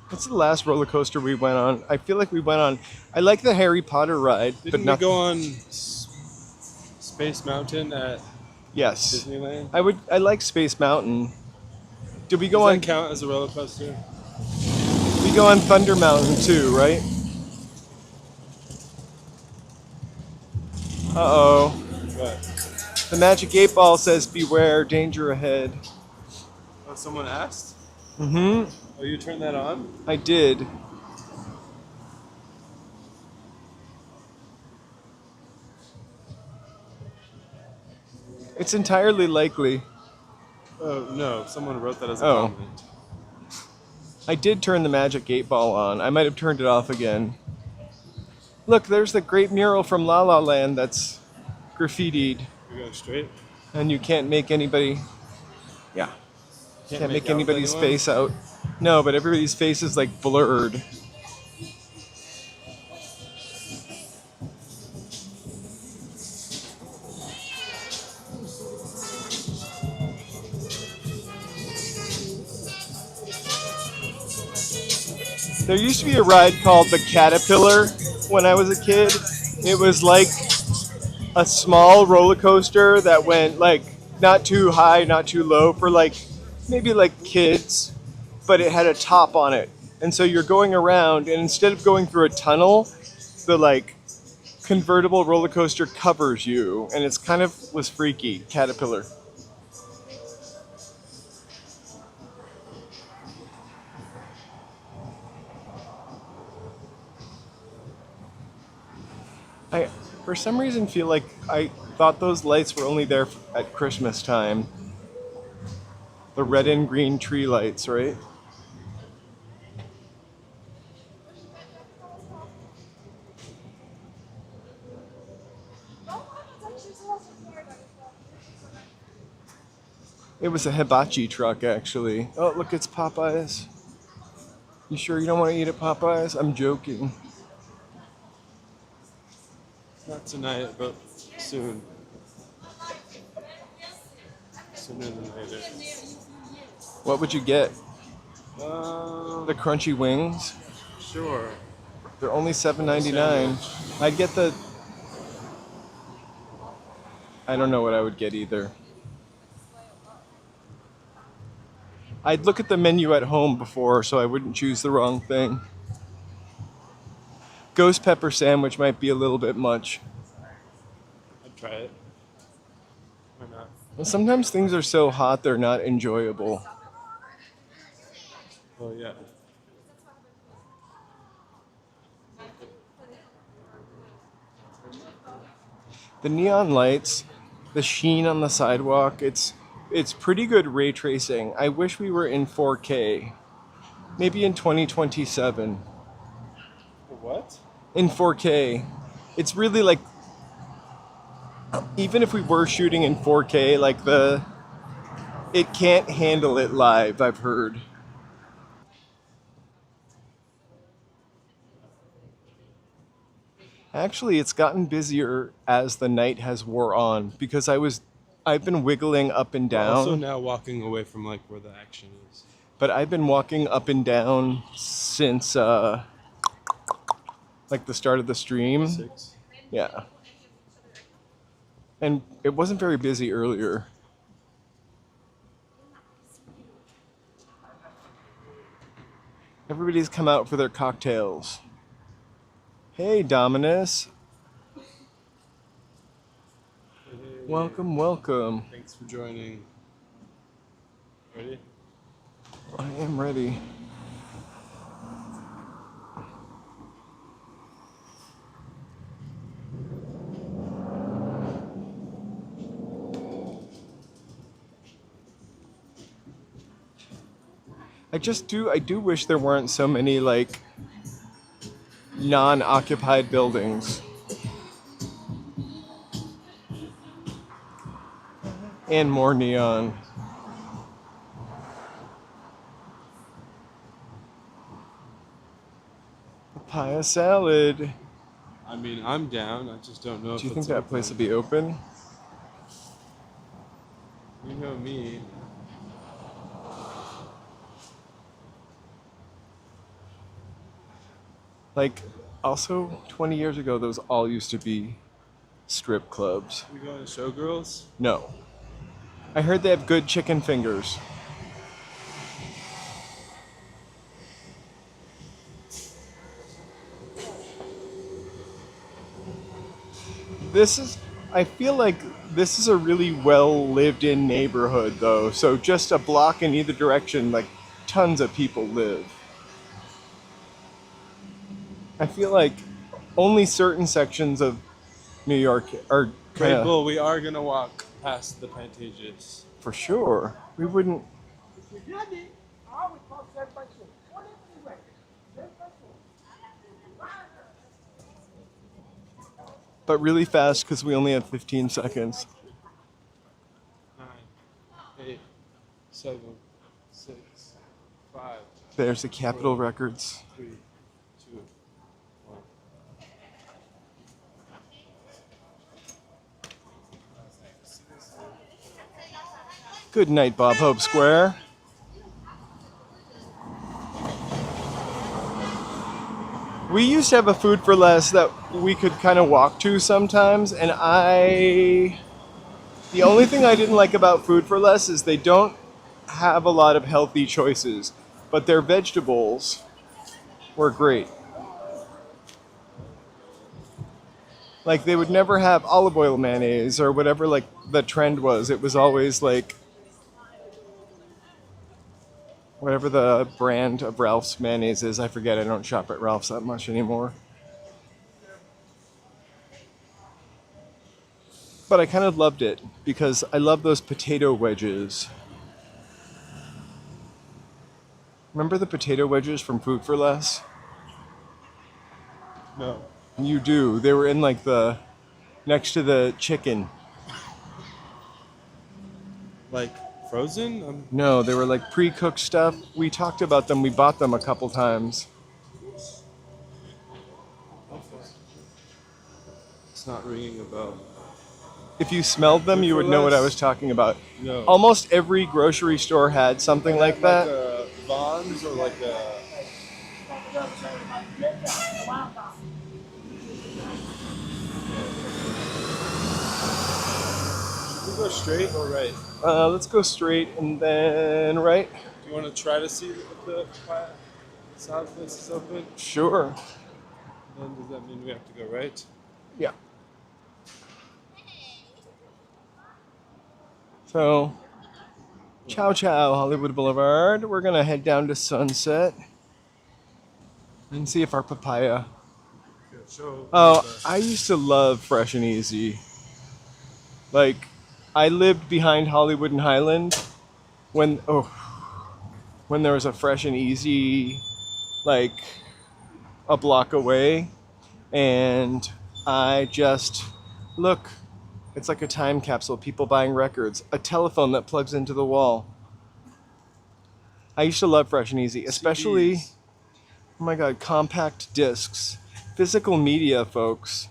What's the last roller coaster we went on? I feel like we went on... I like the Harry Potter ride, but Didn't not... we go on Space Mountain at Yes. Disneyland? I like Space Mountain. Did we Does go that on... count as a roller coaster? We go on Thunder Mountain too, right? Uh-oh. What? The Magic 8 Ball says, beware, danger ahead. Oh, someone asked? Mm-hmm. Oh, you turned that on? I did. It's entirely likely. Oh, no. Someone wrote that as a Oh. comment. I did turn the Magic 8 Ball on. I might have turned it off again. Look, there's the great mural from La La Land that's graffitied. You're going straight? And you can't make anybody... Yeah. Can't make out with anybody's anyone? face out. No, but everybody's face is like blurred. There used to be a ride called the Caterpillar when I was a kid. It was like a small roller coaster that went not too high, not too low for maybe kids, but it had a top on it. And so you're going around, and instead of going through a tunnel, the convertible roller coaster covers you, and it's kind of was freaky. Caterpillar. I, for some reason, feel like I thought those lights were only there at Christmas time. The red and green tree lights, right? It was a hibachi truck, actually. Oh, look, it's Popeyes. You sure you don't want to eat at Popeyes? I'm joking. Not tonight, but soon. Sooner than later. What would you get? Um, The crunchy wings? Sure. They're only $7.99. I'd get the... I don't know what I would get either. I'd look at the menu at home before so I wouldn't choose the wrong thing. Ghost pepper sandwich might be a little bit much. I'd try it. Why not? Well, sometimes things are so hot they're not enjoyable. Oh, yeah. The neon lights, the sheen on the sidewalk, it's pretty good ray tracing. I wish we were in 4K. Maybe in 2027. What? In 4K. It's really even if we were shooting in 4K, it can't handle it live, I've heard. Actually, it's gotten busier as the night has wore on because I've been wiggling up and We're also down, now walking away from like where the action is. but I've been walking up and down since like the start of the stream. 6. Yeah. And it wasn't very busy earlier. Everybody's come out for their cocktails. Hey, Dominus. Welcome, welcome. Thanks for joining. Ready? I am ready. I do wish there weren't so many like non-occupied buildings. And more neon. Papaya salad. I mean, I'm down. I just don't know if Do you think it's that open. place will be open? You know me. Like, also, 20 years ago, those all used to be strip clubs. We going to Showgirls? No. I heard they have good chicken fingers. I feel like this is a really well lived in neighborhood though. So just a block in either direction, like tons of people live. I feel like only certain sections of New York are Red kind of, Bull, we are going to walk past the Pantages. for sure. We wouldn't. But really fast because we only have 15 seconds. 9, 8, 7, 6, 5, There's the Capitol Records. 3, 2, 1. Good night, Bob Hope Square. We used to have a Food for Less that we could kind of walk to sometimes, and the only thing I didn't like about Food for Less is they don't have a lot of healthy choices, but their vegetables were great. Like, they would never have olive oil mayonnaise or whatever, like, the trend was. It was always, like, whatever the brand of Ralph's mayonnaise is. I forget. I don't shop at Ralph's that much anymore. But I kind of loved it because I love those potato wedges. Remember the potato wedges from Food for Less? No. You do. They were in like next to the chicken. Like frozen? No, they were like pre-cooked stuff. We talked about them. We bought them a couple times. It's not ringing a bell. If you smelled them, you would know what I was talking about. No. Almost every grocery store had something like that. Like Vons or like a... Should we go straight or right? Let's go straight and then right. Do you want to try to see if the south place is open? Sure. Then does that mean we have to go right? Yeah. So, ciao ciao Hollywood Boulevard. We're gonna head down to Sunset and see if our papaya. Oh, I used to love Fresh and Easy. Like, I lived behind Hollywood and Highland when there was a Fresh and Easy, like a block away, and I just look. It's like a time capsule. People buying records, a telephone that plugs into the wall. I used to love Fresh and Easy, especially. CDs. Oh my God, compact discs. Physical media, folks.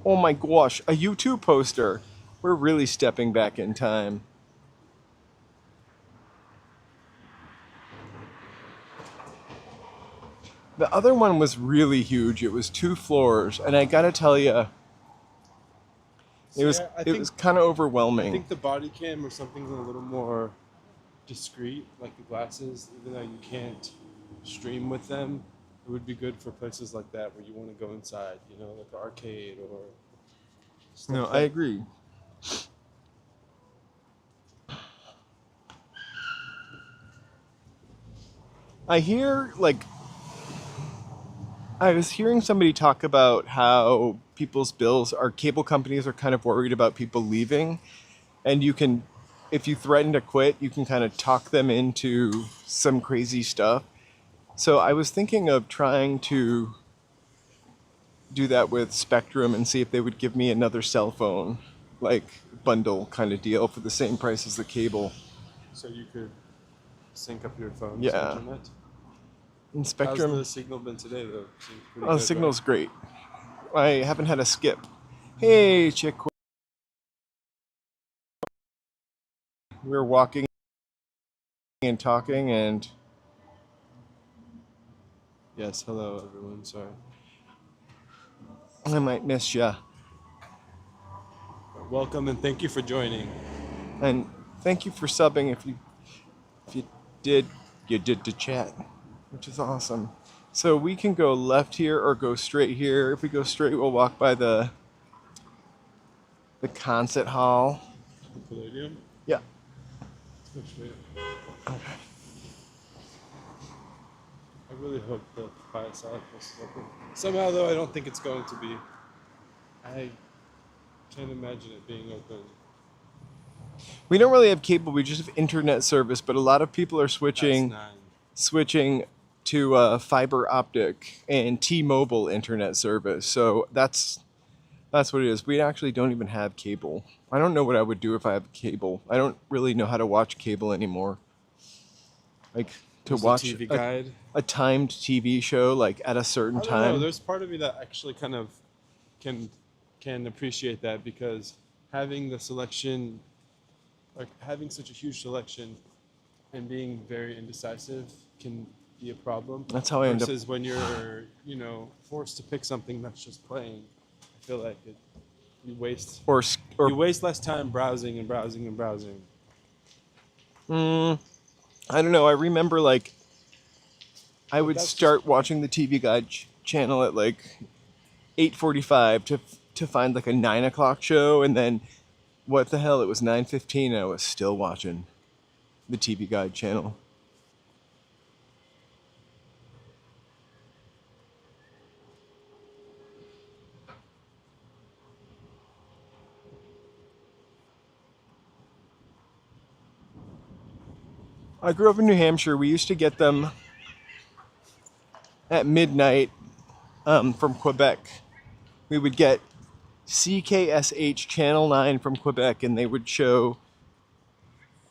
Oh my gosh, a YouTube poster. We're really stepping back in time. The other one was really huge. It was 2 floors, and I gotta tell you, it was kind of I overwhelming. think the body cam or something a little more discreet, like the glasses, even though you can't stream with them, it would be good for places like that where you want to go inside, you know, like an arcade or stuff No, like I agree. I hear, like, I was hearing somebody talk about how people's bills, our cable companies are kind of worried about people leaving, and you can, if you threaten to quit, you can kind of talk them into some crazy stuff. So I was thinking of trying to do that with Spectrum and see if they would give me another cell phone, like bundle kind of deal for the same price as the cable. so you could sync up your phone's Yeah. internet. And How's Spectrum, the signal been today, though? Seems pretty oh, the good, signal's great. I haven't had a skip. Hey, chick. We were walking and talking, and right? Yes, hello, everyone. Sorry. I might miss ya. Welcome and thank you for joining. And thank you for subbing. If you did, you did to chat, which is awesome. So we can go left here or go straight here. If we go straight, we'll walk by the concert hall. The Palladium? Yeah. Which way? I really hope the Fire Salad Plus is open. Somehow, though, I don't think it's going to be. I can't imagine it being open. We don't really have cable. We just have internet service, but a lot of people are switching Past 9. switching to fiber optic and T-Mobile internet service. So that's what it is. We actually don't even have cable. I don't know what I would do if I have cable. I don't really know how to watch cable anymore. Like to There's a watch TV guide. a timed TV show like at a certain I don't know. time. There's part of me that actually kind of can appreciate that, because having the selection, like having such a huge selection and being very indecisive can be a problem. That's how I end up. Versus when you're, forced to pick something that's just playing, I feel like you waste Or you waste less time browsing and browsing and browsing. I don't know. I remember like I would that's start watching the TV Guide channel at like 8:45 to find like a 9 o'clock show, and then what the hell? It was 9:15, and I was still watching the TV Guide channel. I grew up in New Hampshire. We used to get them at midnight from Quebec. We would get CKSH Channel 9 from Quebec, and they would show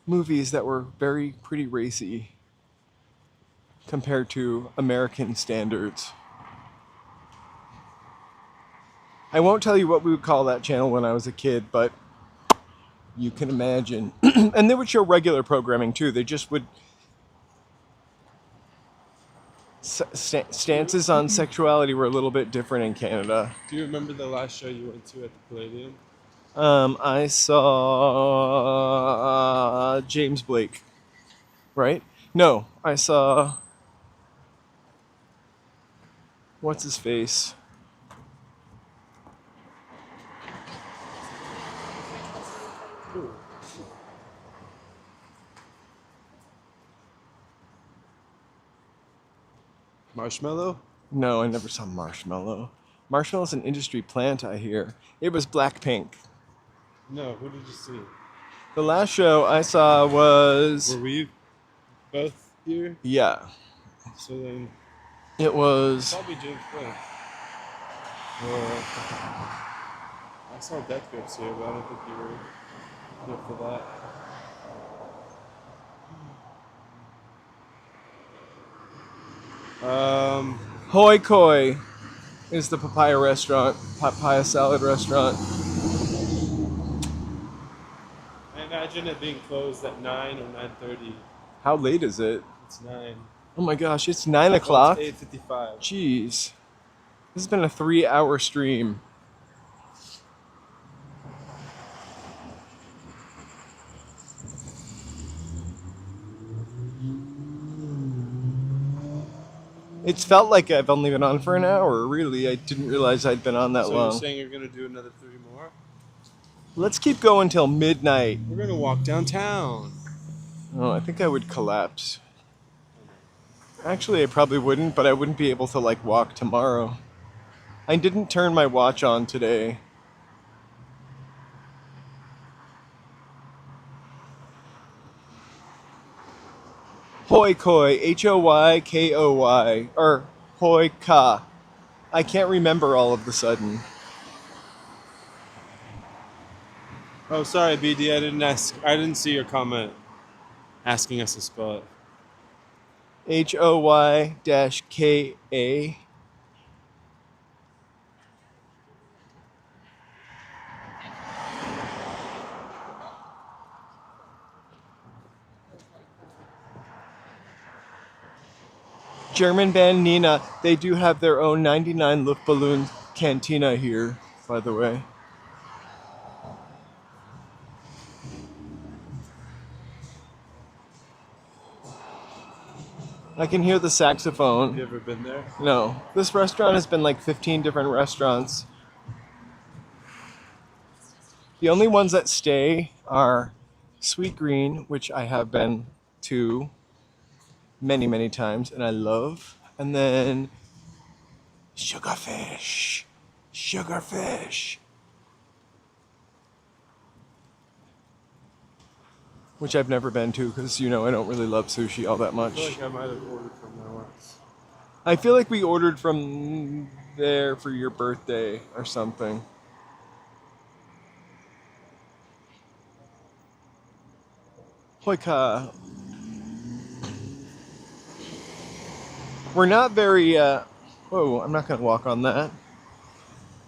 movies that were pretty racy compared to American standards. I won't tell you what we would call that channel when I was a kid, but you can imagine. And they would show regular programming too. They just would stances on sexuality were a little bit different in Canada. Do you remember the last show you went to at the Palladium? I saw James Blake, right? No, I saw what's his face? Marshmallow? No, I never saw Marshmallow. Marshmallow's an industry plant, I hear. It was Blackpink. No, who did you see? The last show I saw was... Were we both here? Yeah. So then... It was... Probably James Blake. Or... I saw Death Grips here, but I don't think you were here for that. Hoi Koi is the papaya restaurant, papaya salad restaurant. I imagine it being closed at 9 or 9:30. How late is it? It's 9. Oh my gosh, it's 9 Well, o'clock? it's 8:55. Jeez. This has been a 3-hour stream. It's felt like I've only been on for an hour, really. I didn't realize I'd been on that So long. you're saying you're gonna do another 3 more? Let's keep going till midnight. We're gonna walk downtown. Oh, I think I would collapse. Actually, I probably wouldn't, but I wouldn't be able to, like, walk tomorrow. I didn't turn my watch on today. Hoi Koi, Hoykoi, or Hoi Ka. I can't remember all of the sudden. Oh, sorry, BD. I didn't see your comment asking us to spell it. Hoy-Ka. German band Nina, they do have their own 99 Luftballon cantina here, by the way. I can hear the saxophone. Have you ever been there? No. This restaurant has been like 15 different restaurants. The only ones that stay are Sweet Green, which I have been to many, many times, and I love. And then Sugarfish. Sugarfish. Which I've never been to because, you know, I don't really love sushi all that I feel much. like I might have ordered from there once. I feel like we ordered from there for your birthday or something. Hoika. We're not very, whoa, I'm not going to walk on that.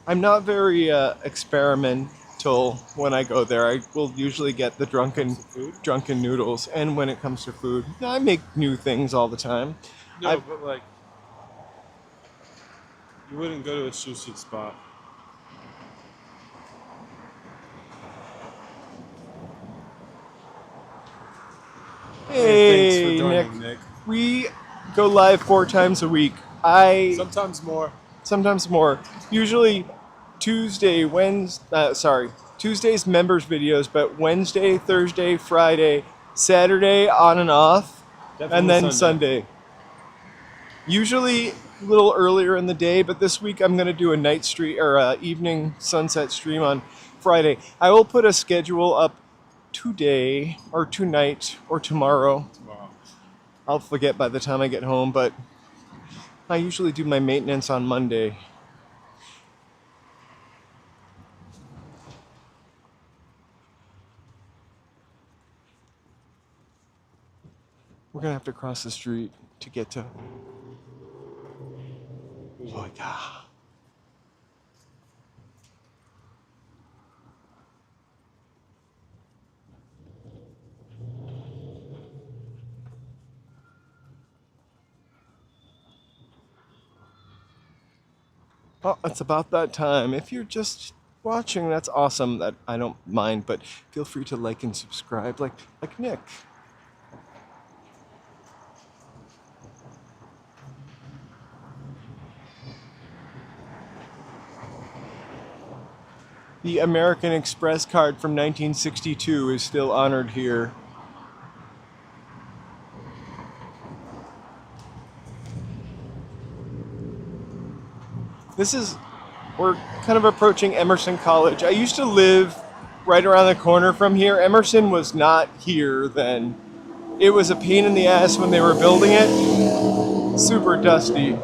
I'm not very experimental when I go there. I will usually get the drunken noodles. And when it comes to food, I make new things all the time. No, but like, you wouldn't go to a sushi spot. Hey, thanks for joining, Nick. We go live 4 times a week. Sometimes more. Sometimes more. Usually Tuesdays members videos, but Wednesday, Thursday, Friday, Saturday on and off, Definitely and then Sunday. Usually a little earlier in the day, but this week I'm going to do a night stream or evening sunset stream on Friday. I will put a schedule up today or tonight or tomorrow. Wow. I'll forget by the time I get home, but I usually do my maintenance on Monday. We're gonna have to cross the street to get to. Oh my God. Oh, it's about that time. If you're just watching, that's awesome. That I don't mind, but feel free to like and subscribe, like Nick. The American Express card from 1962 is still honored here. We're kind of approaching Emerson College. I used to live right around the corner from here. Emerson was not here then. It was a pain in the ass when they were building it. Super dusty.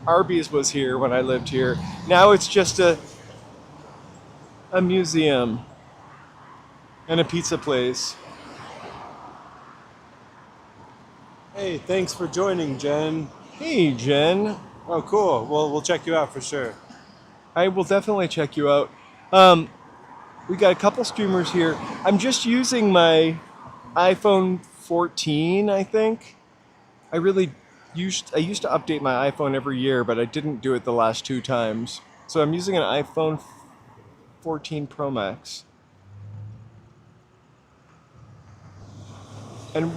Arby's was here when I lived here. Now it's just a museum and a pizza place. Hey, thanks for joining, Jen. Hey, Jen. Oh, cool. Well, we'll check you out for sure. I will definitely check you out. We got a couple streamers here. I'm just using my iPhone 14, I think. I used to update my iPhone every year, but I didn't do it the last 2 times. So I'm using an iPhone 14 Pro Max. And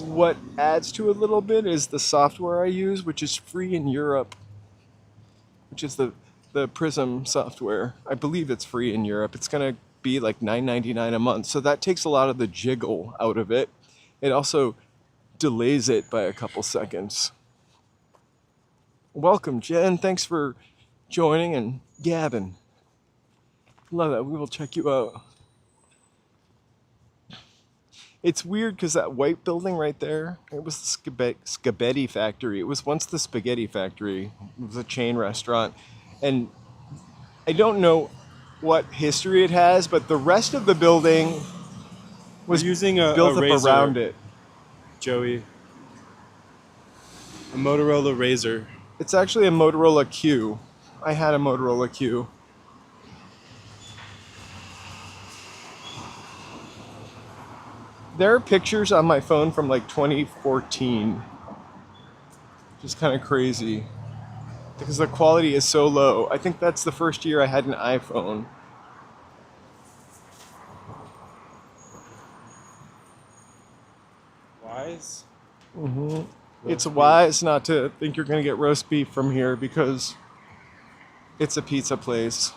what adds to it a little bit is the software I use, which is free in Europe, which is the Prism software. I believe it's free in Europe. It's going to be like $9.99 a month. So that takes a lot of the jiggle out of it. It also delays it by a couple seconds. Welcome, Jen. Thanks for joining and gabbing. Love that. We will check you out. It's weird because that white building right there, it was the Spaghetti Factory. It was once the Spaghetti Factory. It was a chain restaurant. And I don't know what history it has, but the rest of the building was using a built up razor, around it. Joey. A Motorola Razr. It's actually a Motorola Q. I had a Motorola Q. There are pictures on my phone from like 2014. Which is kind of crazy. Because the quality is so low. I think that's the first year I had an iPhone. Wise? Mm-hmm. It's wise not to think you're going to get roast beef from here because it's a pizza place.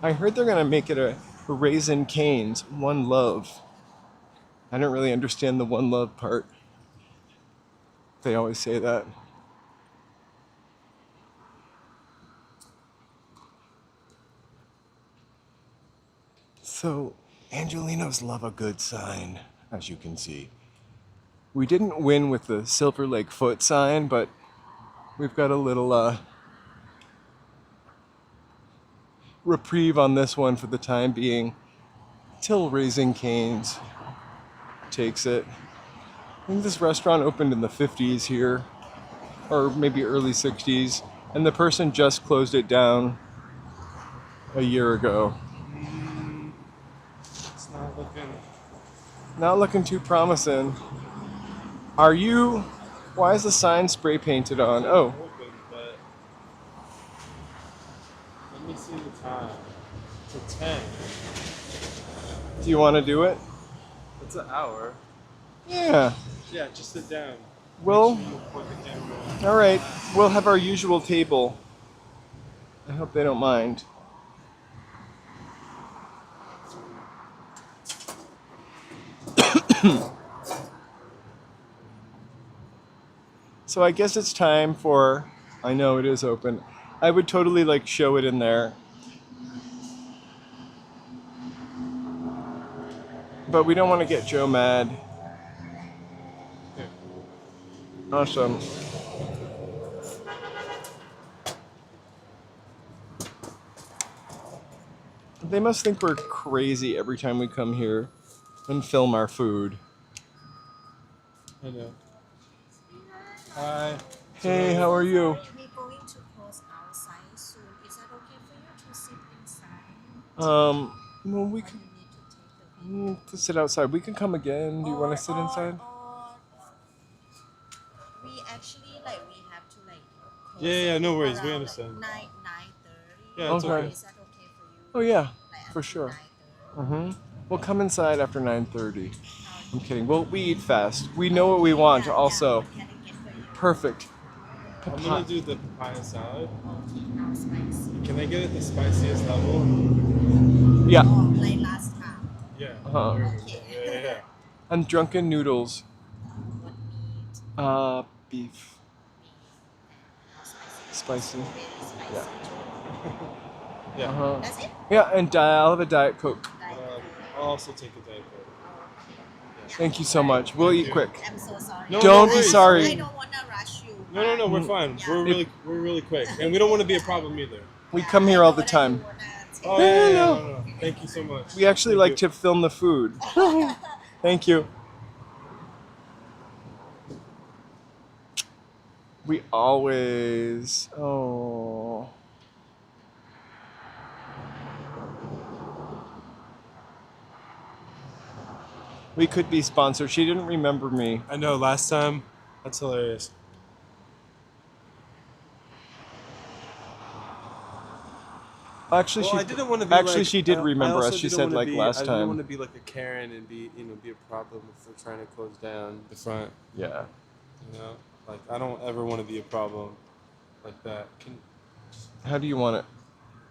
I heard they're going to make it a Raisin Cane's, One Love. I don't really understand the One Love part. They always say that. So, Angelinos love a good sign, as you can see. We didn't win with the Silver Lake Foot sign, but we've got a little reprieve on this one for the time being, till Raising Cane's takes it. I think this restaurant opened in the 50s here, or maybe early 60s, and the person just closed it down a year ago. It's not looking too promising. Are you? Why is the sign spray painted on? Oh, open, but let me see the time. It's a 10. do you want to do it? It's an hour. Yeah. Yeah, just sit down. Well, Make sure you point the camera. all right. We'll have our usual table. I hope they don't mind. So I guess it's time for, I know it is open. I would totally like show it in there. But we don't want to get Joe mad. Here. Awesome. They must think we're crazy every time we come here and film our food. I know. Hi. Hey, how are you? We're going to close outside soon. Is that okay for you to sit inside? Well, we Or could you need to take the video? to sit outside. We can come again. Do you want to sit inside? Or we actually we have to close Yeah, no worries. We around, understand. 9:30. Yeah, it's Okay. okay. Is that okay for you? Oh yeah, Like, for after sure. 9:30? We'll come inside after 9:30. I'm kidding. Well, we eat fast. We know what we want also. What can I get for you? Perfect. I'm gonna do the papaya salad. Now spicy. Can I get it the spiciest level? Yeah. Oh, like last time. Yeah. Uh-huh. Yeah. And drunken noodles. What meat? Beef. How spicy? Spicy. Very spicy. Yeah. Yeah. Uh-huh. That's it? Yeah, and I'll have a Diet Coke. Like, I'll also take a Diet Coke. Thank you so much. We'll eat quick. I'm so sorry. No, Don't no be worries. sorry. I don't want to rush you. No, we're fine. Yeah. We're really quick, and we don't want to be a problem either. We come here all the time. Oh No, yeah, no. no. Thank you so much. We actually Thank like you. to film the food. Thank you. We always. Oh. We could be sponsored. She didn't remember me. I know. Last time, that's hilarious. Actually, Well, she I didn't want to be actually like, she did I remember also us. She didn't said wanna like be, last I didn't want time. to be like a Karen and be be a problem if they're trying to close down the front. Yeah. You know, like I don't ever want to be a problem like that. Can How do you want it?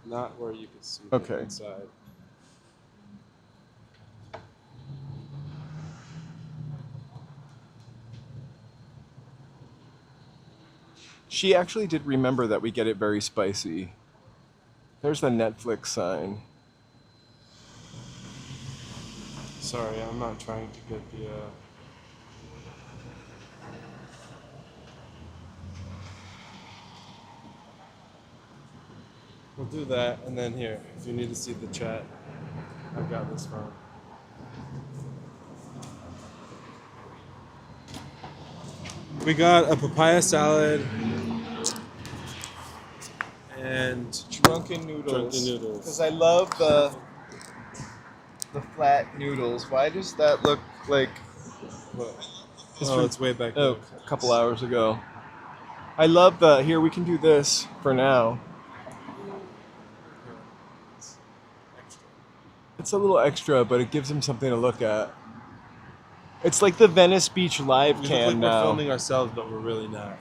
not where you can see Okay. the inside. She actually did remember that we get it very spicy. There's the Netflix sign. Sorry, I'm not trying to get the. We'll do that, and then here, if you need to see the chat, I've got this phone. We got a papaya salad and Drunken noodles. Drunken noodles. Because I love the flat noodles. Why does that look like? what? It's Oh, from- it's way back Oh, there. a couple hours ago. I love the. Here, we can do this for now. It's a little extra, but it gives him something to look at. It's like the Venice Beach live We look cam like we're now. filming ourselves, but we're really not.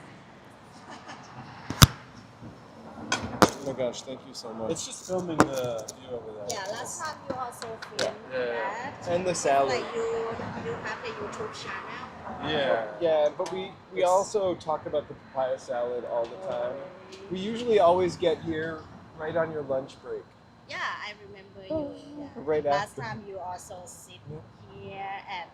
Oh my gosh, thank you so much. It's just filming the view over there. Yeah, last time you also filmed Yeah. that. And the salad. Like you have the YouTube channel. Yeah. Yeah, but we also talk about the papaya salad all the time. We usually always get here right on your lunch break. Yeah, I remember you. Yeah. Right Last after. time you also sit here and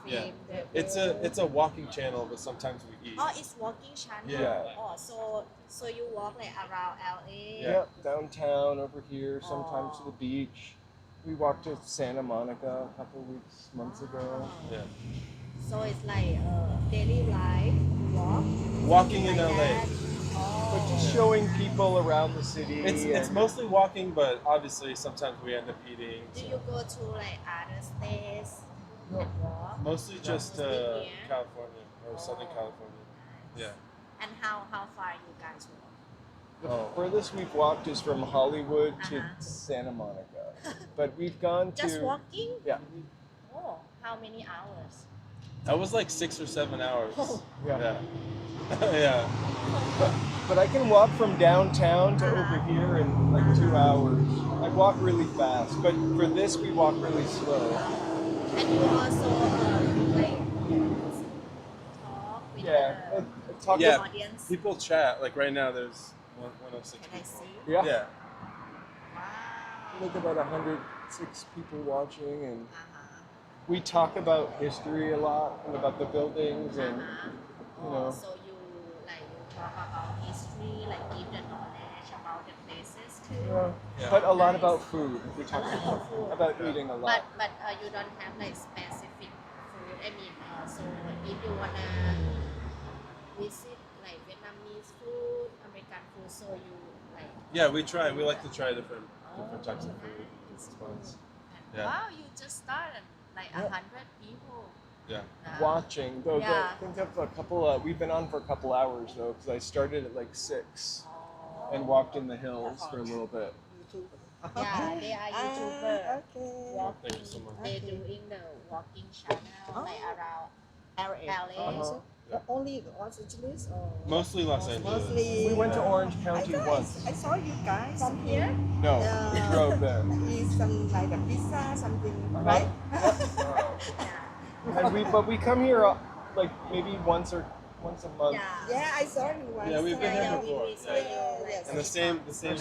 Yeah. film the It's a walking channel, but sometimes we eat. Oh, it's walking channel. Yeah. Oh, so you walk like around LA. Yeah. Yep, downtown over here, sometimes to Oh. the beach. We walked to Santa Monica a couple months ago. Yeah. So it's like daily life walk. Walking in like LA. that. But Oh. just showing people around the city. It's and- mostly walking, but obviously sometimes we end up eating. Do so. you go to like other states and walk? Mostly just Mostly here? California or Southern California. Yeah. And how far you guys walk? The furthest we've walked is from Hollywood to Uh-huh. Santa Monica. But we've gone to. Just walking? Yeah. Oh, how many hours? That was like 6 or 7 hours. Yeah. Yeah. Yeah. But I can walk from downtown to over here in like 2 hours. I walk really fast, but for this we walk really slow. And you also like talk with Yeah. the Talk Yeah. audience. People chat. Like right now, there's 106 Can I people. see? Yeah. Yeah. Wow. Look, about 106 people watching, and Uh-huh. we talk about history a lot and about the buildings and Uh-huh. you know. So you talk about history, like give the knowledge about the places too. Yeah. But a lot Nice. about food. We talk About food. about eating a lot. But you don't have like specific food. I mean, so if you wanna visit like Vietnamese food, American food, so you like. Yeah, we try. We like to try different types of food. It's fun. Yeah. Wow, you just started like 100 people. Yeah. Watching though, Yeah. I think of a couple. We've been on for a couple hours though, because I started at like 6 and walked in the hills for a little bit. Yeah, they are YouTuber. Okay. Walking, Thank you so much. They're doing the walking channel like around LA. Uh-huh. Only Los Angeles or Mostly Los Angeles. mostly? We went to Orange I County thought once. I saw you guys From here? No, we drove there. Eat some like a pizza, something, Uh-huh. right? Yeah. But we come here like maybe once a month. Yeah. Yeah, I saw you once. Yeah, we've been here Yeah, before. we saw Yeah. you like Yes. And the same Special.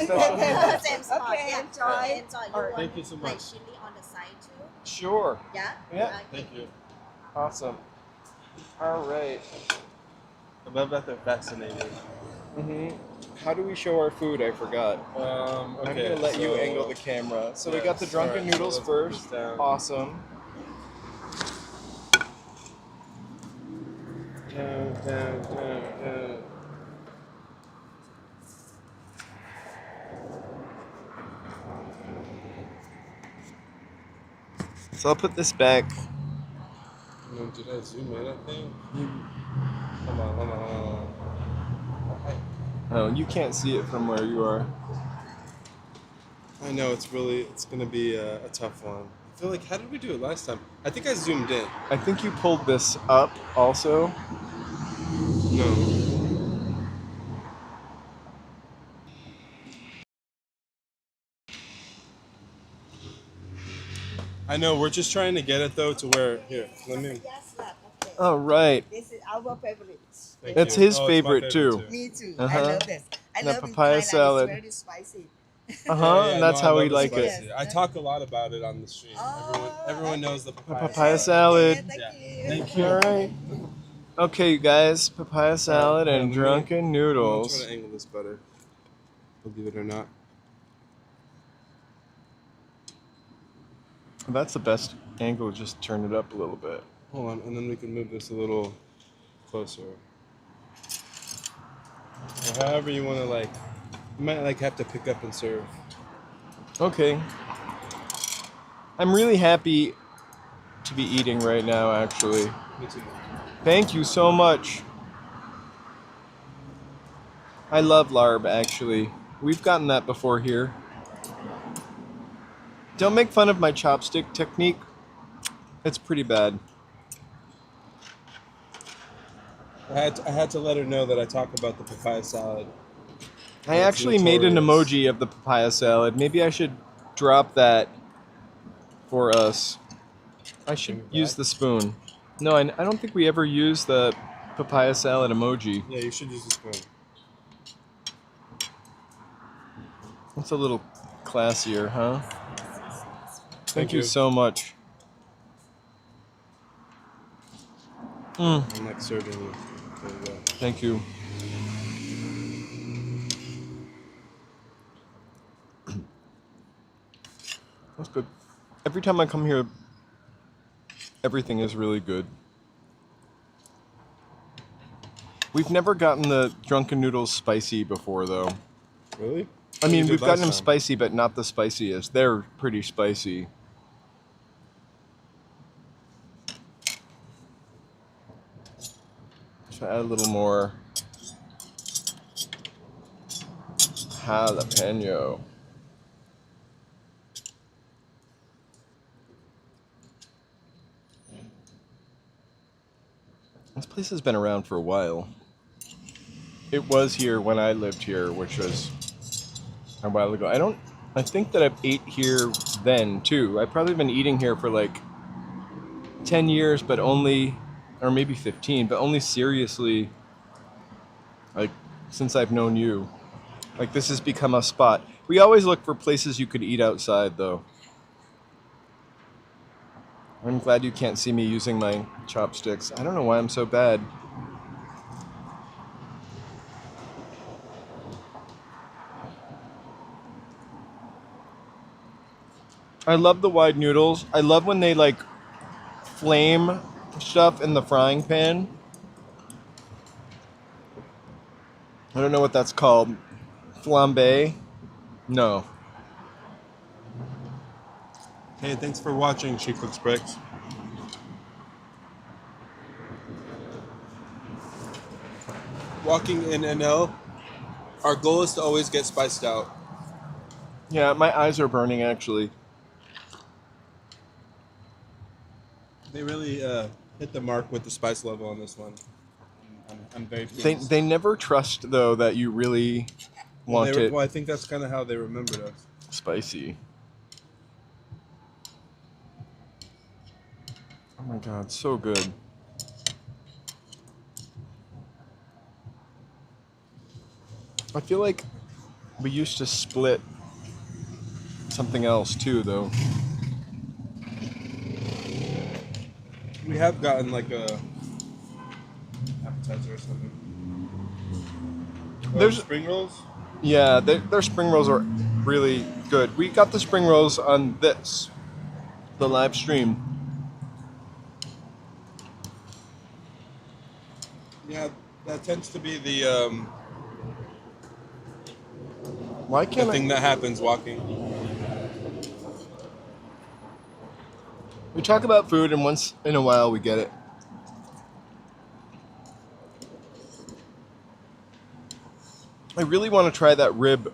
same spot. Okay, yeah. enjoy. Enjoy. You Alright. want Thank you so like much. chili on the side too? Sure. Yeah. Yeah. Okay. Thank you. Awesome. All right. I love that they're fascinated. How do we show our food? I forgot. I'm Okay, gonna let you so- angle the camera. So we Yes, got the drunken alright, so noodles let's put first. this down. Awesome. Down. So I'll put this back. No, did I zoom in? I think. Hold on. Oh, you can't see it from where you are. I know it's gonna be a tough one. I feel like, how did we do it last time? I think I zoomed in. I think you pulled this up also. No. I know, we're just trying to get it though to where, here, let me. Yes, that, okay. Oh, right. This is our favorite. Thank That's you. his Oh, it's my favorite too. Me too. Uh-huh. I love this. I The love in papaya Thailand, salad. It's very spicy. Uh-huh, and that's no, I how love we the like it. spicy. I talk a lot about it on the stream. Everyone knows the The papaya, papaya salad. Okay, thank Yeah. you. Thank you. All right. Okay, you guys, papaya salad Hold on, and let me- drunken I'm gonna try noodles. to angle this better. Believe it or not. That's the best angle, just turn it up a little bit. Hold on, and then we can move this a little closer. Or however you want to like. You might like have to pick up and serve. Okay. I'm really happy to be eating right now, actually. Me too. Thank you so much. I love larb, actually. We've gotten that before here. Don't make fun of my chopstick technique. It's pretty bad. I had to let her know that I talk about the papaya salad. I It's actually made an notorious. emoji of the papaya salad. Maybe I should drop that for us. I should Bring it use back? the spoon. No, I don't think we ever used the papaya salad emoji. Yeah, you should use the spoon. It's a little classier, huh? Thank you you. so much. I'm like serving you. There you go. Thank you. That's good. Every time I come here, everything is really good. We've never gotten the drunken noodles spicy before, though. Really? I mean, did we've gotten last them time. spicy, but not the spiciest. They're pretty spicy. So add a little more jalapeno. This place has been around for a while. It was here when I lived here, which was a while ago. I think that I've ate here then too. I've probably been eating here for like 10 years, but only, or maybe 15, but only seriously, like, since I've known you. Like, this has become a spot. We always look for places you could eat outside, though. I'm glad you can't see me using my chopsticks. I don't know why I'm so bad. I love the wide noodles. I love when they, like, flame stuff in the frying pan. I don't know what that's called. Flambe? No. Hey, thanks for watching She Cooks Bricks. Walking in NL, our goal is to always get spiced out. Yeah, my eyes are burning, actually. They really hit the mark with the spice level on this one. I'm very They pleased. they never trust, though, that you really want it Well, I think that's kind of how they remembered us. spicy. Oh my god, so good. I feel like we used to split something else too, though. We have gotten like a appetizer or something. There's- spring rolls. Yeah, their spring rolls are really good. We got the spring rolls on this, the live stream. Yeah, that tends to be the Why can't thing that happens walking. We talk about food, and once in a while we get it. I really want to try that rib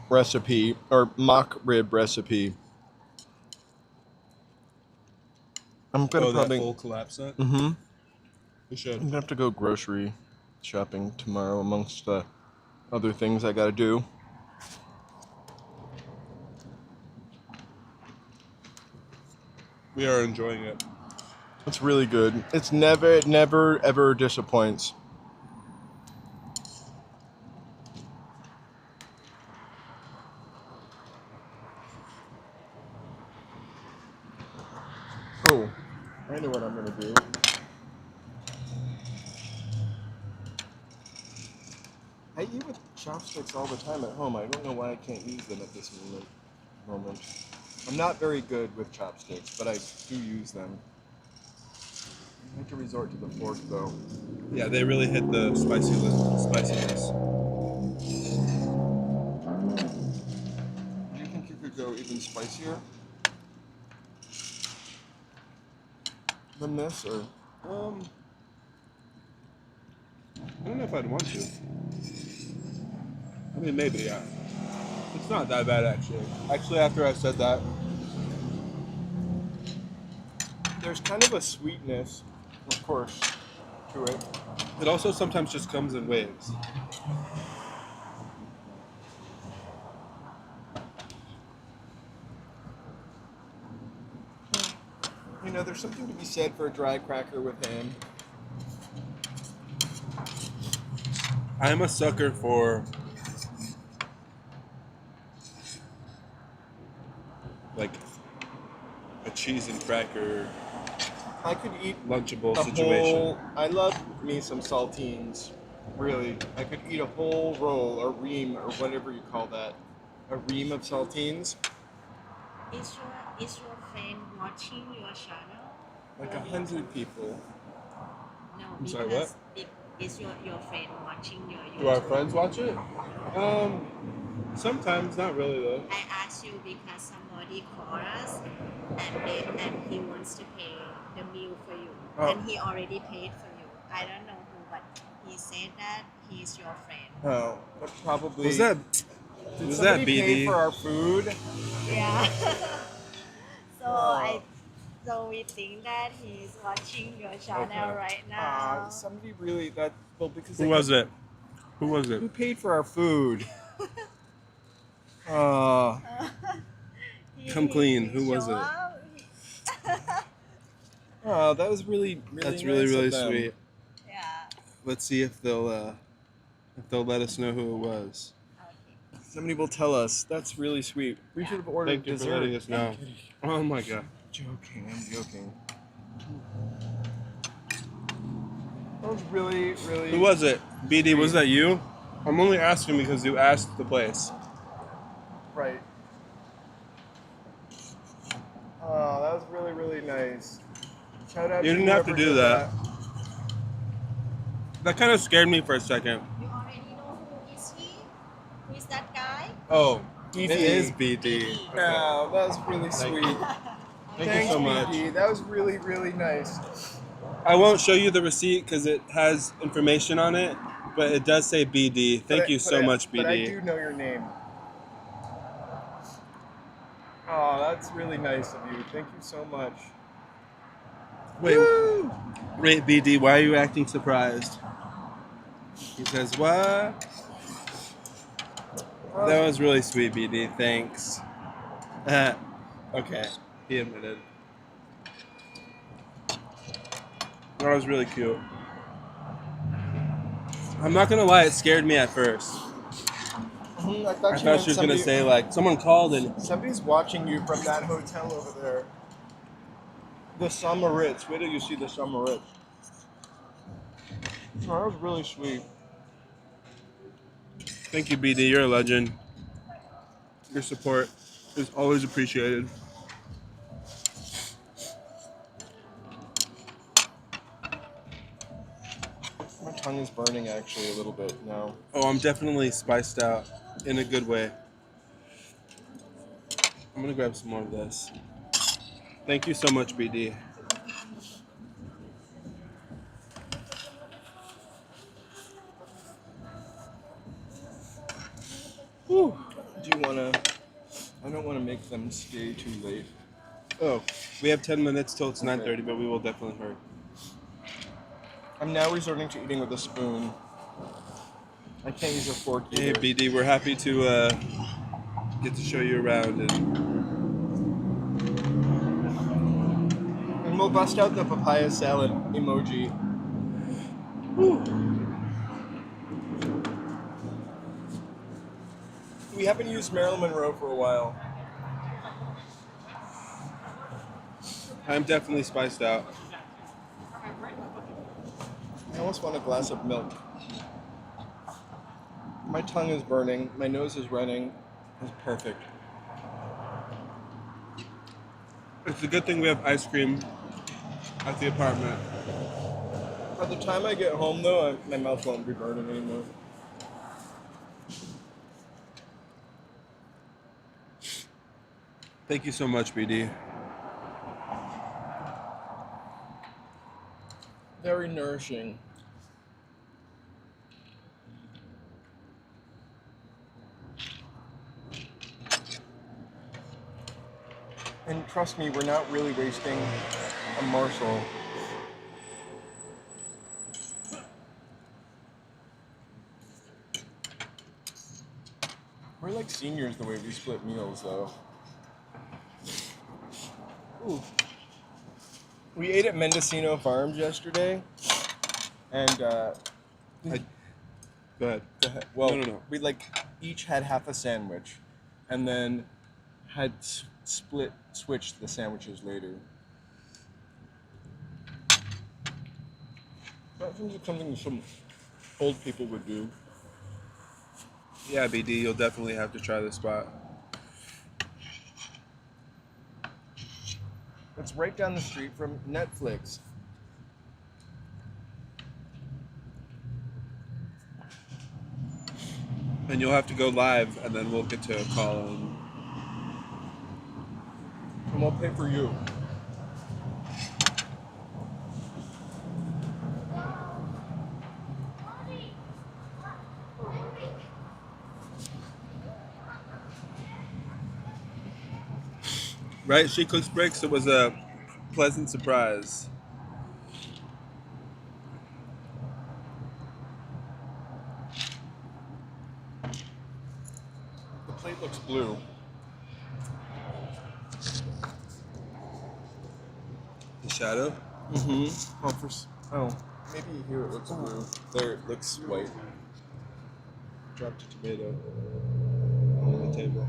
recipe, or mock rib recipe. I'm gonna Oh, probably. that full collapse set? Mm-hmm. We should. I'm gonna have to go grocery shopping tomorrow amongst the other things I gotta do. We are enjoying it. It's really good. It never, ever disappoints. Oh, I know what I'm gonna do. I eat with chopsticks all the time at home. I don't know why I can't use them at this moment. I'm not very good with chopsticks, but I do use them. I have to resort to the fork though. Yeah, they really hit the spiciness. Do you think you could go even spicier than this, or? I don't know if I'd want to. I mean, maybe, yeah. It's not that bad, actually. Actually, after I said that, There's kind of a sweetness, of course, to it. it also sometimes just comes in waves. You know, there's something to be said for a dry cracker with ham. I'm a sucker for like a cheese and cracker I could eat lunchable a situation. whole. I love me some saltines. Really, I could eat a whole roll or ream or whatever you call that. A ream of saltines, Is your friend watching your channel? like 100 people. No, I'm sorry, because is your friend watching your YouTube? Do our friends watch it? Sometimes, not really though. I asked you because somebody called us and he wants to pay the meal for you. Oh. And he already paid for you. I don't know who, but he said that he's your friend. Oh, but probably. Was that somebody pay BD? for our food? Yeah. Oh. So we think that he's watching your channel Okay. right now. Somebody really because Who was it? Who was Who it? paid for our food? Come clean. Who was it? Oh, that was really That's nice really of them. sweet. Yeah. Let's see if they'll let us know who it was. Okay. Somebody will tell us. That's really sweet. We should have ordered Thank you dessert. for letting us know. Oh my god. I'm joking. That was really. Who was it? BD, was that you? I'm only asking because you asked the place. Right. Oh, that was really nice. Shout out You to didn't have to whoever do did that. That kind of scared me for a second. You already know who is he? Who is that guy? Oh, BD. it is BD. Wow, that was really sweet. Thank Thanks, you so much. BD. That was really nice. I won't show you the receipt because it has information on it, but it does say BD. Thank you so much, BD. But I do know your name. Oh, that's really nice of you. Thank you so much. Wait, Woo! wait, BD, why are you acting surprised? He says, what? That was really sweet, BD. Thanks. Okay, he admitted. That was really cute. I'm not gonna lie, it scared me at first. I I thought she was gonna somebody- say like someone called and Somebody's watching you from that hotel over there. The Summer Ritz. Wait till you see the Summer Ritz. Oh, that was really sweet. thank you, BD. You're a legend. Your support is always appreciated. My tongue is burning actually a little bit now. Oh, I'm definitely spiced out in a good way. I'm gonna grab some more of this. Thank you so much, BD. Whew. Do you wanna? I don't want to make them stay too late. Oh, we have 10 minutes till it's Okay. 9:30, but we will definitely hurry. I'm now resorting to eating with a spoon. I can't use a fork either. Hey, BD, we're happy to get to show you around. And we'll bust out the papaya salad emoji. We haven't used Marilyn Monroe for a while. I'm definitely spiced out. I almost want a glass of milk. My tongue is burning. My nose is running. It's perfect. It's a good thing we have ice cream at the apartment. By the time I get home, though, my mouth won't be burning anymore. Thank you so much, BD. Very nourishing. And trust me, we're not really wasting a morsel. We're like seniors the way we split meals, though. Ooh. We ate at Mendocino Farms yesterday, and Go ahead. well, No. we like each had half a sandwich, and then had switched the sandwiches later. That seems like something some old people would do. Yeah, BD, you'll definitely have to try this spot. It's right down the street from Netflix. And you'll have to go live, and then we'll get to call in. And we'll pay for you. Right? She cooks bricks. It was a pleasant surprise. The plate looks blue. The shadow? Mm-hmm. Oh, maybe here it looks blue. There it looks white. Dropped a tomato on the table.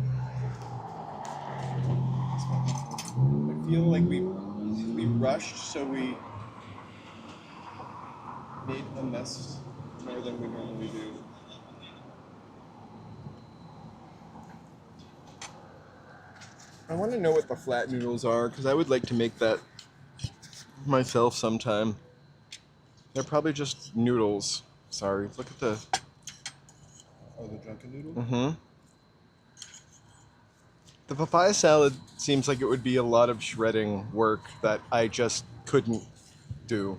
I feel like we rushed, so we made a mess more than we normally do. I want to know what the flat noodles are, because I would like to make that myself sometime. They're probably just noodles. Sorry, look at the... Oh, the drunken noodle? Mm-hmm. The papaya salad seems like it would be a lot of shredding work that I just couldn't do.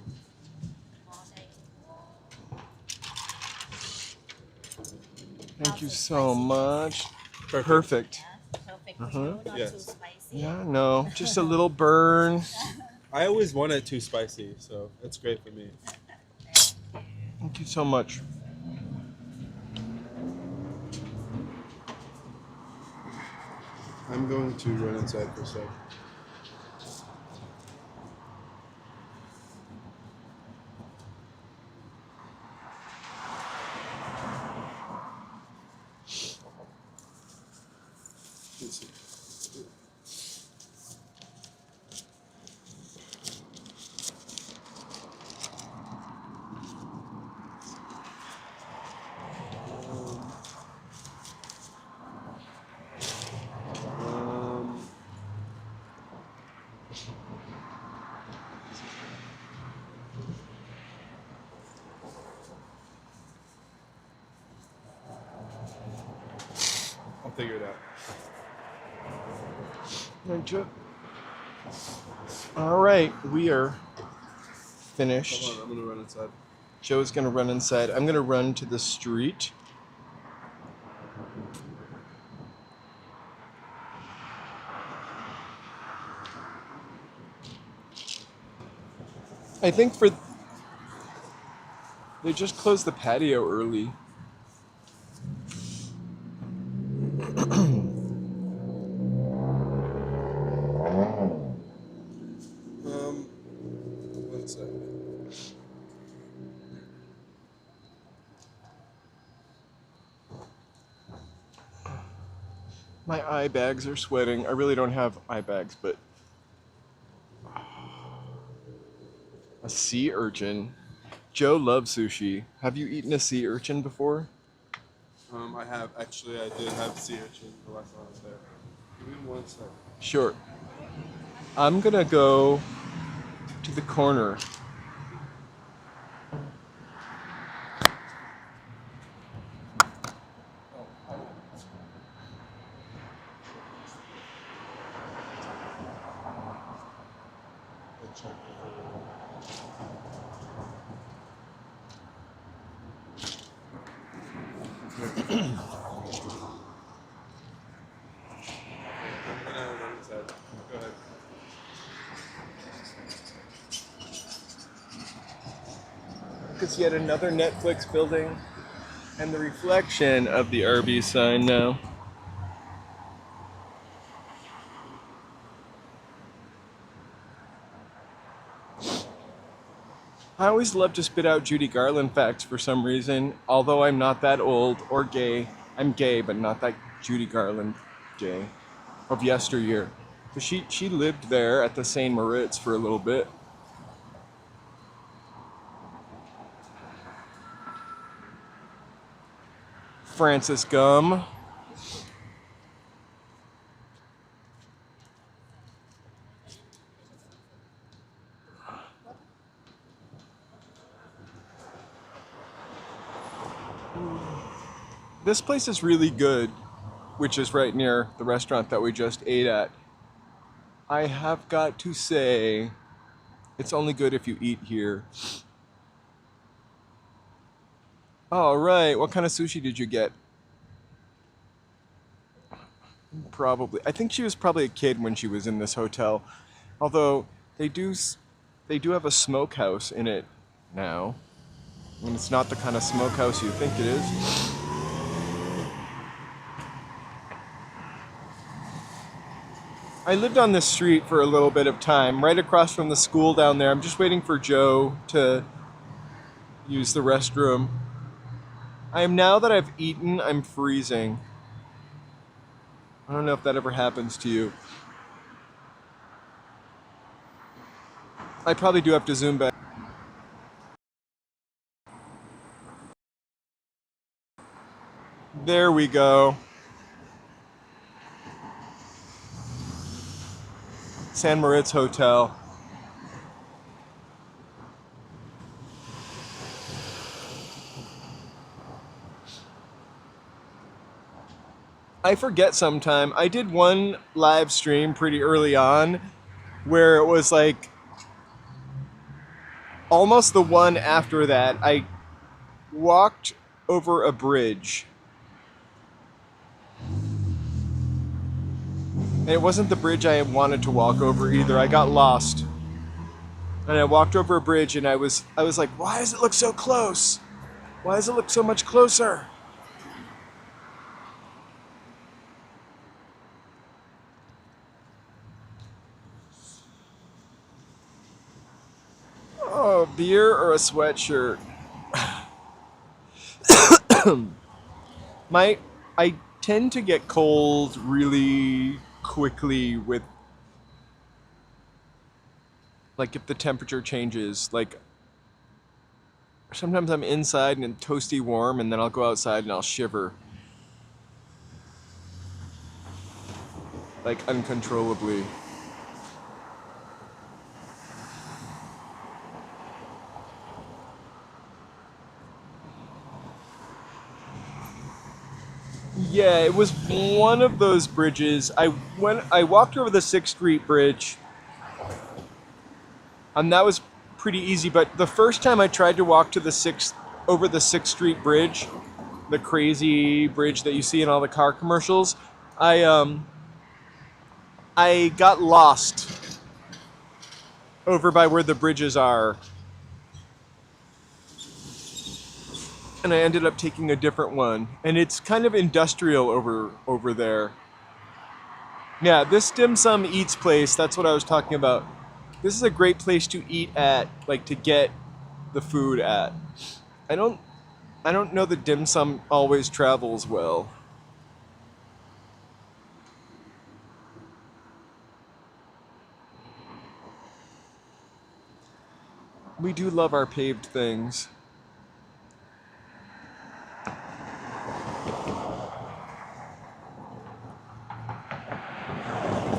Thank you so much. Perfect. Perfect. Uh-huh. Not Yes. too spicy. Yeah, no, just a little burn. I always want it too spicy, so it's great for me. Thank you so much. I'm going to run inside for a sec. Let's see. I'll figure it out. Thank you. All right, we are finished. Hold on, I'm gonna run inside. Joe's gonna run inside. I'm gonna run to the street. I think they just closed the patio early. One sec. My eye bags are sweating. I really don't have eye bags, but a sea urchin. Joe loves sushi. Have you eaten a sea urchin before? I have actually. I did have sea urchin the last time I was there. Give me one sec. Sure. I'm gonna go to the corner. I'm gonna run inside. Go ahead. It's yet another Netflix building and the reflection of the Arby's sign now. I always love to spit out Judy Garland facts for some reason, although I'm not that old or gay. I'm gay, but not that Judy Garland gay of yesteryear. But she lived there at the St. Moritz for a little bit. Francis Gum. This place is really good, which is right near the restaurant that we just ate at. I have got to say, it's only good if you eat here. All right, what kind of sushi did you get? Probably. I think she was probably a kid when she was in this hotel. Although they do have a smokehouse in it now. And it's not the kind of smokehouse you think it is. I lived on this street for a little bit of time, right across from the school down there. I'm just waiting for Joe to use the restroom. Now that I've eaten, I'm freezing. I don't know if that ever happens to you. I probably do have to zoom back. There we go. San Moritz Hotel. I forget sometime. I did one live stream pretty early on where it was like almost the one after that. I walked over a bridge. And it wasn't the bridge I wanted to walk over either. I got lost. And I walked over a bridge and I was like, why does it look so close? Why does it look so much closer? Oh, beer or a sweatshirt? I tend to get cold really quickly with, like, if the temperature changes. Like, sometimes I'm inside and it's toasty warm, and then I'll go outside and I'll shiver. Like, uncontrollably. Yeah, it was one of those bridges. I walked over the 6th Street Bridge And that was pretty easy. But the first time I tried to walk to the over the 6th Street Bridge, the crazy bridge that you see in all the car commercials, I got lost over by where the bridges are. And I ended up taking a different one. And it's kind of industrial over there. Yeah, this dim sum eats place, that's what I was talking about. This is a great place to eat at, like to get the food at. I don't know that dim sum always travels well. We do love our paved things.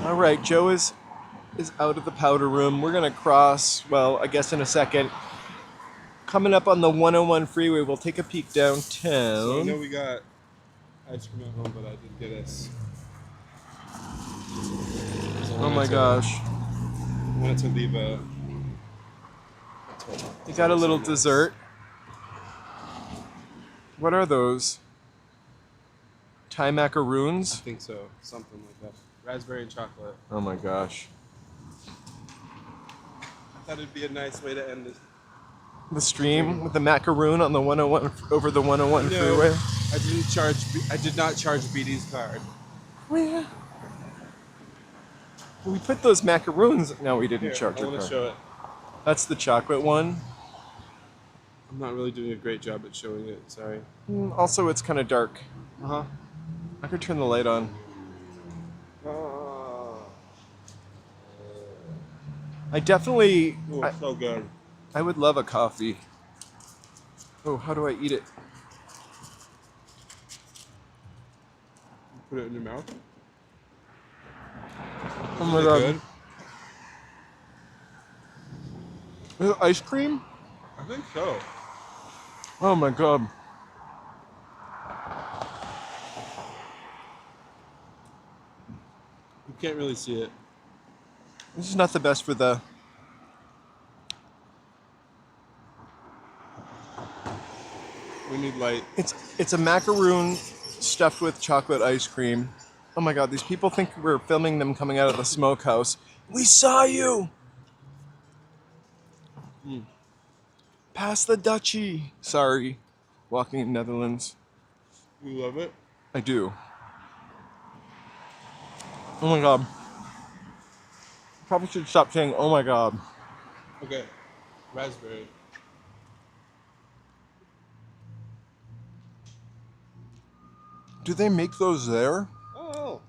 All right, Joe is out of the powder room. We're gonna cross, well, I guess in a second. Coming up on the 101 freeway, we'll take a peek downtown. So I know we got ice cream at home, but I didn't get us. Oh my gosh. I wanted to leave a. You got a little dessert. What are those? Thai macaroons? I think so, something like that. Raspberry and chocolate. Oh my gosh. I thought it'd be a nice way to end this. The stream with the macaroon on the 101 over the 101 No, freeway. I did not charge BD's card. Oh yeah. We put those macaroons. No, we didn't Here, charge I your want to card. show it. That's the chocolate one. I'm not really doing a great job at showing it. Sorry. Also, it's kind of dark. Uh I could turn the light on. huh. Oh, I definitely. so good. I would love a coffee. Oh, how do I eat it? Put it in your mouth. Oh my Is it god. good? Is it ice cream? I think so. Oh my god. You can't really see it. This is not the best for the. We need light. It's a macaroon stuffed with chocolate ice cream. Oh my god, these people think we're filming them coming out of the smokehouse. We saw you! Pass the duchy. Sorry. Walking in Netherlands. You love it? I do. Oh my god. Probably should stop saying oh my god. Okay. Raspberry. Do they make those there? Oh.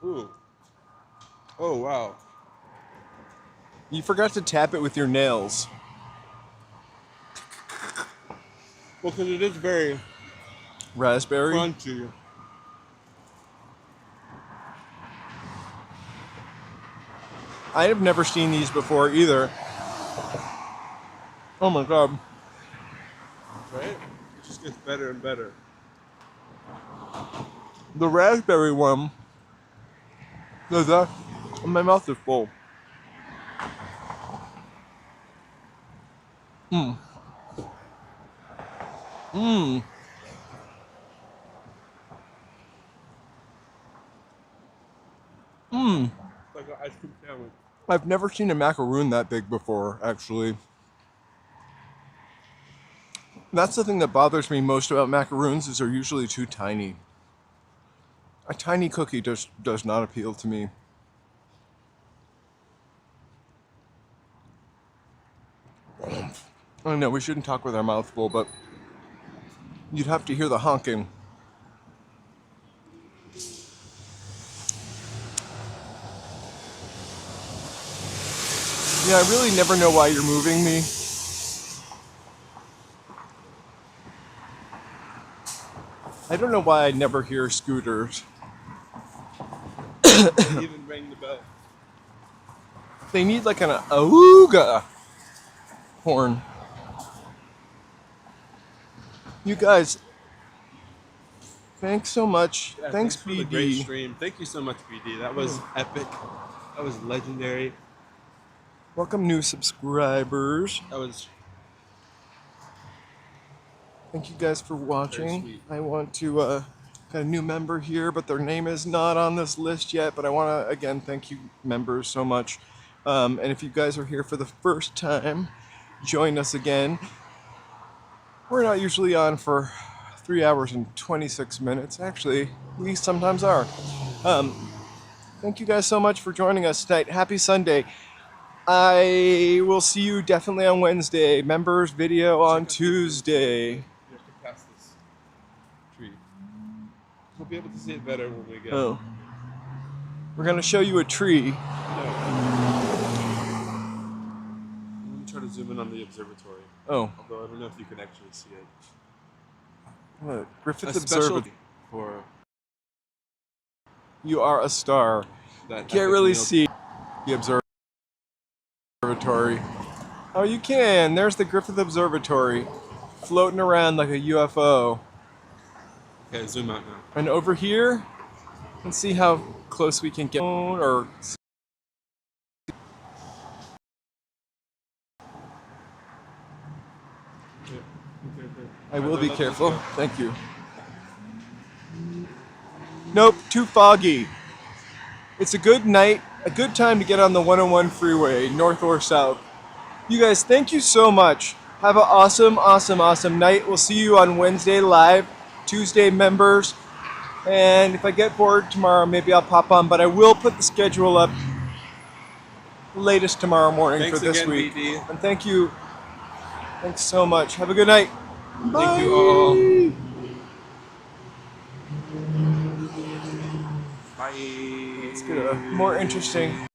Ooh. Oh, wow. You forgot to tap it with your nails. Well, because it is very Raspberry? crunchy. I have never seen these before either. Oh my god. Right? It just gets better and better. The raspberry one. My mouth is full. Mmm. Mmm. Mmm. It's like an ice cream sandwich. I've never seen a macaroon that big before, actually. That's the thing that bothers me most about macaroons is they're usually too tiny. A tiny cookie does not appeal to me. I know we shouldn't talk with our mouth full, but you'd have to hear the honking. Yeah, I really never know why you're moving me. I don't know why I never hear scooters. Even ring the bell. They need like an auga horn. Thanks so much. Yeah, Thanks, for the great BD. stream. Thank you so much, BD. That was epic. That was legendary. Welcome, new subscribers. That was Thank you guys for watching. sweet. I want to got a new member here, but their name is not on this list yet. But I want to again thank you, members, so much. And if you guys are here for the first time, join us again. We're not usually on for 3 hours and 26 minutes. Actually, we sometimes are. Thank you guys so much for joining us tonight. Happy Sunday. I will see you definitely on Wednesday. Members video on Tuesday. You have to pass this tree. We'll be able to see it better when we get. Oh. We're going to show you a tree. No. Let me try to zoom in on the observatory. Oh. Although I don't know if you can actually see it. What? Griffith A special Observatory. for You are a star. that. Can't epic really meal. see the observatory. Oh, you can. There's the Griffith Observatory floating around like a UFO. Okay, zoom out now. And over here, let's see how close we can get. Or I will be careful. Thank you. Nope, too foggy. It's a good night, a good time to get on the 101 freeway, north or south. You guys, thank you so much. Have an awesome, awesome, awesome night. We'll see you on Wednesday live, Tuesday members. And if I get bored tomorrow, maybe I'll pop on, but I will put the schedule up latest tomorrow morning Thanks for this again, week. BD. And thank you. Thanks so much. Have a good night. Thank you all. Bye. Let's get a more interesting